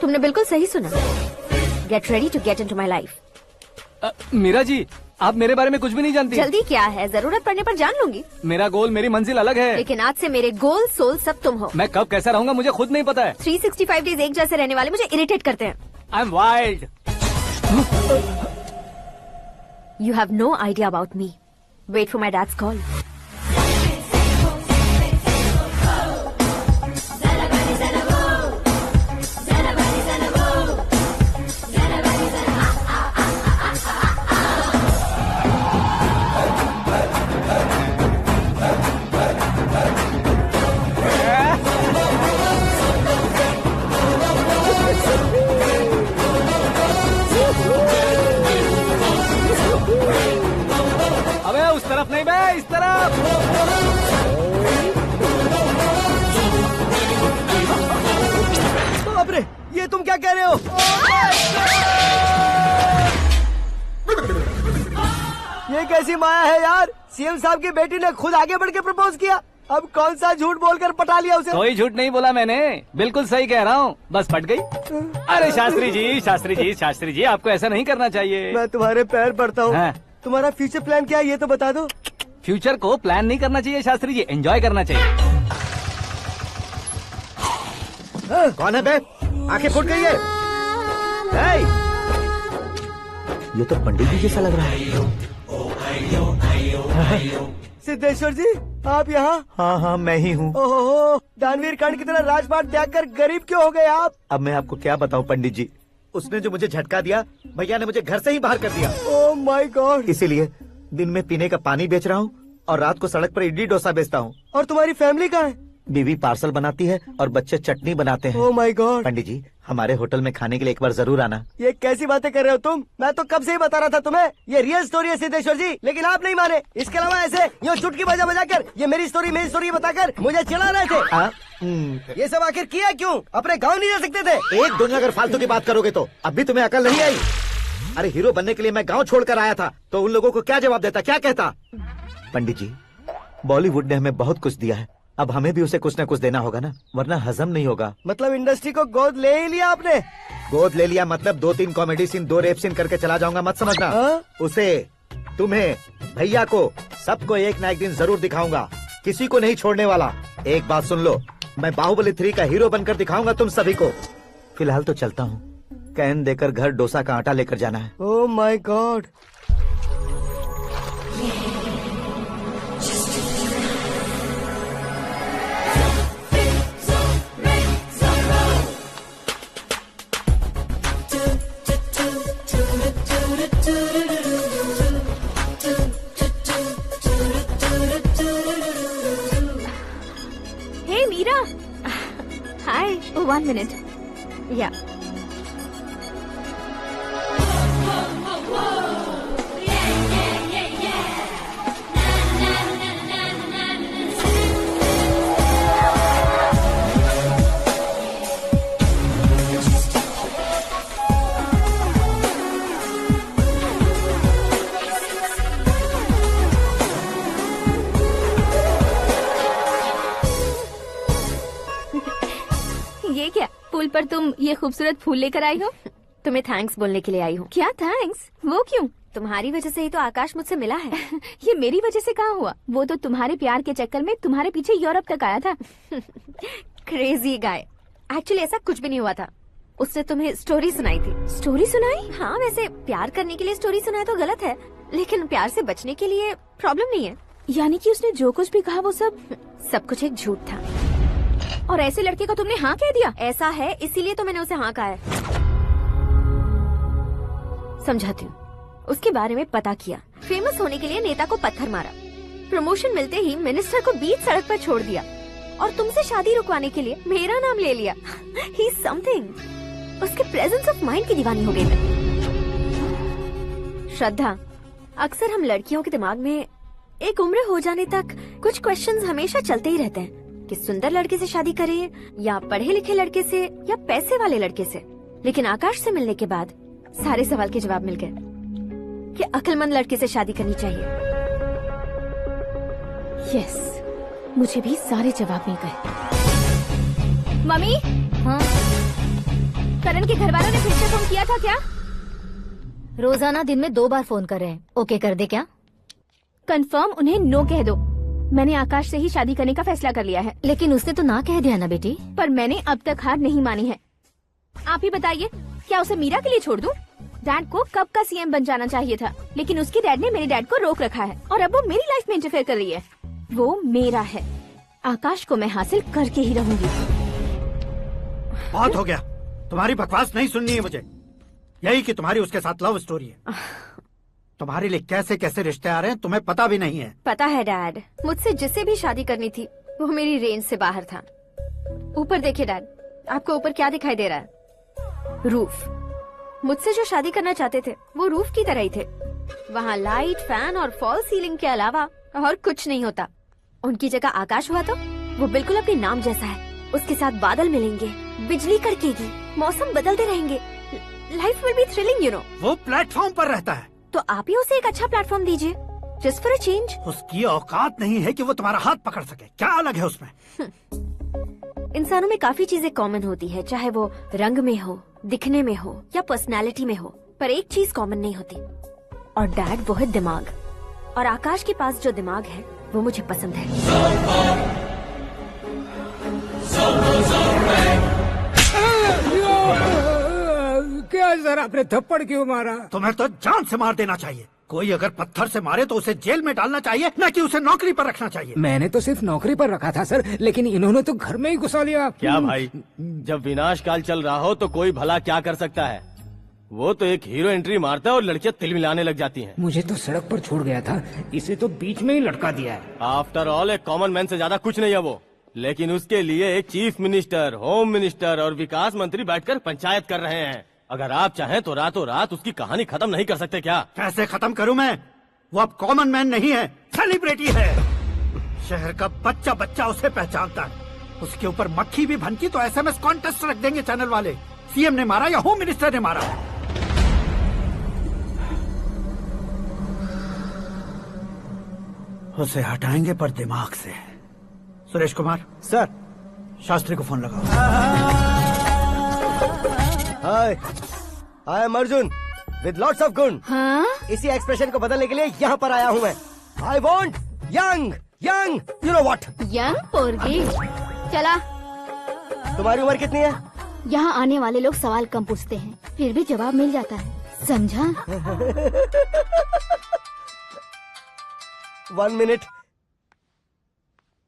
तुमने बिल्कुल सही सुना। Get ready to get into my life। Meera ji, आप मेरे बारे में कुछ भी नहीं जानती। जल्दी क्या है, जरूरत पड़ने पर जान लूंगी। मेरा गोल, मेरी मंजिल अलग है। लेकिन आज से मेरे गोल सोल सब तुम हो। मैं कब कैसा रहूंगा मुझे खुद नहीं पता है। 365 डेज एक जैसे रहने वाले मुझे इरिटेट करते हैं। I am wild. You have no idea about me। Wait for my dad's call। इस तरफ। बाप रे, ये तुम क्या कह रहे हो? ये कैसी माया है यार? सीएम साहब की बेटी ने खुद आगे बढ़ के प्रपोज किया। अब कौन सा झूठ बोलकर पटा लिया उसे? कोई झूठ नहीं बोला मैंने, बिल्कुल सही कह रहा हूँ, बस फट गई। अरे शास्त्री जी, शास्त्री जी, शास्त्री जी, आपको ऐसा नहीं करना चाहिए। मैं तुम्हारे पैर पड़ता हूँ। हाँ। तुम्हारा फ्यूचर प्लान क्या है ये तो बता दो। फ्यूचर को प्लान नहीं करना चाहिए शास्त्री जी, एंजॉय करना चाहिए। कौन है बे? आंखें फूट गई है। हे! ये तो पंडित जी जैसा लग रहा है। सिद्धेश्वर जी, आप यहाँ? हाँ, मैं ही हूँ। ओहो, दानवीर कांड की तरह राजपाट त्याग कर गरीब क्यों हो गए आप? अब मैं आपको क्या बताऊँ पंडित जी, उसने जो मुझे झटका दिया, भैया ने मुझे घर से ही बाहर कर दिया। Oh my God. इसीलिए दिन में पीने का पानी बेच रहा हूँ और रात को सड़क पर इडली डोसा बेचता हूँ। और तुम्हारी फैमिली कहाँ है? बीवी पार्सल बनाती है और बच्चे चटनी बनाते हैं। Oh my God. पंडित जी, हमारे होटल में खाने के लिए एक बार जरूर आना। ये कैसी बातें कर रहे हो तुम? मैं तो कब से ही बता रहा था तुम्हें, ये रियल स्टोरी है सिद्धेश्वर जी, लेकिन आप नहीं माने। इसके अलावा ऐसे यूँ चुटकी बजा बजा कर ये मेरी स्टोरी बताकर मुझे चिढ़ा रहे थे। ये सब आखिर किया क्यों? अपने गाँव नहीं जा सकते थे? एक दुनिया अगर फालतू की बात करोगे तो अब भी तुम्हें अकल नहीं आई। अरे हीरो बनने के लिए मैं गाँव छोड़कर आया था, तो उन लोगों को क्या जवाब देता, क्या कहता? पंडित जी, बॉलीवुड ने हमें बहुत कुछ दिया है, अब हमें भी उसे कुछ न कुछ देना होगा ना, वरना हजम नहीं होगा। मतलब इंडस्ट्री को गोद ले ही लिया आपने? गोद ले लिया मतलब 2-3 कॉमेडी सीन, 2 रेप सीन करके चला जाऊंगा मत समझना। उसे, तुम्हें, भैया को, सबको एक ना एक दिन जरूर दिखाऊंगा, किसी को नहीं छोड़ने वाला। एक बात सुन लो, मैं बाहुबली 3 का हीरो बनकर दिखाऊंगा तुम सभी को। फिलहाल तो चलता हूँ, कैन देकर घर डोसा का आटा लेकर जाना है। Oh my God. Hey Meera. Hi. Oh, 1 minute. Yeah. ये क्या, पुल पर तुम ये खूबसूरत फूल लेकर आई हो? तुम्हें थैंक्स बोलने के लिए आई हूँ। क्या थैंक्स? वो क्यों? तुम्हारी वजह से ही तो आकाश मुझसे मिला है। ये मेरी वजह से कहाँ हुआ? वो तो तुम्हारे प्यार के चक्कर में तुम्हारे पीछे यूरोप तक आया था। Crazy guy. एक्चुअली ऐसा कुछ भी नहीं हुआ था, उसने तुम्हें स्टोरी सुनाई थी। स्टोरी सुनाई? हाँ, वैसे प्यार करने के लिए स्टोरी सुनाए तो गलत है, लेकिन प्यार से बचने के लिए प्रॉब्लम नहीं है। यानी कि उसने जो कुछ भी कहा वो सब कुछ एक झूठ था। और ऐसे लड़के को तुमने हाँ कह दिया? ऐसा है, इसीलिए तो मैंने उसे हाँ कहा है। समझाती हूँ। उसके बारे में पता किया, फेमस होने के लिए नेता को पत्थर मारा, प्रमोशन मिलते ही मिनिस्टर को बीच सड़क पर छोड़ दिया, और तुमसे शादी रुकवाने के लिए मेरा नाम ले लिया। He is something. उसके प्रेजेंस ऑफ माइंड की दीवानी हो गई मैं। श्रद्धा, अक्सर हम लड़कियों के दिमाग में एक उम्र हो जाने तक कुछ क्वेश्चंस हमेशा चलते ही रहते हैं कि सुंदर लड़के से शादी करें या पढ़े लिखे लड़के से या पैसे वाले लड़के से। लेकिन आकाश से मिलने के बाद सारे सवाल के जवाब मिल गए कि अक्लमंद लड़के से शादी करनी चाहिए। यस, मुझे भी सारे जवाब मिल गए। मम्मी, हाँ? करण के घर वालों ने फिर से फोन किया था क्या? रोजाना दिन में 2 बार फोन कर रहे हैं। ओके कर दे क्या? कंफर्म उन्हें नो कह दो। मैंने आकाश से ही शादी करने का फैसला कर लिया है। लेकिन उसने तो ना कह दिया ना बेटी। पर मैंने अब तक हार नहीं मानी है। आप ही बताइए, क्या उसे मीरा के लिए छोड़ दूं? डैड को कब का सीएम बन जाना चाहिए था, लेकिन उसके डैड ने मेरे डैड को रोक रखा है और अब वो मेरी लाइफ में इंटरफेयर कर रही है। वो मेरा है, आकाश को मैं हासिल करके ही रहूंगी। बहुत हो गया, तुम्हारी बकवास नहीं सुननी है मुझे। यही कि तुम्हारी उसके साथ लव स्टोरी है। तुम्हारे लिए कैसे कैसे रिश्ते आ रहे हैं तुम्हें पता भी नहीं है। पता है डैड, मुझसे जिसे भी शादी करनी थी वो मेरी रेंज से बाहर था। ऊपर देखिए डैड, आपको ऊपर क्या दिखाई दे रहा है? रूफ। मुझसे जो शादी करना चाहते थे वो रूफ की तरह ही थे। वहाँ लाइट, फैन और फॉल सीलिंग के अलावा और कुछ नहीं होता। उनकी जगह आकाश हुआ तो वो बिल्कुल अपने नाम जैसा है। उसके साथ बादल मिलेंगे, बिजली कड़केगी, मौसम बदलते रहेंगे, life will be thrilling, you know. वो प्लेटफॉर्म पर रहता है तो आप ही उसे एक अच्छा प्लेटफॉर्म दीजिए, जस्ट फॉर अ चेंज। उसकी औकात नहीं है कि वो तुम्हारा हाथ पकड़ सके। क्या अलग है उसमें? इंसानों में काफी चीजें कॉमन होती है, चाहे वो रंग में हो, दिखने में हो या पर्सनालिटी में हो, पर एक चीज कॉमन नहीं होती, और डैड वो है दिमाग। और आकाश के पास जो दिमाग है वो मुझे पसंद है। क्या सर, आपने थप्पड़ क्यों मारा? तुम्हें तो जान से मार देना चाहिए। कोई अगर पत्थर से मारे तो उसे जेल में डालना चाहिए, न कि उसे नौकरी पर रखना चाहिए। मैंने तो सिर्फ नौकरी पर रखा था सर, लेकिन इन्होंने तो घर में ही घुसा लिया। क्या भाई, जब विनाश काल चल रहा हो तो कोई भला क्या कर सकता है? वो तो एक हीरो एंट्री मारता है और लड़कियां तिल मिलाने लग जाती हैं। मुझे तो सड़क पर छोड़ गया था, इसे तो बीच में ही लटका दिया है। आफ्टर ऑल एक कॉमन मैन से ज्यादा कुछ नहीं है वो, लेकिन उसके लिए एक चीफ मिनिस्टर, होम मिनिस्टर और विकास मंत्री बैठकर पंचायत कर रहे हैं। अगर आप चाहें तो रातों रात उसकी कहानी खत्म नहीं कर सकते क्या? कैसे खत्म करूं मैं? वो अब कॉमन मैन नहीं है, सेलिब्रिटी है। शहर का बच्चा बच्चा उसे पहचानता है। उसके ऊपर मक्खी भी भनकी तो SMS कॉन्टेस्ट रख देंगे चैनल वाले। सीएम ने मारा या होम मिनिस्टर ने मारा। उसे हटाएंगे पर दिमाग से। सुरेश कुमार सर, शास्त्री को फोन लगाओ। Hi, I am Arjun with lots of गुण। हाँ? इसी एक्सप्रेशन को बदलने के लिए यहाँ पर आया हूँ मैं। I want young young, you know what? Young पोरगी। चला। तुम्हारी उम्र कितनी है? यहाँ आने वाले लोग सवाल कम पूछते हैं, फिर भी जवाब मिल जाता है, समझा? 1 मिनट।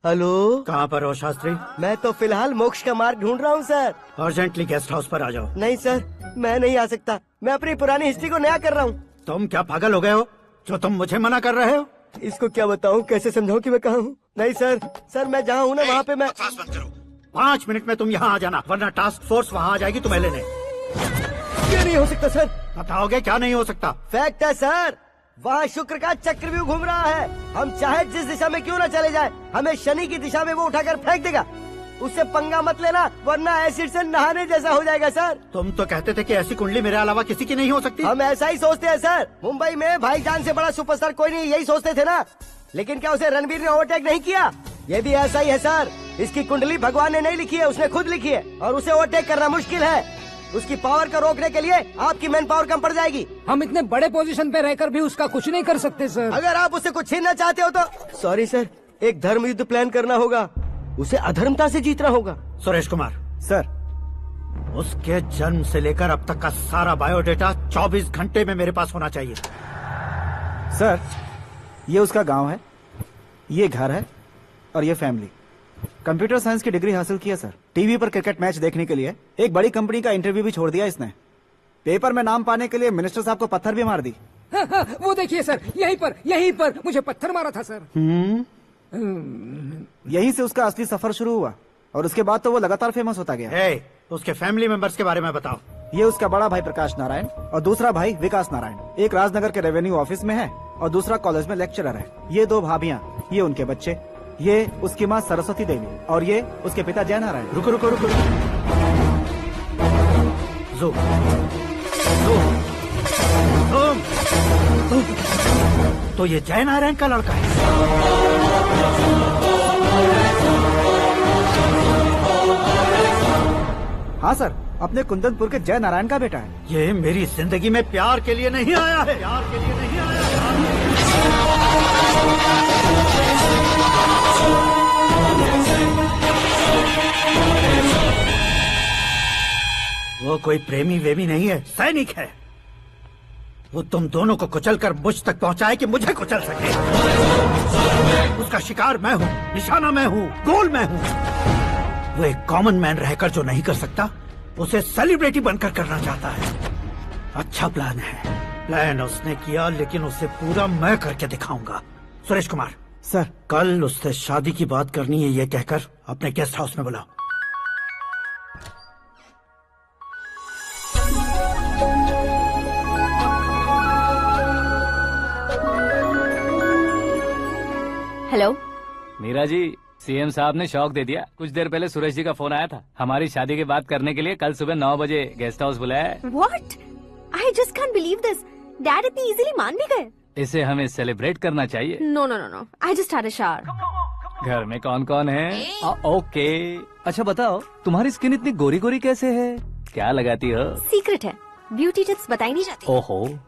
हेलो, कहाँ पर हो शास्त्री? मैं तो फिलहाल मोक्ष का मार्ग ढूंढ रहा हूँ सर। अर्जेंटली गेस्ट हाउस पर आ जाओ। नहीं सर, मैं नहीं आ सकता। मैं अपनी पुरानी हिस्ट्री को नया कर रहा हूँ। तुम क्या पागल हो गए हो जो तुम मुझे मना कर रहे हो? इसको क्या बताऊँ, कैसे समझाऊँ कि मैं कहाँ हूँ? नहीं सर, सर मैं जहाँ हूँ ना वहाँ पे मैं। 5 मिनट में तुम यहाँ आ जाना, वरना टास्क फोर्स वहाँ आ जाएगी तुम्हें लेने। क्या नहीं हो सकता सर? बताओगे क्या नहीं हो सकता? फैक्ट है सर, वहाँ शुक्र का चक्रव्यूह घूम रहा है। हम चाहे जिस दिशा में क्यों न चले जाए, हमें शनि की दिशा में वो उठाकर फेंक देगा। उससे पंगा मत लेना, वरना एसिड से नहाने जैसा हो जाएगा सर। तुम तो कहते थे कि ऐसी कुंडली मेरे अलावा किसी की नहीं हो सकती। हम ऐसा ही सोचते हैं सर। मुंबई में भाईजान से बड़ा सुपरस्टार कोई नहीं, यही सोचते थे ना। लेकिन क्या उसे रणवीर ने ओवरटेक नहीं किया? ये भी ऐसा ही है सर। इसकी कुंडली भगवान ने नहीं लिखी है, उसने खुद लिखी है, और उसे ओवरटेक करना मुश्किल है। उसकी पावर को रोकने के लिए आपकी मैन पावर कम पड़ जाएगी। हम इतने बड़े पोजीशन पे रहकर भी उसका कुछ नहीं कर सकते सर। अगर आप उसे कुछ छीनना चाहते हो तो सॉरी सर, एक धर्म युद्ध प्लान करना होगा। उसे अधर्मता से जीतना होगा। सुरेश कुमार सर, उसके जन्म से लेकर अब तक का सारा बायोडेटा 24 घंटे में मेरे पास होना चाहिए। सर ये उसका गांव है, ये घर है, और ये फैमिली। कंप्यूटर साइंस की डिग्री हासिल किया सर। टीवी पर क्रिकेट मैच देखने के लिए एक बड़ी कंपनी का इंटरव्यू भी छोड़ दिया इसने। पेपर में नाम पाने के लिए मिनिस्टर साहब को पत्थर भी मार दी। वो देखिए सर, यहीं पर मुझे पत्थर मारा था सर। यहीं से उसका असली सफर शुरू हुआ, और उसके बाद तो वो लगातार फेमस होता गया। उसके फैमिली मेंबर्स के बारे में बताओ। ये उसका बड़ा भाई प्रकाश नारायण और दूसरा भाई विकास नारायण। एक राजनगर के रेवेन्यू ऑफिस में है और दूसरा कॉलेज में लेक्चरर है। ये 2 भाभियां, ये उनके बच्चे, ये उसकी माँ सरस्वती देवी और ये उसके पिता जय नारायण। रुको रुको रुको, तो ये जय नारायण का लड़का है। हाँ सर, अपने कुंदनपुर के जय नारायण का बेटा है। ये मेरी जिंदगी में प्यार के लिए नहीं आया है, प्यार के लिए नहीं आया है। वो कोई प्रेमी वेमी नहीं है, सैनिक है। वो तुम दोनों को कुचलकर मुझ तक पहुंचाए कि मुझे कुचल सके। उसका शिकार मैं हूँ, निशाना मैं हूँ, गोल मैं हूँ। वो एक कॉमन मैन रहकर जो नहीं कर सकता, उसे सेलिब्रिटी बनकर करना चाहता है। अच्छा प्लान है। प्लान उसने किया, लेकिन उसे पूरा मैं करके दिखाऊंगा। सुरेश कुमार सर, कल उससे शादी की बात करनी है, ये कहकर अपने गेस्ट हाउस में बुलाओ। हेलो। मीरा जी, सीएम साहब ने शौक दे दिया। कुछ देर पहले सुरेश जी का फोन आया था, हमारी शादी की बात करने के लिए कल सुबह 9 बजे गेस्ट हाउस बुलाया है। What? I just can't believe this. Dad इतनी इजीली मान भी गए। इसे हमें सेलिब्रेट करना चाहिए। No, no, no, no. I just had a shower. घर में कौन कौन है? ओके। अच्छा बताओ, तुम्हारी स्किन इतनी गोरी गोरी कैसे है? क्या लगाती हो? सीक्रेट है, ब्यूटी टिप्स बताई नहीं जाती। ओहो,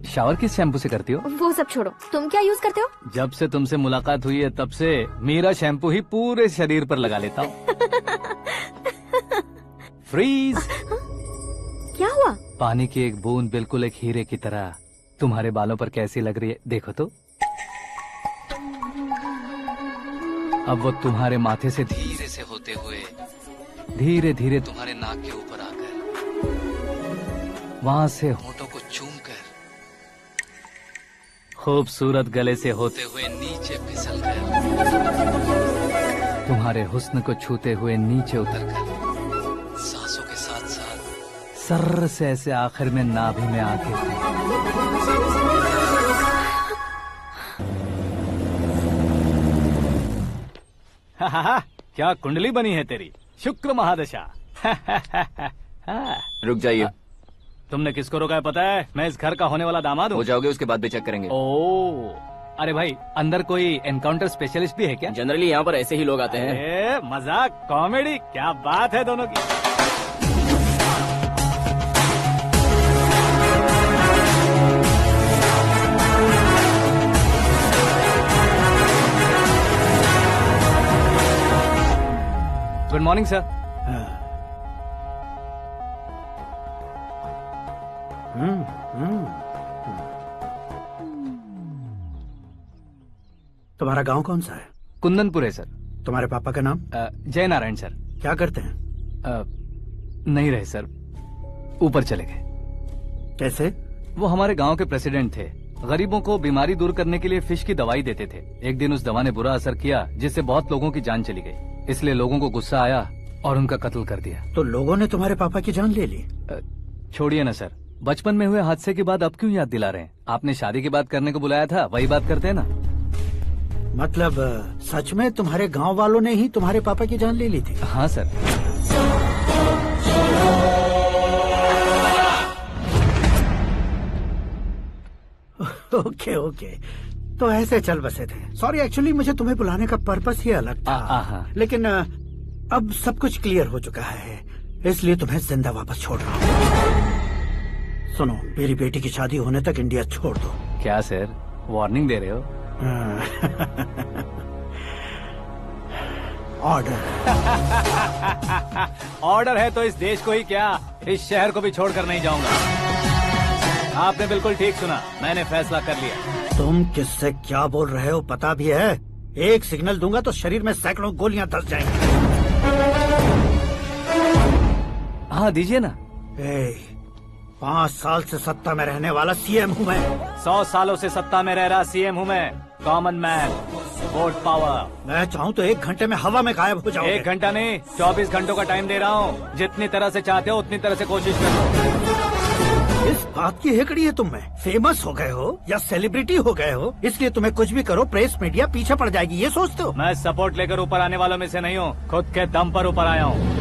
शावर किस शैम्पू से करती हो? वो सब छोड़ो, तुम क्या यूज करते हो? जब से तुमसे मुलाकात हुई है तब से मीरा शैम्पू ही पूरे शरीर पर लगा लेता हूँ। फ्रीज। क्या हुआ? पानी की एक बूंद बिल्कुल एक हीरे की तरह तुम्हारे बालों पर कैसी लग रही है, देखो तो। अब वो तुम्हारे माथे से धीरे से होते हुए धीरे धीरे तुम्हारे नाक के ऊपर आकर वहां से होठों को चूमकर खूबसूरत गले से होते हुए नीचे फिसलकर तुम्हारे हुस्न को छूते हुए नीचे उतरकर सांसों के साथ साथ सर्र से ऐसे आखिर में नाभि में आके क्या कुंडली बनी है तेरी, शुक्र महादशा। रुक जाइए। तुमने किसको रोका है पता है? मैं इस घर का होने वाला दामाद हूँ। हो जाओगे उसके बाद भी चेक करेंगे। ओ, अरे भाई, अंदर कोई एनकाउंटर स्पेशलिस्ट भी है क्या? जनरली यहाँ पर ऐसे ही लोग आते हैं। मजाक, कॉमेडी, क्या बात है दोनों की। Good morning sir. तुम्हारा गांव कौन सा है? कुंदनपुर है सर। तुम्हारे पापा का नाम? जय नारायण सर। क्या करते हैं? नहीं रहे सर, ऊपर चले गए। कैसे? वो हमारे गांव के प्रेसिडेंट थे। गरीबों को बीमारी दूर करने के लिए फिश की दवाई देते थे। एक दिन उस दवा ने बुरा असर किया जिससे बहुत लोगों की जान चली गई। इसलिए लोगों को गुस्सा आया और उनका कत्ल कर दिया। तो लोगों ने तुम्हारे पापा की जान ले ली? छोड़िए ना सर, बचपन में हुए हादसे के बाद अब क्यों याद दिला रहे हैं? आपने शादी की बात करने को बुलाया था, वही बात करते हैं ना। मतलब सच में तुम्हारे गांव वालों ने ही तुम्हारे पापा की जान ले ली थी? हाँ सर। ओके ओके, तो ऐसे चल बसे थे। सॉरी, एक्चुअली मुझे तुम्हें बुलाने का पर्पस ही अलग था। लेकिन अब सब कुछ क्लियर हो चुका है, इसलिए तुम्हें जिंदा वापस छोड़ रहा हूँ। सुनो, मेरी बेटी की शादी होने तक इंडिया छोड़ दो। क्या सर, वार्निंग दे रहे हो? ऑर्डर। ऑर्डर है तो इस देश को ही क्या, इस शहर को भी छोड़कर नहीं जाऊंगा। आपने बिल्कुल ठीक सुना, मैंने फैसला कर लिया। तुम किससे क्या बोल रहे हो पता भी है? एक सिग्नल दूंगा तो शरीर में सैकड़ों गोलियां धस जाएंगी। हाँ दीजिए ना। 5 साल से सत्ता में रहने वाला सीएम हूँ मैं। 100 सालों से सत्ता में रह रहा सीएम हूँ मैं। Common man, vote power. मैं चाहूँ तो 1 घंटे में हवा में गायब हो जाऊँ। 1 घंटा नहीं, 24 घंटों का टाइम दे रहा हूँ। जितनी तरह से चाहते हो उतनी तरह से कोशिश करो। इस बात की हेकड़ी है तुम में। फेमस हो गए हो या सेलिब्रिटी हो गए हो, इसलिए तुम्हें कुछ भी करो प्रेस मीडिया पीछे पड़ जाएगी, ये सोचते हो? मैं सपोर्ट लेकर ऊपर आने वालों में से नहीं हूँ, खुद के दम पर ऊपर आया हूँ।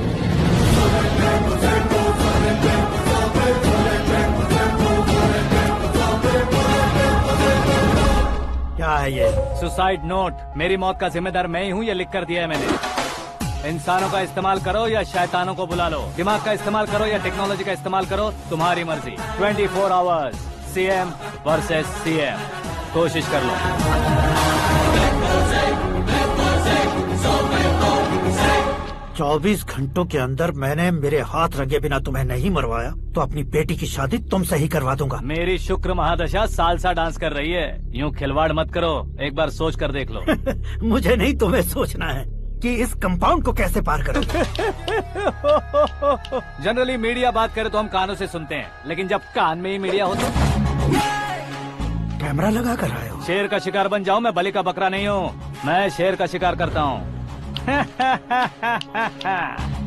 क्या है ये? Suicide note. मेरी मौत का जिम्मेदार मैं ही हूँ, ये लिख कर दिया है मैंने। इंसानों का इस्तेमाल करो या शैतानों को बुला लो, दिमाग का इस्तेमाल करो या टेक्नोलॉजी का इस्तेमाल करो, तुम्हारी मर्जी। 24 आवर्स, सीएम वर्सेस सीएम, कोशिश कर लो। 24 घंटों के अंदर मैंने मेरे हाथ रंगे बिना तुम्हें नहीं मरवाया तो अपनी बेटी की शादी तुमसे ही करवा दूंगा। मेरी शुक्र महादशा सालसा डांस कर रही है, यूँ खिलवाड़ मत करो, एक बार सोच कर देख लो। मुझे नहीं, तुम्हें सोचना है कि इस कंपाउंड को कैसे पार करें। जनरली मीडिया बात करे तो हम कानों से सुनते हैं, लेकिन जब कान में ही मीडिया हो तो कैमरा लगा कर आए हो। शेर का शिकार बन जाऊं, मैं बलि का बकरा नहीं हूँ, मैं शेर का शिकार करता हूँ।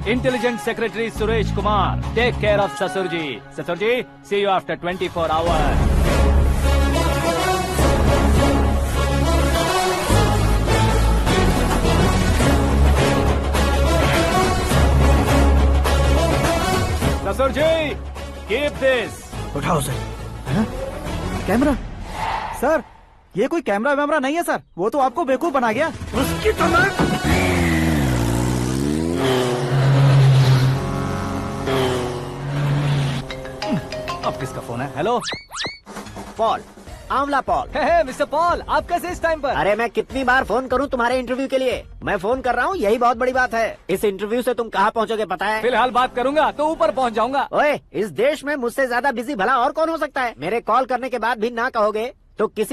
Intelligent secretary Suresh Kumar, take care of ससुर जी। ससुर ji, see you after 24 hours. ससुर जी, कीप दिस। उठाओ सर। कैमरा? सर, ये कोई कैमरा वैमरा नहीं है सर, वो तो आपको बेवकूफ बना गया। उसकी तो मैं अब किसका फोन है? हेलो पॉल, आंवला पॉल। मिस्टर पॉल, आप कैसे इस टाइम पर? अरे मैं कितनी बार फोन करूं तुम्हारे इंटरव्यू के लिए? मैं फोन कर रहा हूं, यही बहुत बड़ी बात है। इस इंटरव्यू से तुम कहां पहुंचोगे पता है? फिलहाल बात करूंगा तो ऊपर पहुंच जाऊंगा। ओए, इस देश में मुझसे ज्यादा बिजी भला और कौन हो सकता है? मेरे कॉल करने के बाद भी ना कहोगे तो किसी